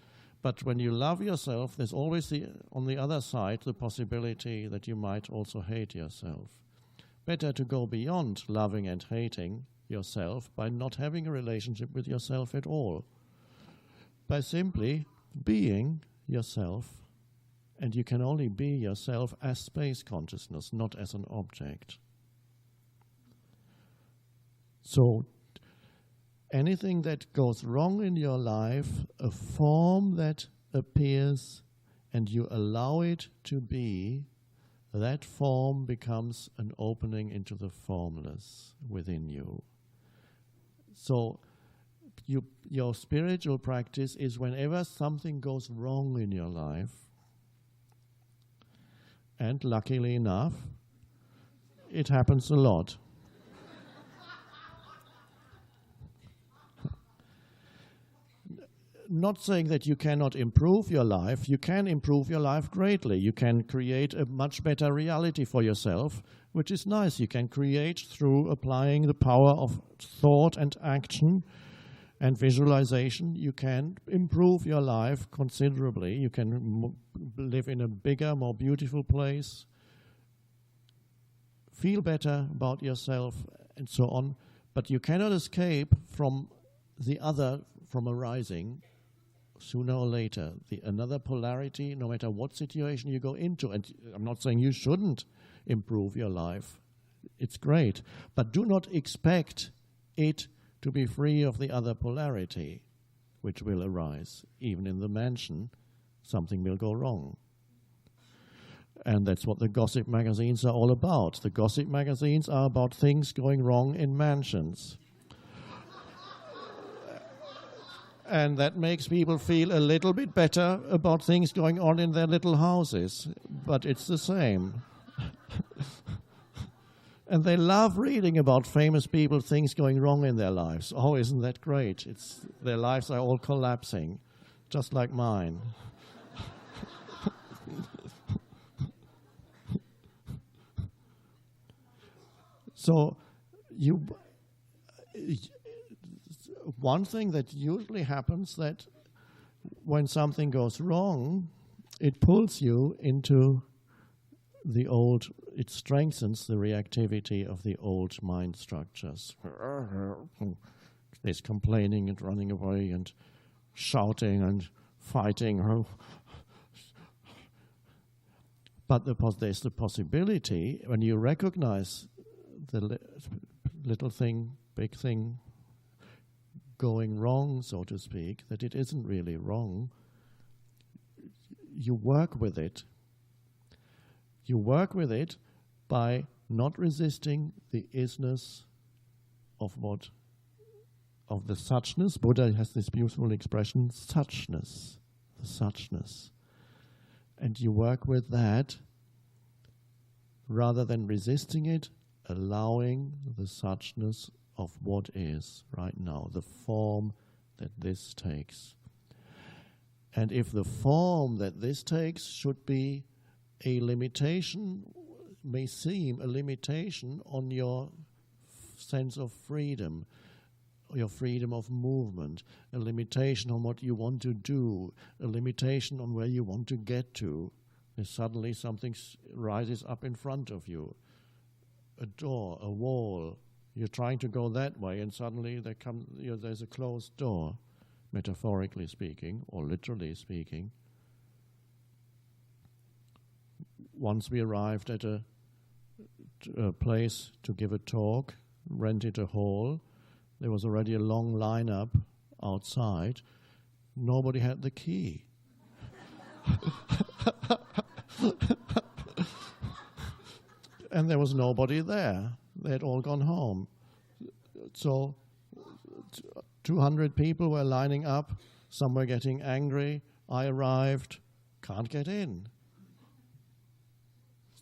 But when you love yourself, there's always on the other side the possibility that you might also hate yourself. Better to go beyond loving and hating yourself by not having a relationship with yourself at all. By simply being yourself, and you can only be yourself as space consciousness, not as an object. So anything that goes wrong in your life, a form that appears and you allow it to be, that form becomes an opening into the formless within you. So your spiritual practice is whenever something goes wrong in your life, and luckily enough, it happens a lot. Not saying that you cannot improve your life. You can improve your life greatly. You can create a much better reality for yourself, which is nice. You can create through applying the power of thought and action and visualization. You can improve your life considerably. You can live in a bigger, more beautiful place, feel better about yourself, and so on. But you cannot escape from the other, from arising. Sooner or later, another polarity, no matter what situation you go into. And I'm not saying you shouldn't improve your life. It's great. But do not expect it to be free of the other polarity, which will arise. Even in the mansion, something will go wrong. And that's what the gossip magazines are all about. The gossip magazines are about things going wrong in mansions. And that makes people feel a little bit better about things going on in their little houses. But it's the same. And they love reading about famous people, things going wrong in their lives. Oh, isn't that great? Their lives are all collapsing, just like mine. So one thing that usually happens, that when something goes wrong, it pulls you into the old, it strengthens the reactivity of the old mind structures. There's complaining and running away and shouting and fighting. But there's the possibility, when you recognize the little thing, big thing, going wrong, so to speak, that it isn't really wrong, you work with it. You work with it by not resisting the isness of the suchness. Buddha has this beautiful expression, suchness, the suchness. And you work with that rather than resisting it, allowing the suchness of what is right now, the form that this takes. And if the form that this takes should be a limitation, may seem a limitation on your sense of freedom, your freedom of movement, a limitation on what you want to do, a limitation on where you want to get to, and suddenly something rises up in front of you, a door, a wall. You're trying to go that way, and suddenly there's a closed door, metaphorically speaking, or literally speaking. Once we arrived at a place to give a talk, rented a hall. There was already a long lineup outside. Nobody had the key. And there was nobody there. They had all gone home. So 200 people were lining up. Some were getting angry. I arrived. Can't get in.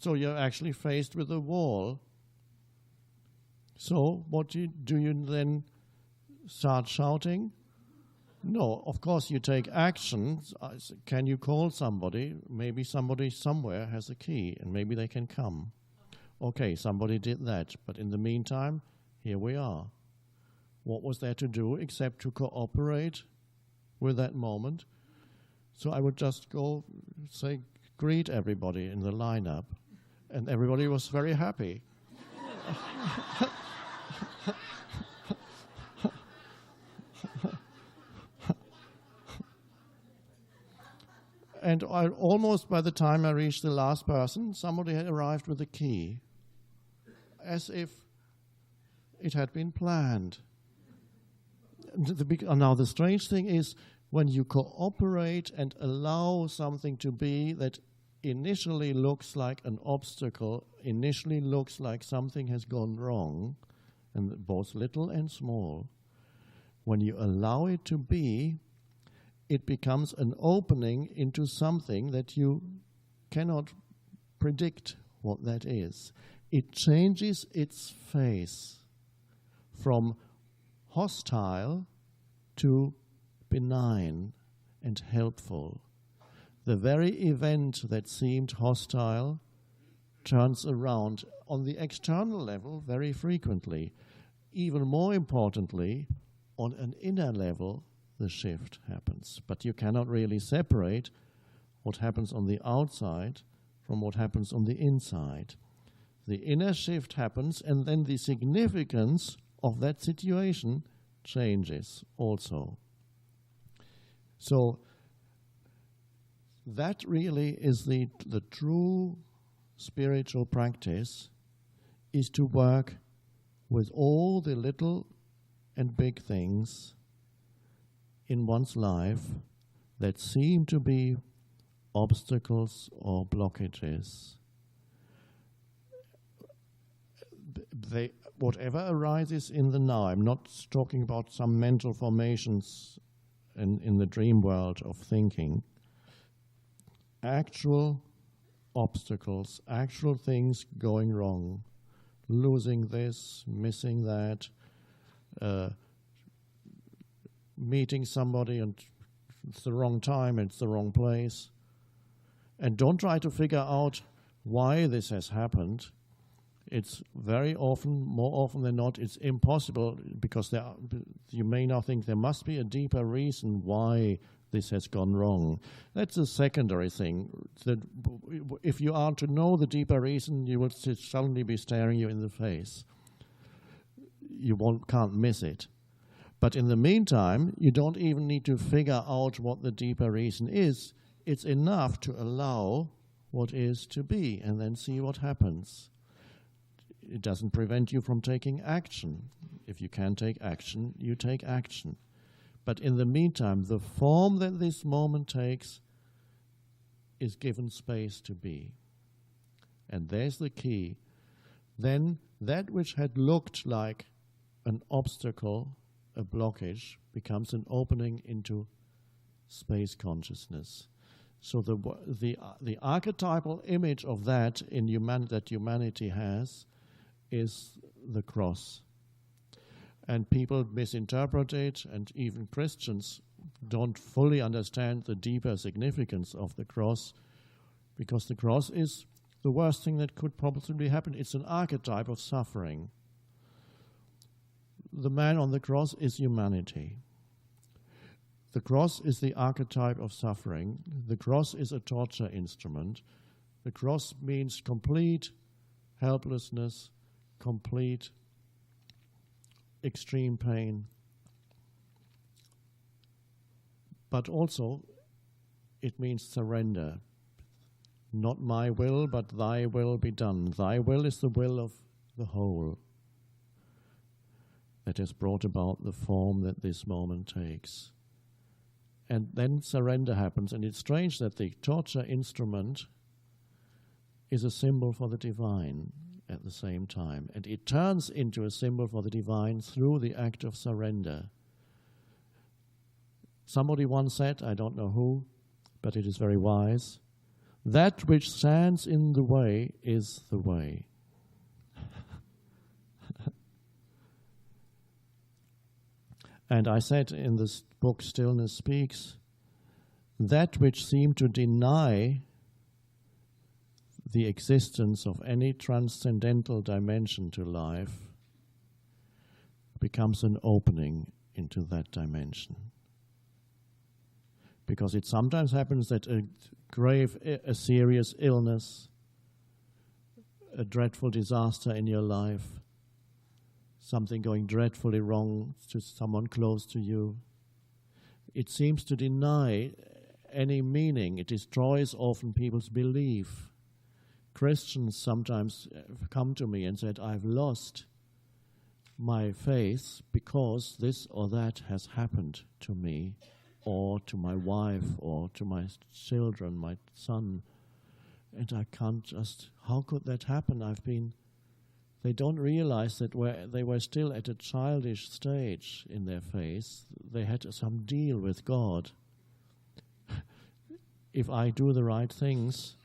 So you're actually faced with a wall. So what do you then start shouting? No, of course you take action. Can you call somebody? Maybe somebody somewhere has a key and maybe they can come. Okay, somebody did that. But in the meantime, here we are. What was there to do except to cooperate with that moment? So I would just go say, greet everybody in the lineup, and everybody was very happy. And almost by the time I reached the last person, somebody had arrived with a key, as if it had been planned. Now, the strange thing is, when you cooperate and allow something to be that initially looks like an obstacle, initially looks like something has gone wrong, and both little and small, when you allow it to be, it becomes an opening into something that you cannot predict what that is. It changes its face from hostile to benign and helpful. The very event that seemed hostile turns around on the external level very frequently. Even more importantly, on an inner level, the shift happens. But you cannot really separate what happens on the outside from what happens on the inside. The inner shift happens, and then the significance of that situation changes also. So that really is the true spiritual practice, is to work with all the little and big things in one's life that seem to be obstacles or blockages. Whatever arises in the now, I'm not talking about some mental formations in the dream world of thinking. Actual obstacles, actual things going wrong, losing this, missing that, meeting somebody and it's the wrong time, it's the wrong place. And don't try to figure out why this has happened. It's very often, more often than not, it's impossible, because you may now think there must be a deeper reason why this has gone wrong. That's a secondary thing. That if you are to know the deeper reason, you will suddenly be staring you in the face. You can't miss it. But in the meantime, you don't even need to figure out what the deeper reason is. It's enough to allow what is to be and then see what happens. It doesn't prevent you from taking action. If you can take action, you take action. But in the meantime, the form that this moment takes is given space to be. And there's the key. Then that which had looked like an obstacle, a blockage, becomes an opening into space consciousness. So the archetypal image of that that humanity has is the cross. And people misinterpret it, and even Christians don't fully understand the deeper significance of the cross, because the cross is the worst thing that could possibly happen. It's an archetype of suffering. The man on the cross is humanity. The cross is the archetype of suffering. The cross is a torture instrument. The cross means complete helplessness, complete extreme pain. But also, it means surrender. Not my will, but thy will be done. Thy will is the will of the whole that has brought about the form that this moment takes. And then surrender happens, and it's strange that the torture instrument is a symbol for the divine at the same time. And it turns into a symbol for the divine through the act of surrender. Somebody once said, I don't know who, but it is very wise, that which stands in the way is the way. And I said in this book, Stillness Speaks, that which seemed to deny the existence of any transcendental dimension to life becomes an opening into that dimension. Because it sometimes happens that a serious illness, a dreadful disaster in your life, something going dreadfully wrong to someone close to you, it seems to deny any meaning. It destroys often people's belief. Christians sometimes come to me and said, I've lost my faith because this or that has happened to me, or to my wife, or to my children, my son. And I can't just, how could that happen? They don't realize that they were still at a childish stage in their faith. They had some deal with God. If I do the right things,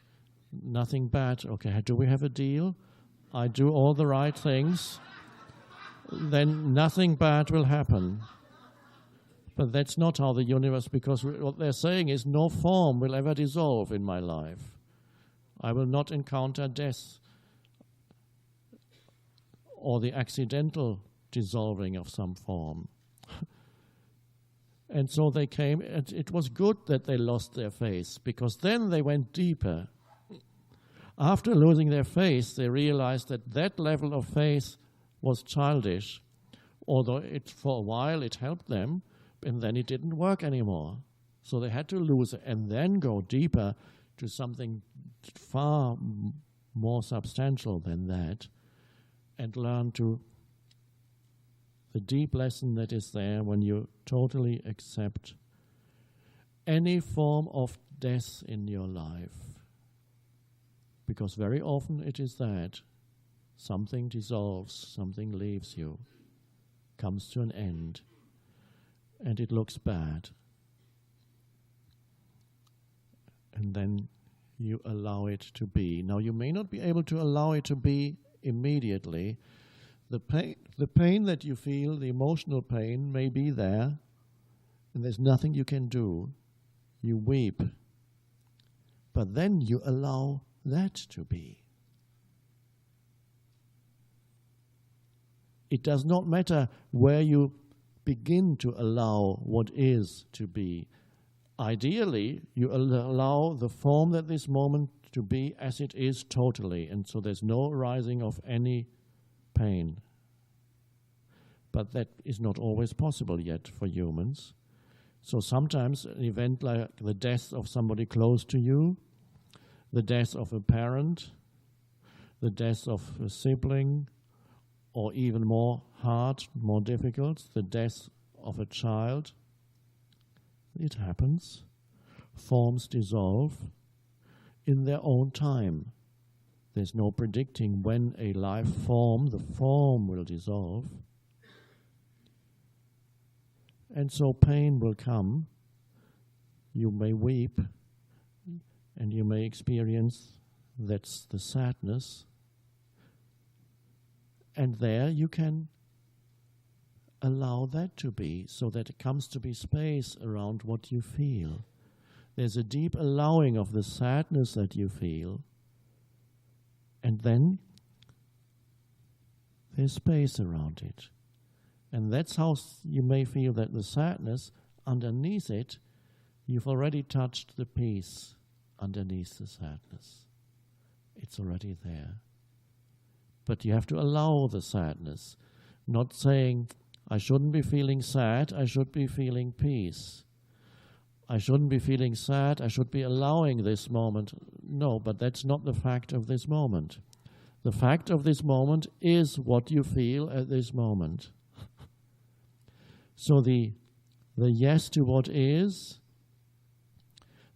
nothing bad. Okay, do we have a deal? I do all the right things, then nothing bad will happen. But that's not how the universe, because what they're saying is no form will ever dissolve in my life. I will not encounter death or the accidental dissolving of some form. And so they came, and it was good that they lost their faith, because then they went deeper. After losing their faith, they realized that that level of faith was childish, although for a while it helped them, and then it didn't work anymore. So they had to lose it and then go deeper to something far more substantial than that, and learn to the deep lesson that is there when you totally accept any form of death in your life. Because very often it is that something dissolves, something leaves you, comes to an end, and it looks bad. And then you allow it to be. Now, you may not be able to allow it to be immediately. The pain that you feel, the emotional pain, may be there, and there's nothing you can do. You weep. But then you allow that to be. It does not matter where you begin to allow what is to be. Ideally, you allow the form that this moment to be as it is totally, and so there's no arising of any pain. But that is not always possible yet for humans. So sometimes an event like the death of somebody close to you, the death of a parent, the death of a sibling, or even more hard, more difficult, the death of a child, it happens. Forms dissolve in their own time. There's no predicting when a life form, the form will dissolve. And so pain will come. You may weep, and you may experience that's the sadness. And there you can allow that to be, so that it comes to be space around what you feel. There's a deep allowing of the sadness that you feel, and then there's space around it. And that's how you may feel that the sadness, underneath it, you've already touched the peace underneath the sadness. It's already there. But you have to allow the sadness, not saying, I shouldn't be feeling sad, I should be feeling peace. I shouldn't be feeling sad, I should be allowing this moment. No, but that's not the fact of this moment. The fact of this moment is what you feel at this moment. So the yes to what is,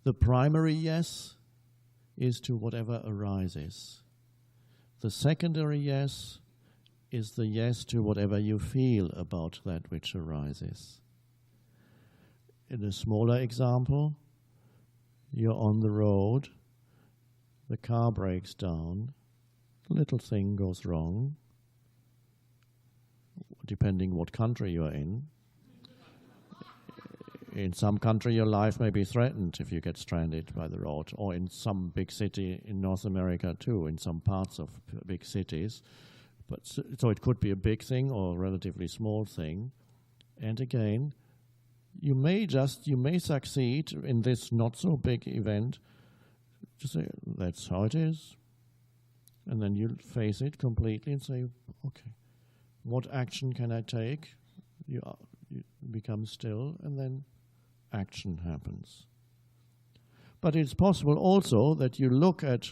the primary yes is to whatever arises. The secondary yes is the yes to whatever you feel about that which arises. In a smaller example, you're on the road, the car breaks down, a little thing goes wrong, depending what country you're in. In some country, your life may be threatened if you get stranded by the road, or in some big city in North America too, in some parts of big cities. But so it could be a big thing or a relatively small thing. And again, you may succeed in this not so big event. Just say, that's how it is. And then you face it completely and say, okay, what action can I take? You become still, and then action happens. But it's possible also that you look at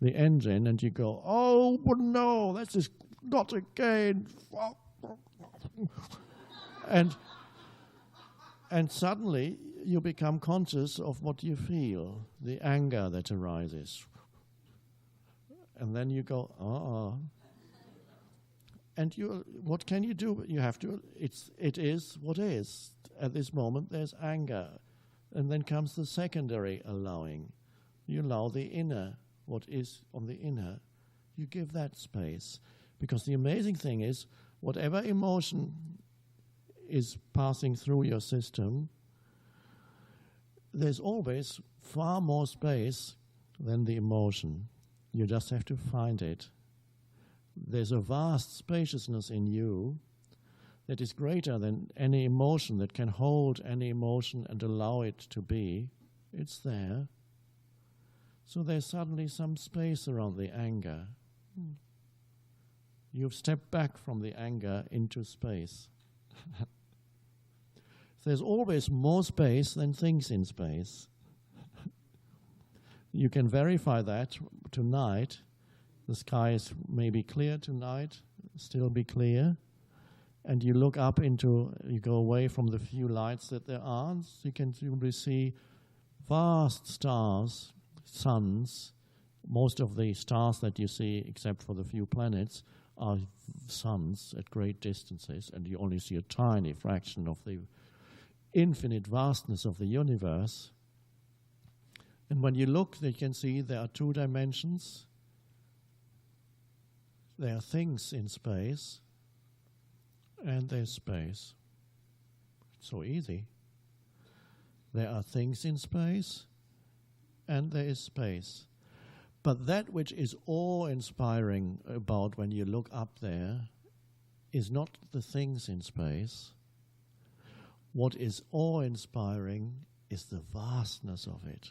the engine and you go, oh, but no, this is not again. And suddenly you become conscious of what you feel, the anger that arises. And then you go, And what can you do? You have to, it is what is. At this moment there's anger. And then comes the secondary allowing. You allow the inner, what is on the inner. You give that space. Because the amazing thing is, whatever emotion is passing through your system, there's always far more space than the emotion. You just have to find it. There's a vast spaciousness in you that is greater than any emotion, that can hold any emotion and allow it to be. It's there. So there's suddenly some space around the anger. You've stepped back from the anger into space. There's always more space than things in space. You can verify that tonight. The sky is maybe clear tonight, still be clear. And you look up into, you go away from the few lights that there are, so you can see vast stars, suns. Most of the stars that you see, except for the few planets, are suns at great distances, and you only see a tiny fraction of the infinite vastness of the universe. And when you look, you can see there are two dimensions. There are things in space, and there's space. It's so easy. There are things in space, and there is space. But that which is awe-inspiring about when you look up there is not the things in space. What is awe-inspiring is the vastness of it.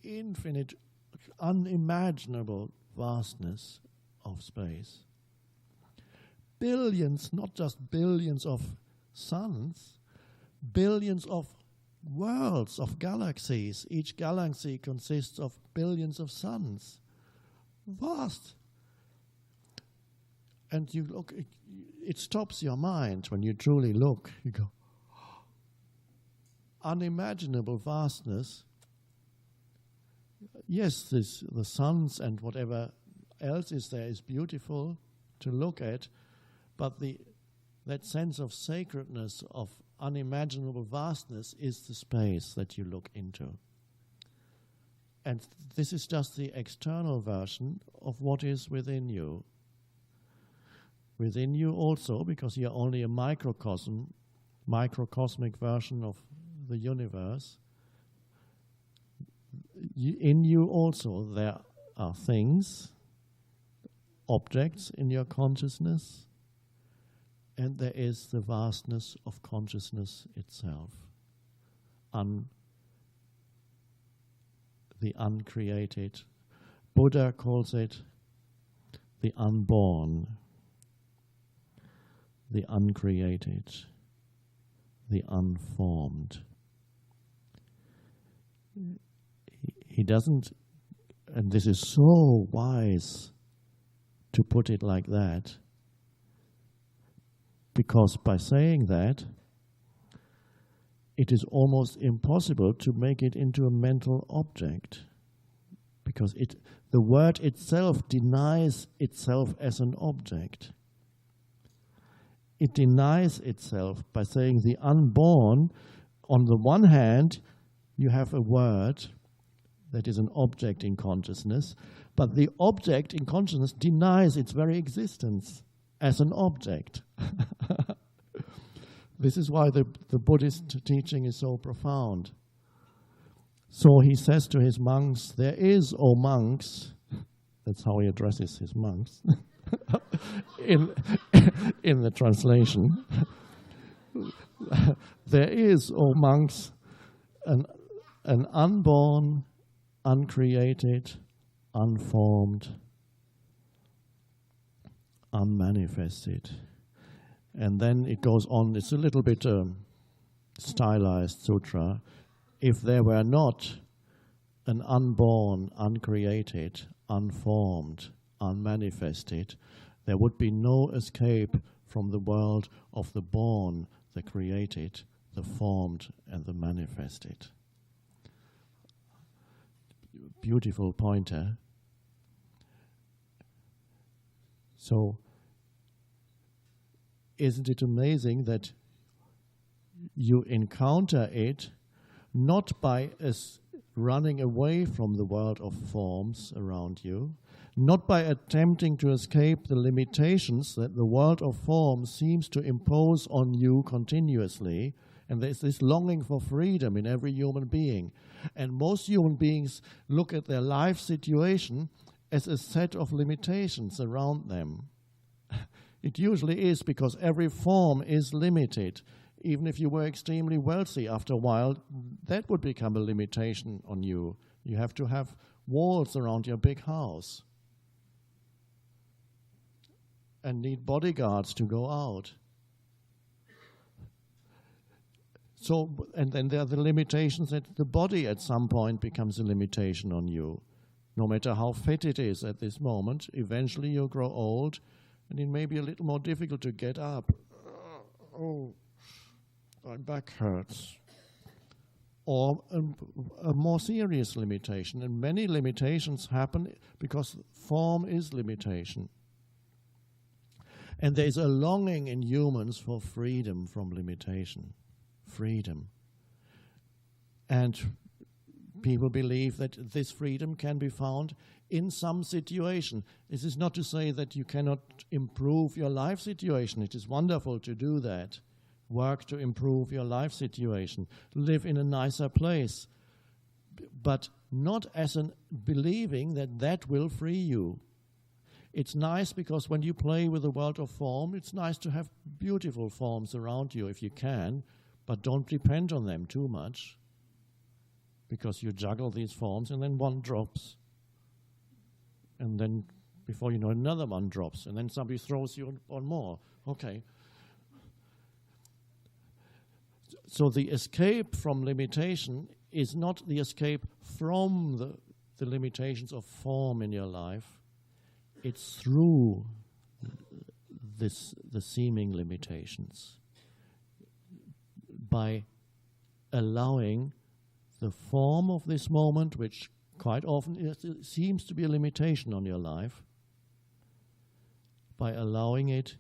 Infinite, unimaginable vastness of space. Billions, not just billions of suns, billions of worlds, of galaxies. Each galaxy consists of billions of suns. Vast. And you look, it stops your mind when you truly look. You go, unimaginable vastness. Yes, the suns and whatever else is there is beautiful to look at, but that sense of sacredness, of unimaginable vastness, is the space that you look into. And this is just the external version of what is within you. Within you also, because you're only a microcosmic version of the universe. In you also there are things, objects in your consciousness, and there is the vastness of consciousness itself, the uncreated. Buddha calls it the unborn, the uncreated, the unformed. He doesn't, and this is so wise to put it like that, because by saying that, it is almost impossible to make it into a mental object, because the word itself denies itself as an object. It denies itself by saying the unborn. On the one hand, you have a word that is an object in consciousness, but the object in consciousness denies its very existence as an object. This is why the Buddhist teaching is so profound. So he says to his monks, there is, O monks, that's how he addresses his monks, in the translation, there is, O monks, an unborn, uncreated, unformed, unmanifested. And then it goes on, it's a little bit stylized sutra. If there were not an unborn, uncreated, unformed, unmanifested, there would be no escape from the world of the born, the created, the formed, and the manifested. Beautiful pointer. So, isn't it amazing that you encounter it not by running away from the world of forms around you, not by attempting to escape the limitations that the world of forms seems to impose on you continuously, and there's this longing for freedom in every human being. And most human beings look at their life situation as a set of limitations around them. It usually is, because every form is limited. Even if you were extremely wealthy, after a while, that would become a limitation on you. You have to have walls around your big house and need bodyguards to go out. So, and then there are the limitations that the body at some point becomes a limitation on you. No matter how fit it is at this moment, eventually you'll grow old, and it may be a little more difficult to get up. Oh, my back hurts. Or a more serious limitation. And many limitations happen because form is limitation. And there's a longing in humans for freedom from limitation. Freedom. And people believe that this freedom can be found in some situation. This is not to say that you cannot improve your life situation. It is wonderful to do that. Work to improve your life situation. Live in a nicer place. But not as an believing that that will free you. It's nice because when you play with the world of form, it's nice to have beautiful forms around you if you can, but don't depend on them too much, because you juggle these forms and then one drops. And then before you know, another one drops, and then somebody throws you on more. Okay. So the escape from limitation is not the escape from the limitations of form in your life. It's through the seeming limitations. By allowing the form of this moment, which quite often seems to be a limitation on your life, by allowing it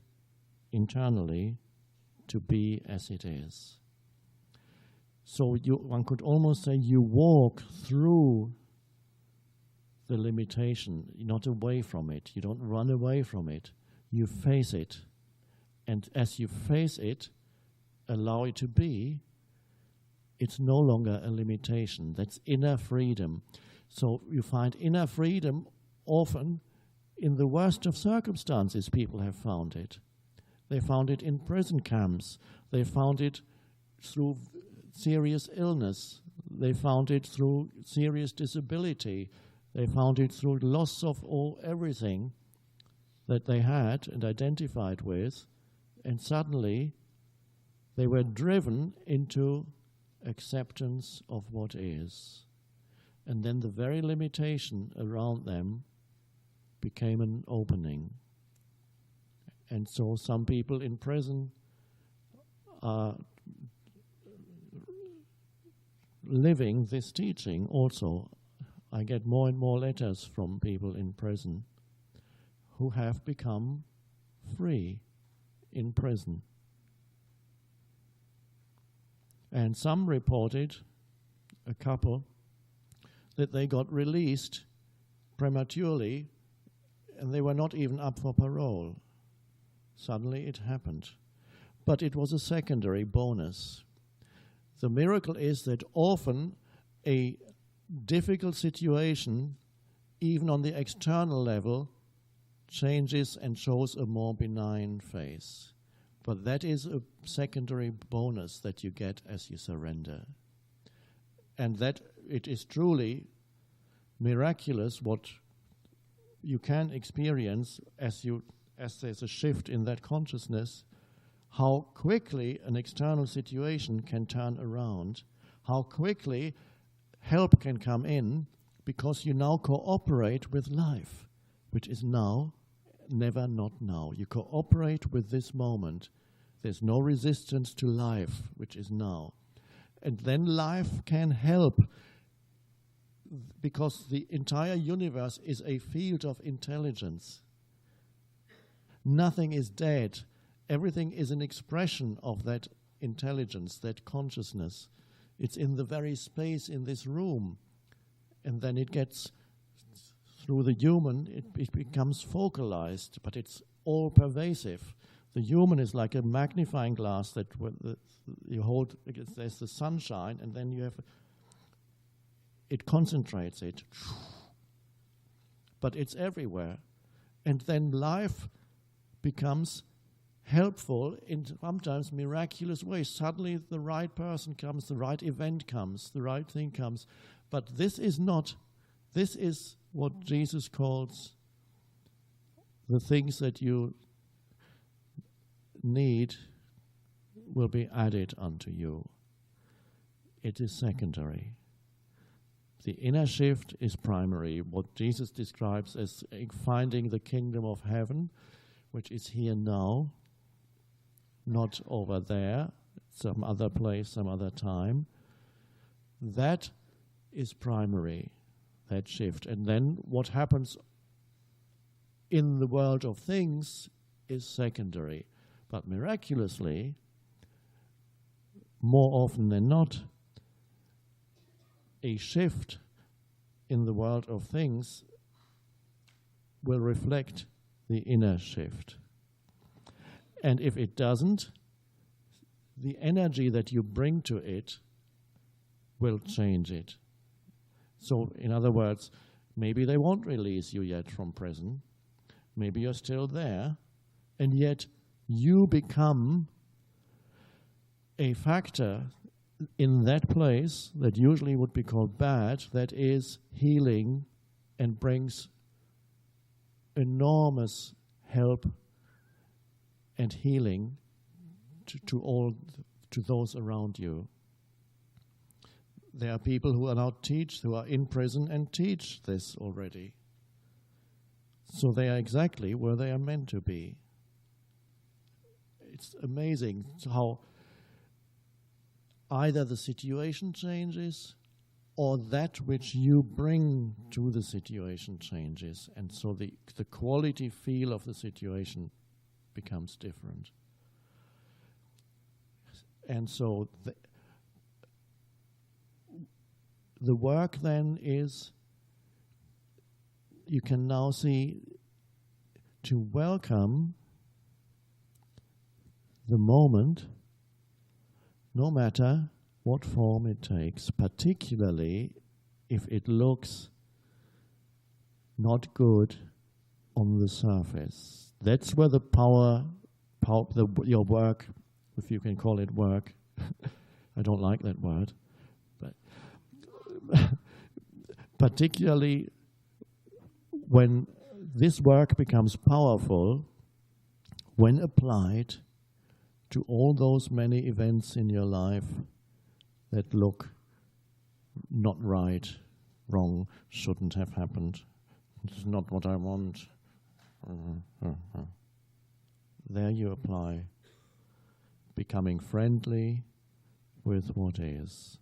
internally to be as it is. So one could almost say you walk through the limitation, not away from it. You don't run away from it. You face it. And as you face it, allow it to be, it's no longer a limitation. That's inner freedom. So you find inner freedom often in the worst of circumstances. People have found it. They found it in prison camps. They found it through serious illness. They found it through serious disability. They found it through loss of everything that they had and identified with, and suddenly they were driven into acceptance of what is. And then the very limitation around them became an opening. And so some people in prison are living this teaching also. I get more and more letters from people in prison who have become free in prison. And some reported, a couple, that they got released prematurely and they were not even up for parole. Suddenly it happened. But it was a secondary bonus. The miracle is that often a difficult situation, even on the external level, changes and shows a more benign face. But that is a secondary bonus that you get as you surrender. And that it is truly miraculous what you can experience as there's a shift in that consciousness, how quickly an external situation can turn around, how quickly help can come in, because you now cooperate with life, which is now, never not now. You cooperate with this moment. There's no resistance to life, which is now. And then life can help, because the entire universe is a field of intelligence. Nothing is dead. Everything is an expression of that intelligence, that consciousness. It's in the very space in this room. And then it gets, through the human, it becomes focalized, but it's all pervasive. The human is like a magnifying glass that you hold, there's the sunshine, and then you have, it concentrates it. But it's everywhere. And then life becomes helpful in sometimes miraculous ways. Suddenly the right person comes, the right event comes, the right thing comes. But this is what Jesus calls the things that you need will be added unto you. It is secondary. The inner shift is primary, what Jesus describes as finding the kingdom of heaven, which is here now, not over there, some other place, some other time. That is primary, that shift. And then what happens in the world of things is secondary. But miraculously, more often than not, a shift in the world of things will reflect the inner shift. And if it doesn't, the energy that you bring to it will change it. So, in other words, maybe they won't release you yet from prison. Maybe you're still there, and yet you become a factor in that place that usually would be called bad, that is healing and brings enormous help and healing to those around you. There are people who are now who are in prison and teach this already. So they are exactly where they are meant to be. It's amazing how either the situation changes or that which you bring to the situation changes. And so the quality feel of the situation becomes different. And so the work then is, you can now see, to welcome the moment, no matter what form it takes, particularly if it looks not good on the surface. That's where the your work, if you can call it work, I don't like that word, but particularly when this work becomes powerful, when applied to all those many events in your life that look not right, wrong, shouldn't have happened, it's not what I want. There you apply, becoming friendly with what is.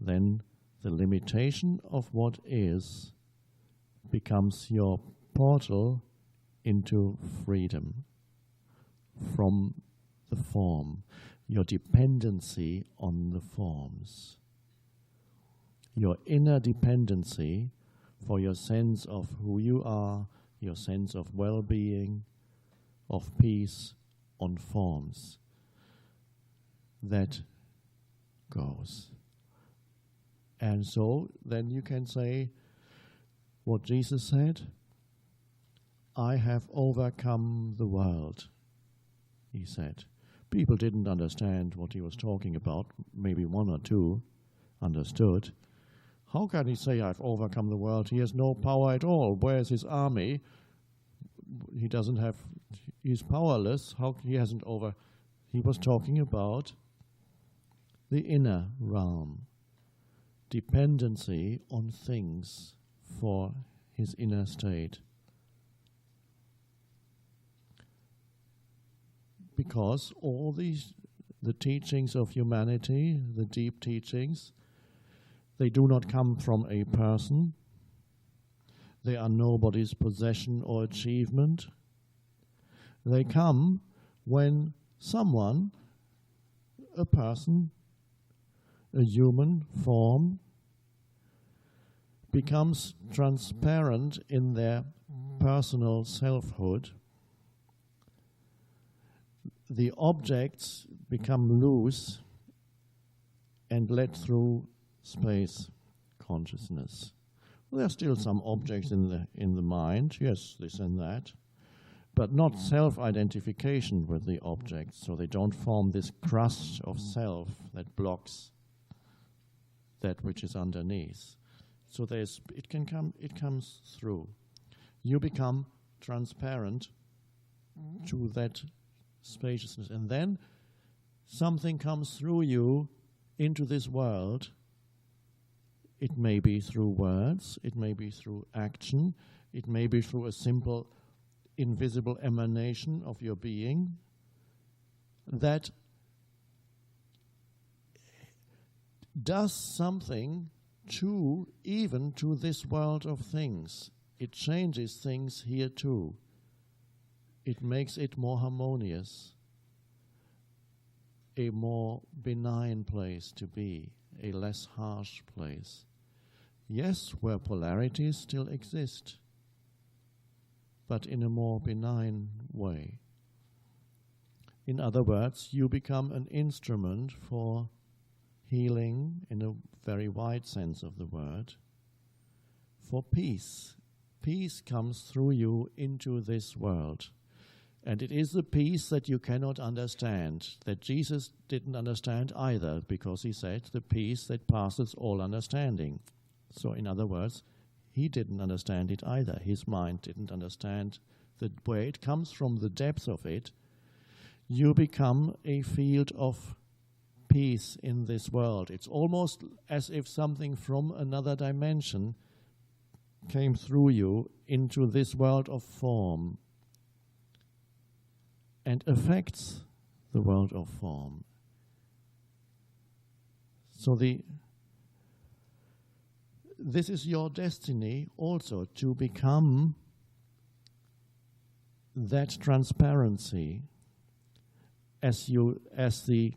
Then the limitation of what is becomes your portal into freedom from the form, your dependency on the forms, your inner dependency for your sense of who you are, your sense of well-being, of peace, on forms. That goes. And so then you can say what Jesus said, I have overcome the world, he said. People didn't understand what he was talking about. Maybe one or two understood. How can he say, I've overcome the world? He has no power at all. Where's his army? He doesn't have, he's powerless. How he hasn't over, he was talking about the inner realm, dependency on things for his inner state. Because all the teachings of humanity, the deep teachings, they do not come from a person. They are nobody's possession or achievement. They come when someone, a person, a human form, becomes transparent in their personal selfhood. The objects become loose and let through space consciousness. Well, there are still some objects in the mind, yes, this and that, but not self-identification with the objects, so they don't form this crust of self that blocks that which is underneath. So it comes through. You become transparent to that spaciousness, and then something comes through you into this world. It may be through words, it may be through action, it may be through a simple invisible emanation of your being that does something even to this world of things. It changes things here too. It makes it more harmonious, a more benign place to be, a less harsh place. Yes, where polarities still exist, but in a more benign way. In other words, you become an instrument for healing in a very wide sense of the word, for peace. Peace comes through you into this world. And it is the peace that you cannot understand, that Jesus didn't understand either, because he said, the peace that passes all understanding. So in other words, he didn't understand it either. His mind didn't understand where it comes from, the depth of it. You become a field of peace in this world. It's almost as if something from another dimension came through you into this world of form and affects the world of form. So this is your destiny also, to become that transparency as the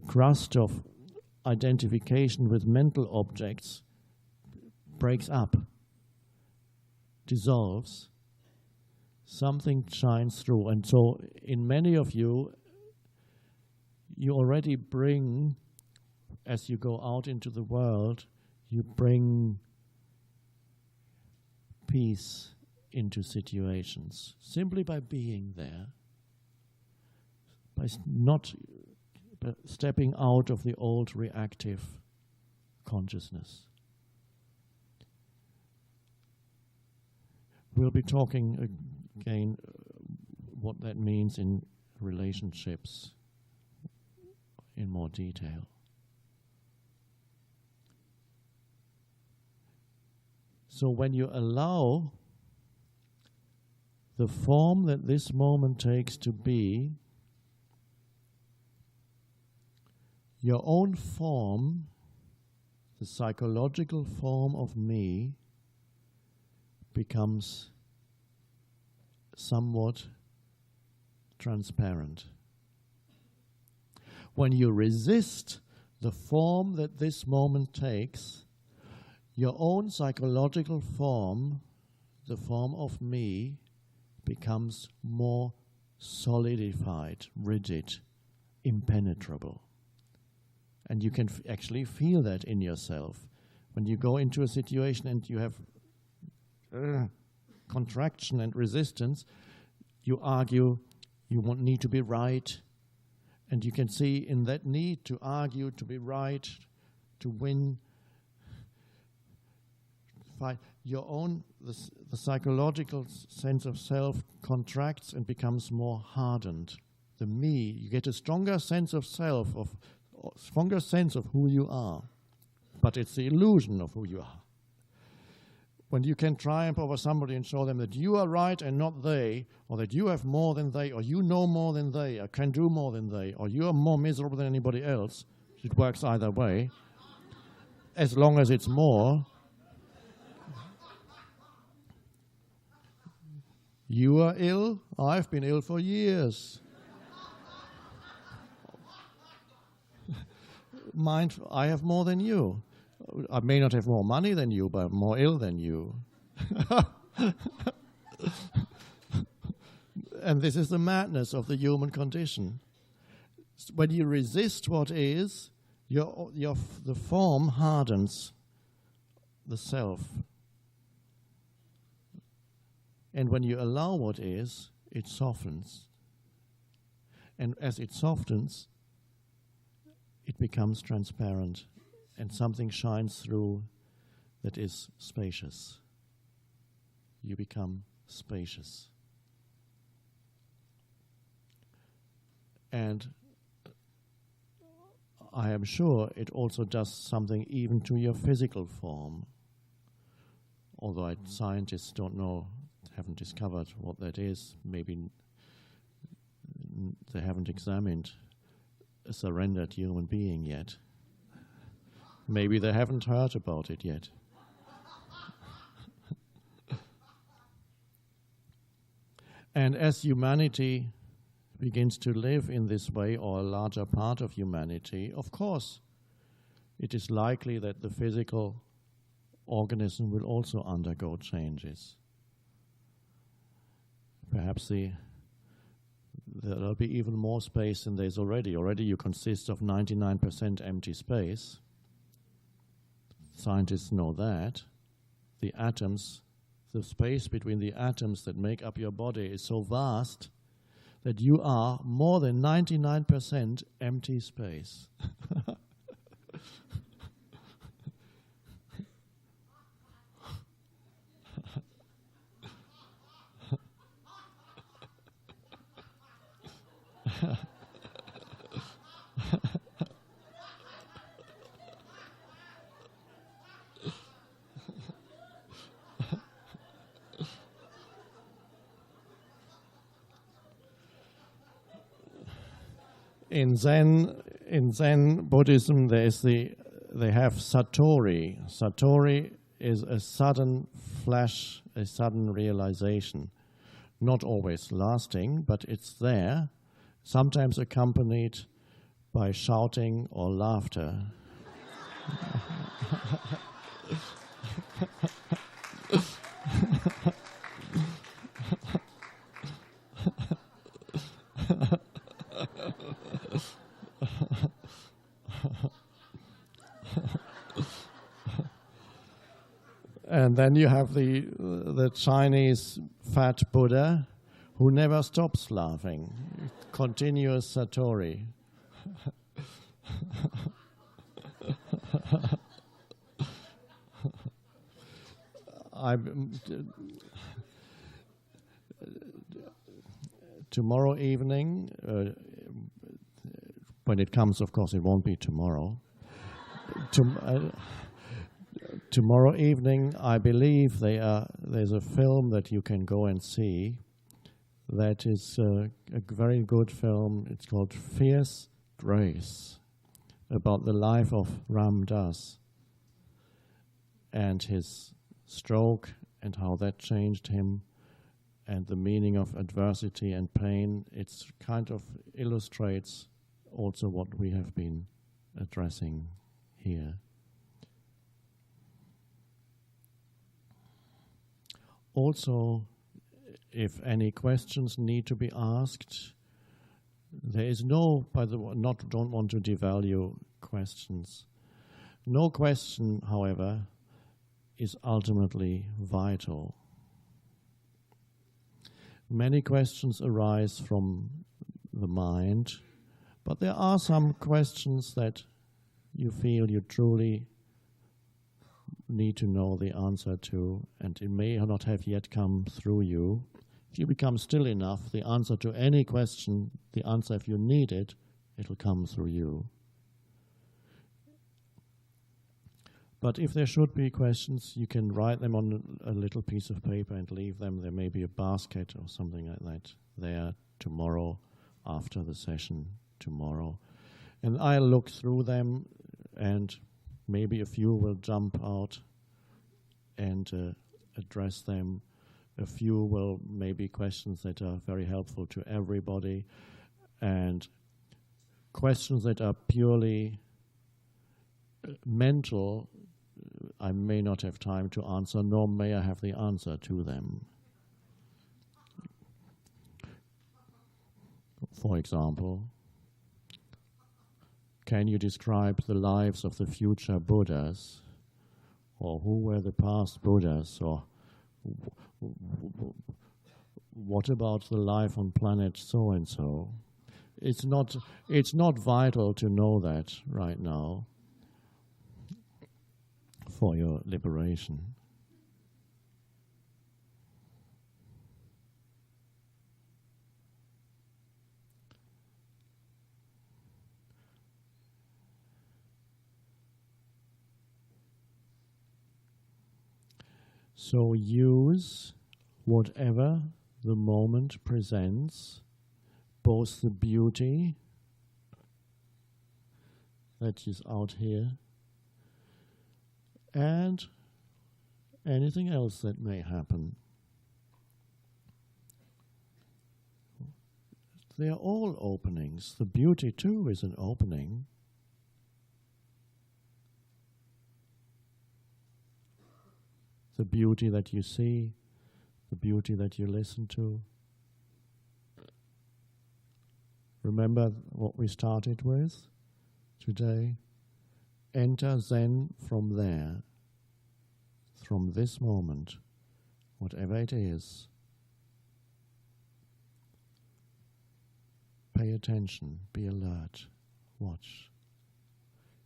crust of identification with mental objects breaks up, dissolves, something shines through. And so in many of you, you already bring, as you go out into the world, you bring peace into situations simply by being there, by stepping out of the old reactive consciousness. We'll be talking again what that means in relationships in more detail. So when you allow the form that this moment takes to be, your own form, the psychological form of me, becomes somewhat transparent. When you resist the form that this moment takes, your own psychological form, the form of me, becomes more solidified, rigid, impenetrable. And you can actually feel that in yourself. When you go into a situation and you have contraction and resistance, you argue, you need to be right, And you can see in that need to argue, to be right, to win, fight, your own, the psychological sense of self contracts and becomes more hardened. The me, you get a stronger sense of self, stronger sense of who you are. But it's the illusion of who you are. When you can triumph over somebody and show them that you are right and not they, or that you have more than they, or you know more than they, or can do more than they, or you are more miserable than anybody else, it works either way, as long as it's more. You are ill, I've been ill for years. Mind, I have more than you. I may not have more money than you, but I'm more ill than you. And this is the madness of the human condition. When you resist what is, the form hardens the self. And when you allow what is, it softens. And as it softens, it becomes transparent. And something shines through that is spacious. You become spacious. And I am sure it also does something even to your physical form. Although scientists don't know, haven't discovered what that is. Maybe they haven't examined a surrendered human being yet. Maybe they haven't heard about it yet. And as humanity begins to live in this way, or a larger part of humanity, of course, it is likely that the physical organism will also undergo changes. Perhaps there'll be even more space than there's already. Already you consist of 99% empty space. Scientists know that. The atoms, the space between the atoms that make up your body is so vast that you are more than 99% empty space. In Zen Buddhism, they have satori. Satori is a sudden flash, a sudden realization, not always lasting, but it's there, sometimes accompanied by shouting or laughter. And then you have the Chinese fat Buddha who never stops laughing, continuous satori. Tomorrow evening, when it comes, of course, it won't be tomorrow. Tomorrow evening, I believe there's a film that you can go and see. That is a very good film. It's called Fierce Grace, about the life of Ram Dass and his stroke and how that changed him and the meaning of adversity and pain. It's kind of illustrates also what we have been addressing here. Also, if any questions need to be asked, there is no, by the way, don't want to devalue questions. No question, however, is ultimately vital. Many questions arise from the mind, But there are some questions that you feel you truly need to know the answer to, and it may not have yet come through you. If you become still enough, the answer to any question, the answer if you need it, it'll come through you. But if there should be questions, you can write them on a little piece of paper and leave them. There may be a basket or something like that there tomorrow, after the session tomorrow. And I'll look through them, and maybe a few will jump out and address them. A few will maybe questions that are very helpful to everybody, and questions that are purely mental, I may not have time to answer, nor may I have the answer to them. For example, can you describe the lives of the future Buddhas? Or who were the past Buddhas? Or what about the life on planet so-and-so? It's not vital to know that right now for your liberation. So use whatever the moment presents, both the beauty that is out here and anything else that may happen. They are all openings. The beauty too is an opening. The beauty that you see, the beauty that you listen to. Remember what we started with today? Enter Zen from there, from this moment, whatever it is. Pay attention, be alert, watch.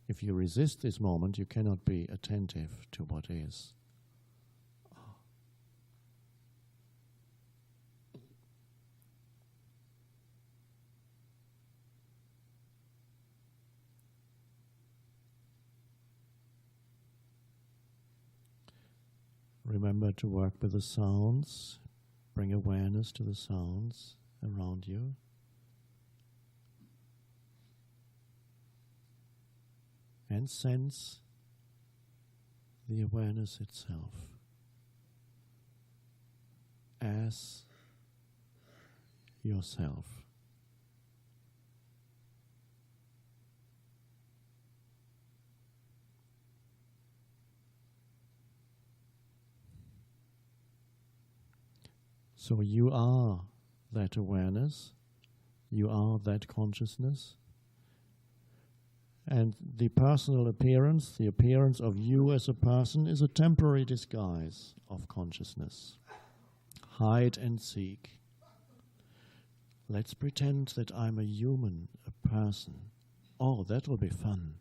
If you resist this moment, you cannot be attentive to what is. Remember to work with the sounds. Bring awareness to the sounds around you. And sense the awareness itself as yourself. So you are that awareness, you are that consciousness, and the personal appearance, the appearance of you as a person, is a temporary disguise of consciousness. Hide and seek. Let's pretend that I'm a human, a person. Oh, that will be fun.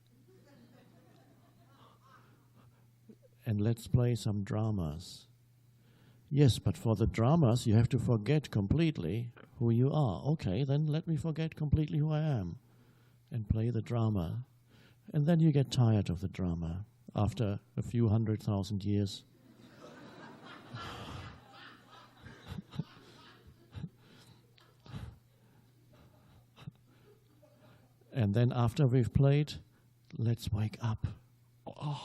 And let's play some dramas. Yes, but for the dramas, you have to forget completely who you are. Okay, then let me forget completely who I am and play the drama. And then you get tired of the drama after a few 100,000 years. And then after we've played, let's wake up. Oh.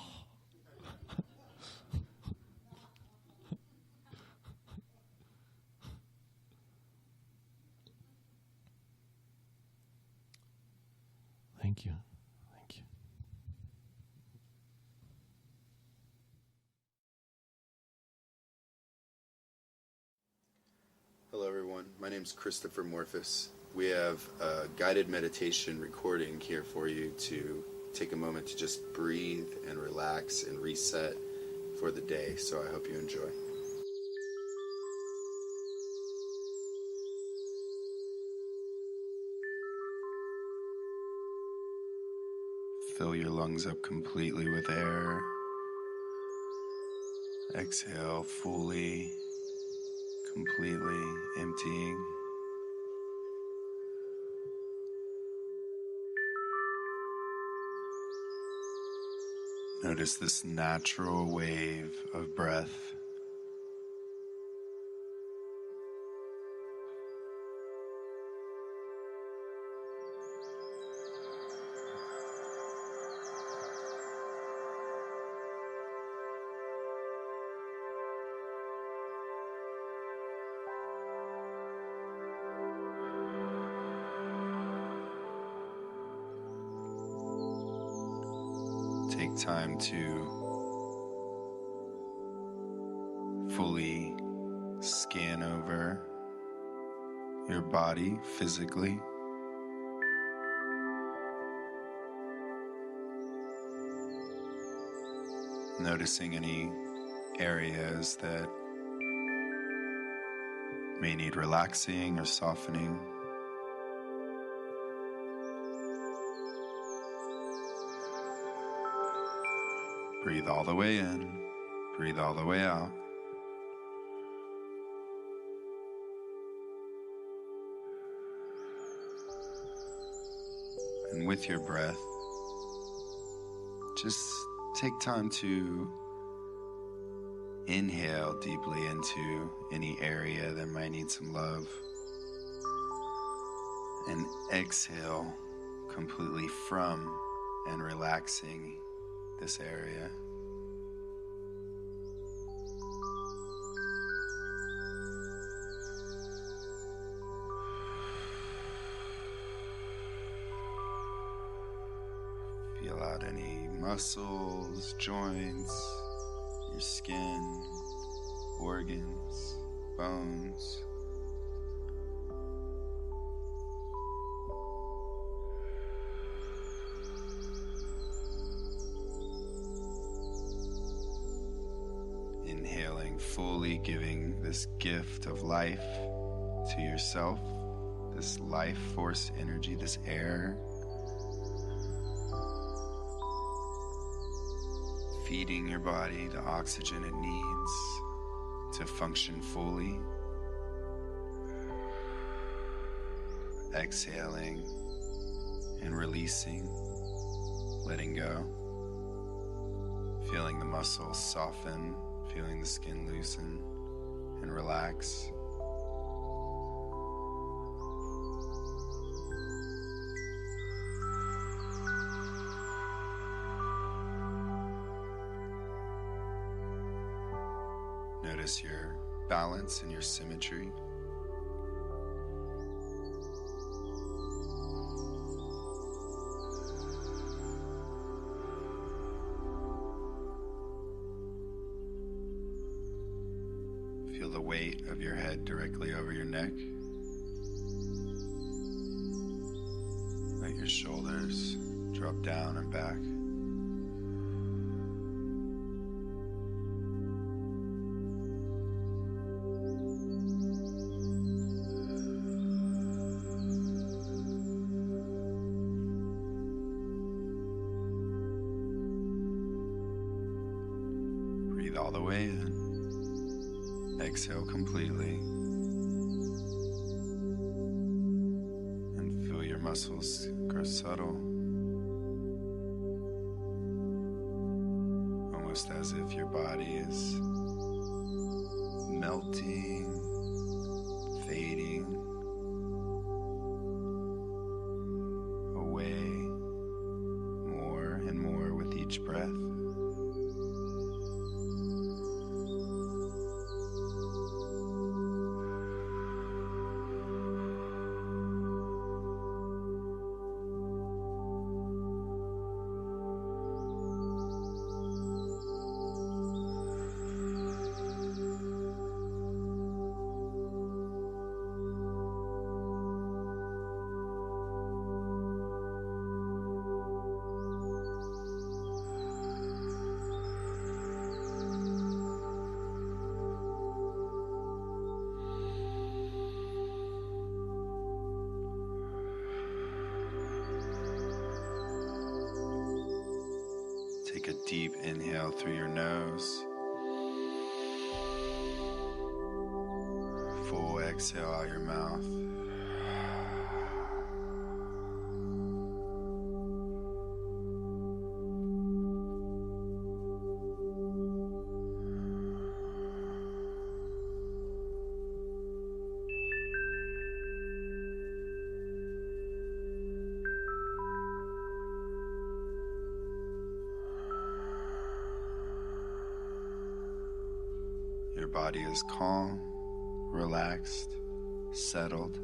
Thank you. Thank you. Hello, everyone. My name is Christopher Morphis. We have a guided meditation recording here for you to take a moment to just breathe and relax and reset for the day. So I hope you enjoy. Fill your lungs up completely with air. Exhale fully, completely emptying. Notice this natural wave of breath. Take time to fully scan over your body physically. Noticing any areas that may need relaxing or softening. Breathe all the way in, breathe all the way out. And with your breath, just take time to inhale deeply into any area that might need some love. And exhale completely from and relaxing this area. Feel out any muscles, joints, your skin, organs, bones. Inhaling fully, giving this gift of life to yourself, this life force energy, this air. Feeding your body the oxygen it needs to function fully. Exhaling and releasing, letting go. Feeling the muscles soften, feeling the skin loosen and relax. Notice your balance and your symmetry. Feel the weight of your head directly over your neck. Let your shoulders drop down and back. Breathe all the way in. Exhale completely. And feel your muscles grow subtle. Almost as if your body is melting, fading away more and more with each breath. Take a deep inhale through your nose. Full exhale out your mouth. Your body is calm, relaxed, settled.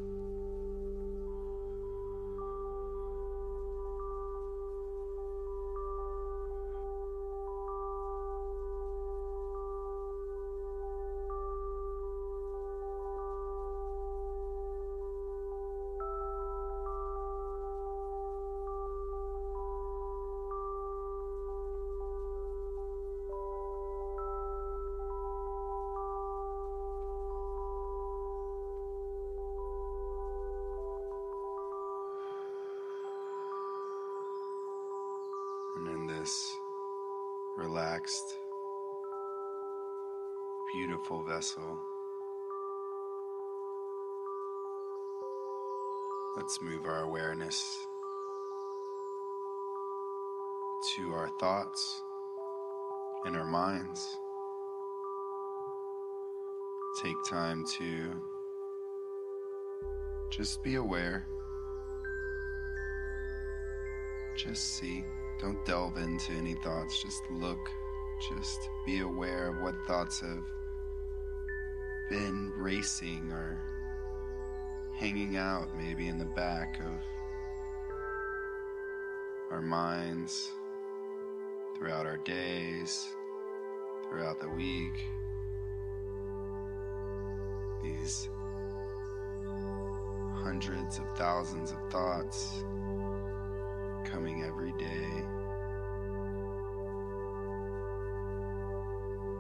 And in this relaxed, beautiful vessel, let's move our awareness to our thoughts and our minds. Take time to just be aware. Just see. Don't delve into any thoughts. Just look. Just be aware of what thoughts have been racing or hanging out maybe in the back of our minds throughout our days, throughout the week. These hundreds of thousands of thoughts coming every day.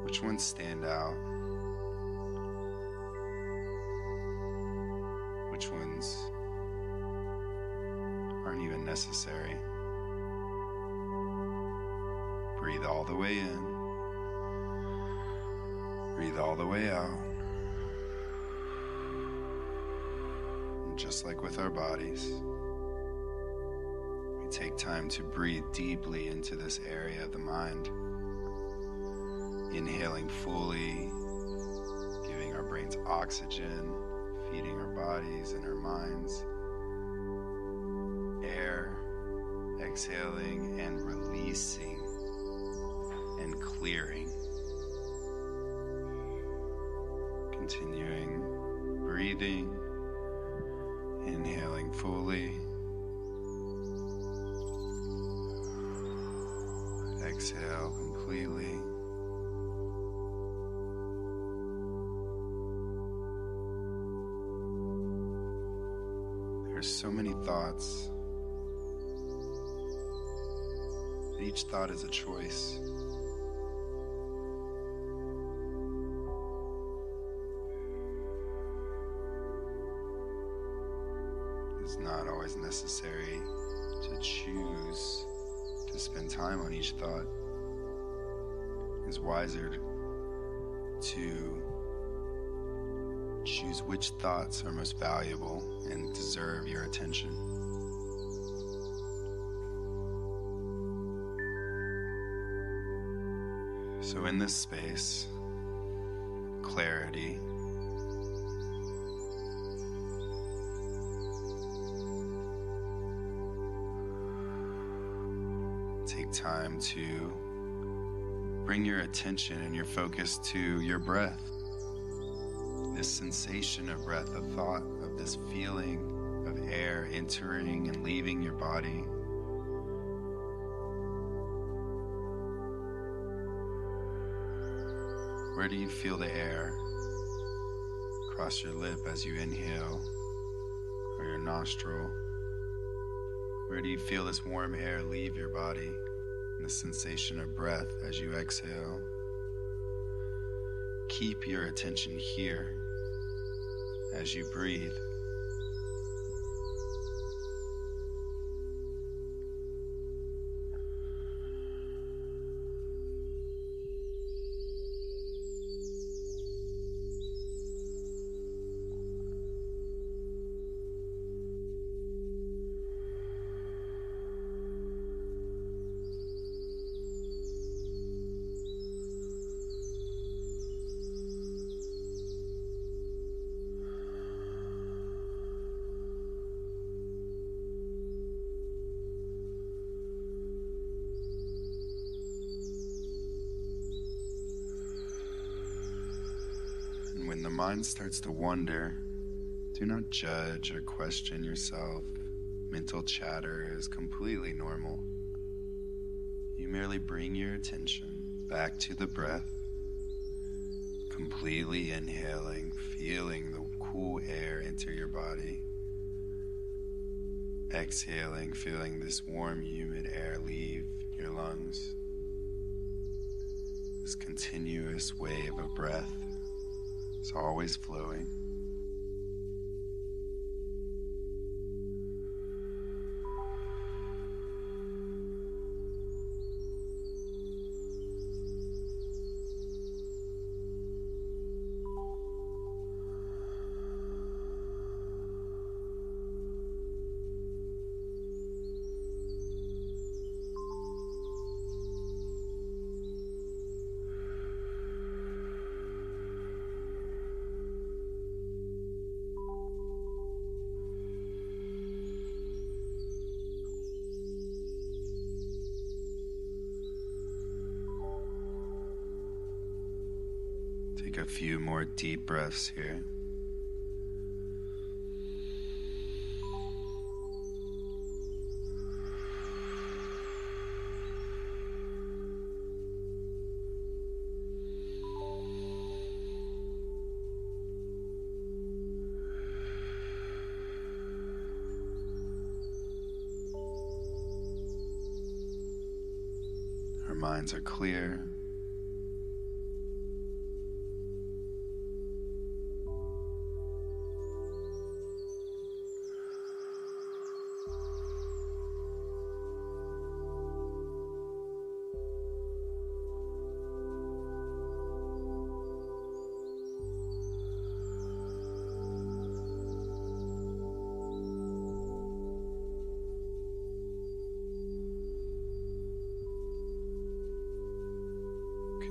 Which ones stand out? Which ones aren't even necessary? Breathe all the way in. Breathe all the way out. And just like with our bodies, take time to breathe deeply into this area of the mind. Inhaling fully, giving our brains oxygen, feeding our bodies and our minds. Air, exhaling and releasing and clearing. Continuing breathing, inhaling fully. Exhale completely. There's so many thoughts. Each thought is a choice. It's not always necessary to choose to spend time on each thought. It's wiser to choose which thoughts are most valuable and deserve your attention. So in this space, clarity, take time to bring your attention and your focus to your breath. This sensation of breath, of thought, of this feeling of air entering and leaving your body. Where do you feel the air cross your lip as you inhale, or your nostril? Where do you feel this warm air leave your body, and the sensation of breath as you exhale? Keep your attention here as you breathe. mind starts to wander, do not judge or question yourself. Mental chatter is completely normal. You merely bring your attention back to the breath, completely inhaling, feeling the cool air enter your body. Exhaling, feeling this warm, humid air leave your lungs. This continuous wave of breath is always flowing. Take a few more deep breaths here. Our minds are clear.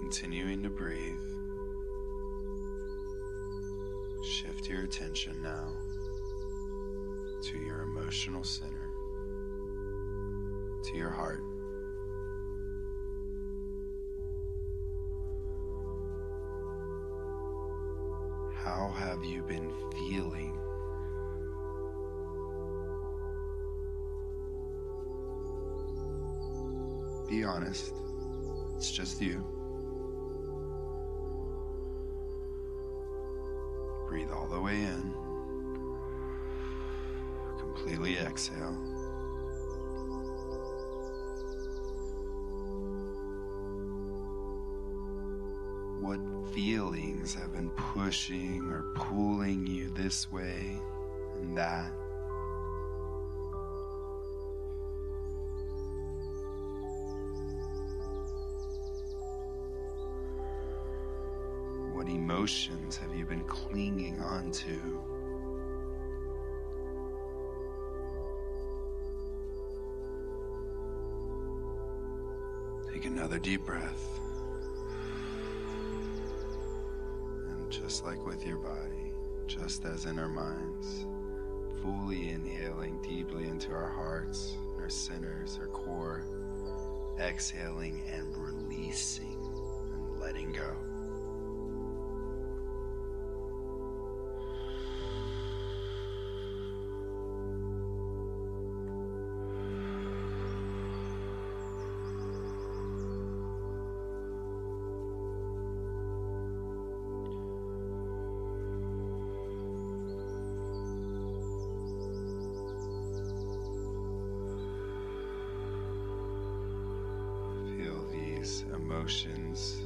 Continuing to breathe. Shift your attention now to your emotional center, to your heart. How have you been feeling? Be honest, it's just you. Breathe all the way in. Completely exhale. What feelings have been pushing or pulling you this way and that? What emotions have you been clinging onto? Take another deep breath. And just like with your body, just as in our minds, fully inhaling deeply into our hearts, our centers, our core, exhaling and releasing and letting go. Emotions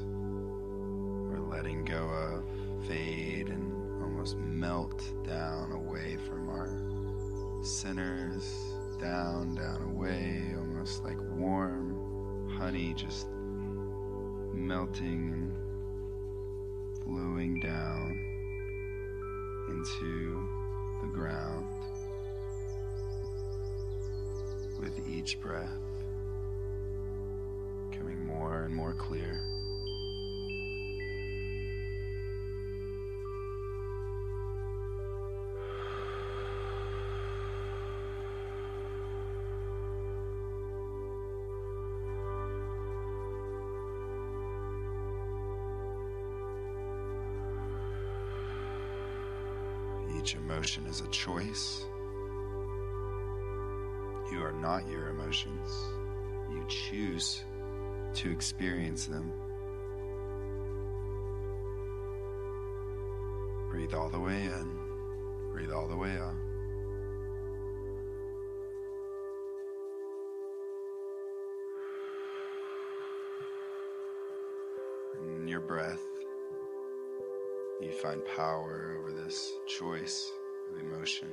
we're letting go of fade and almost melt down away from our centers, down away, almost like warm honey just melting and flowing down into the ground with each breath. More and more clear. Each emotion is a choice. You are not your emotions. You choose to experience them. Breathe all the way in. Breathe all the way out. In your breath, you find power over this choice of emotion.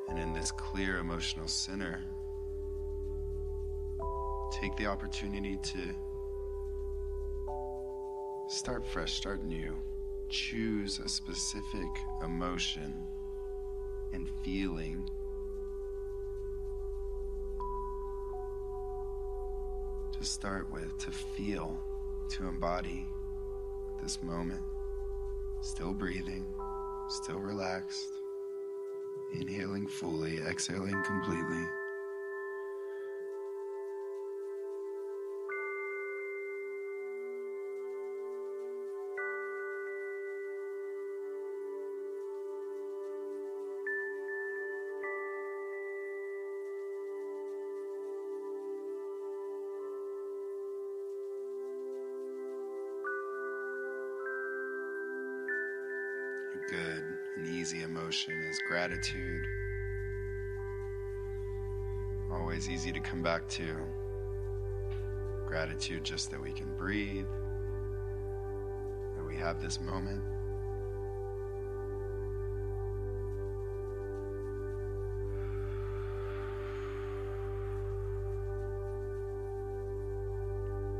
And in this clear emotional center, take the opportunity to start fresh, start new. Choose a specific emotion and feeling to start with, to feel, to embody this moment. Still breathing, still relaxed, inhaling fully, exhaling completely. Good and easy emotion is gratitude. Always easy to come back to. Gratitude just that we can breathe, that we have this moment.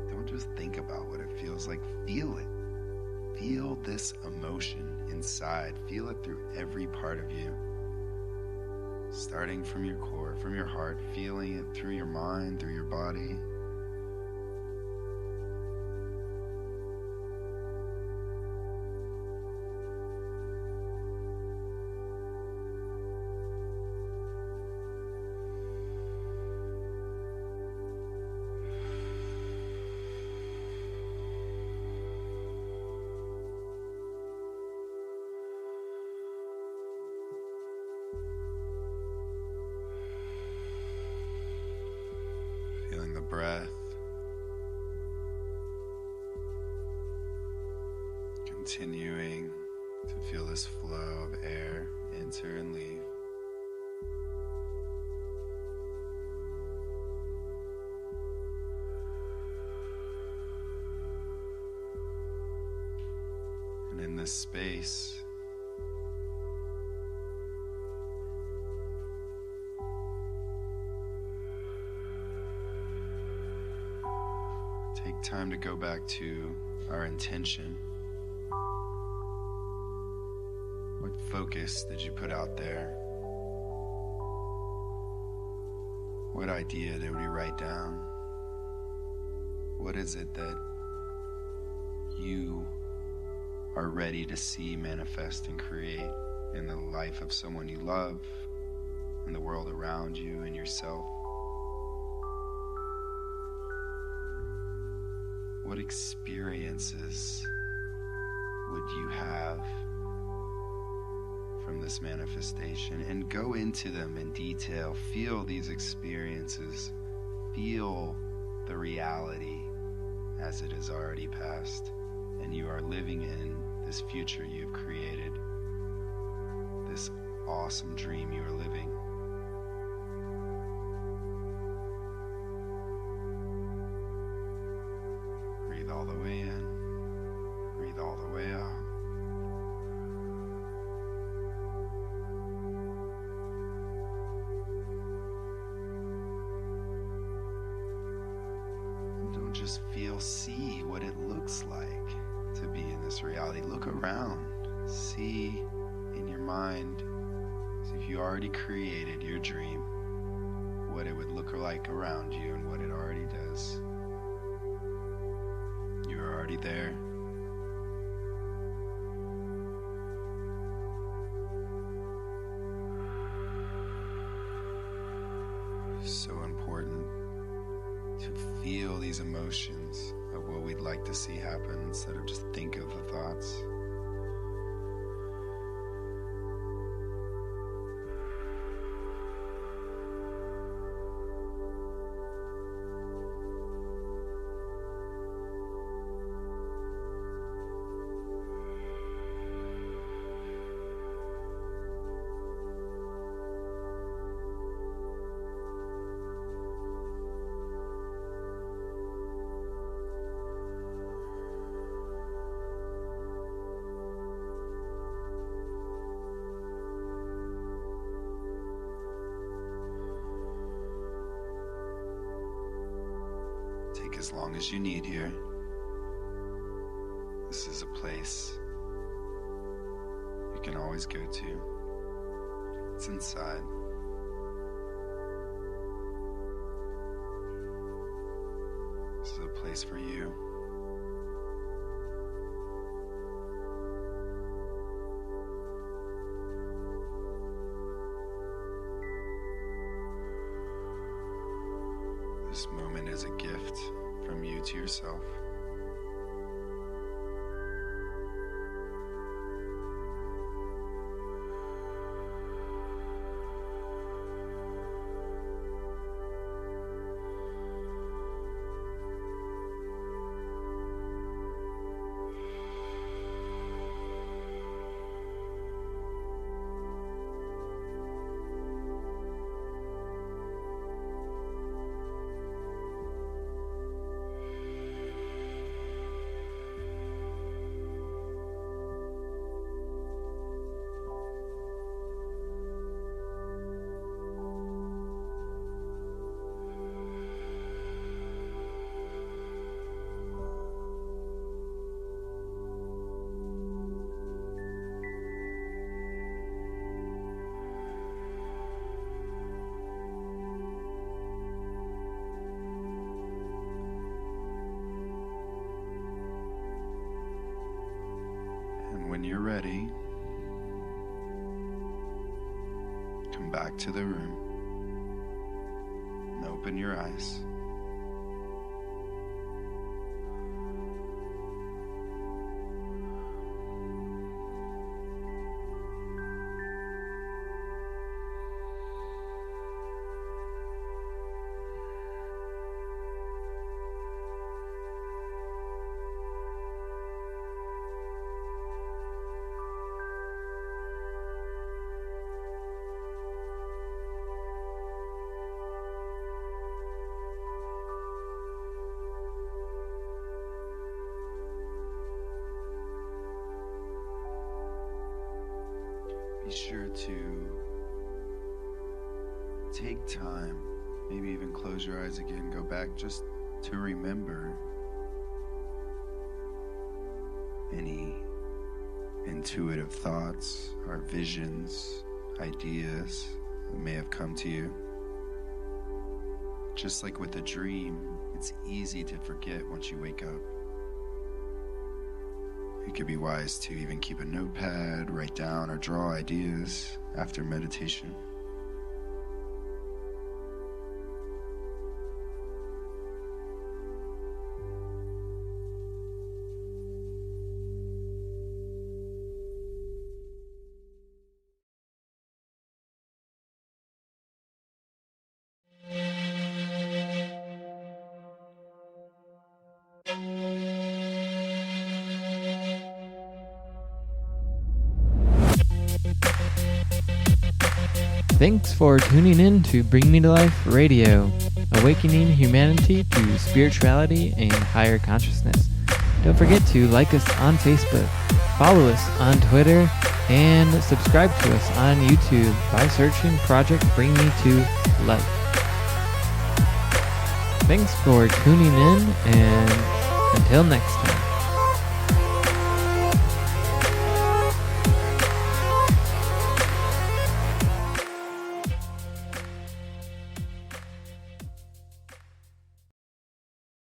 Don't just think about what it feels like, feel it. Feel this emotion inside. Feel it through every part of you. Starting from your core, from your heart, feeling it through your mind, through your body. Feeling the breath. Continuing to feel this flow of air enter and leave. And in this space, take time to go back to our intention. What focus did you put out there? What idea did we write down? What is it that you are ready to see manifest and create in the life of someone you love, in the world around you, and yourself? What experiences would you have from this manifestation? And go into them in detail. Feel these experiences. Feel the reality as it is already past. And you are living in this future you've created. This awesome dream you are living. Breathe all the way in. Breathe all the way out. And don't just feel, see what it looks like to be in this reality. Look around. See in your mind, see if you already created your dream, what it would look like around you and what it already does. You're already there. So important to feel these emotions of what we'd like to see happen instead of just think of the thoughts. take as long as you need here. This is a place you can always go to. It's inside. This is a place for you. This moment is a gift from you to yourself. When you're ready, come back to the room and open your eyes. Be sure to take time, maybe even close your eyes again, go back just to remember any intuitive thoughts or visions, ideas that may have come to you. Just like with a dream, it's easy to forget once you wake up. It could be wise to even keep a notepad, write down or draw ideas after meditation. Thanks for tuning in to Bring Me to Life Radio, awakening humanity to spirituality and higher consciousness. Don't forget to like us on Facebook, follow us on Twitter, and subscribe to us on YouTube by searching Project Bring Me to Life. Thanks for tuning in, and until next time.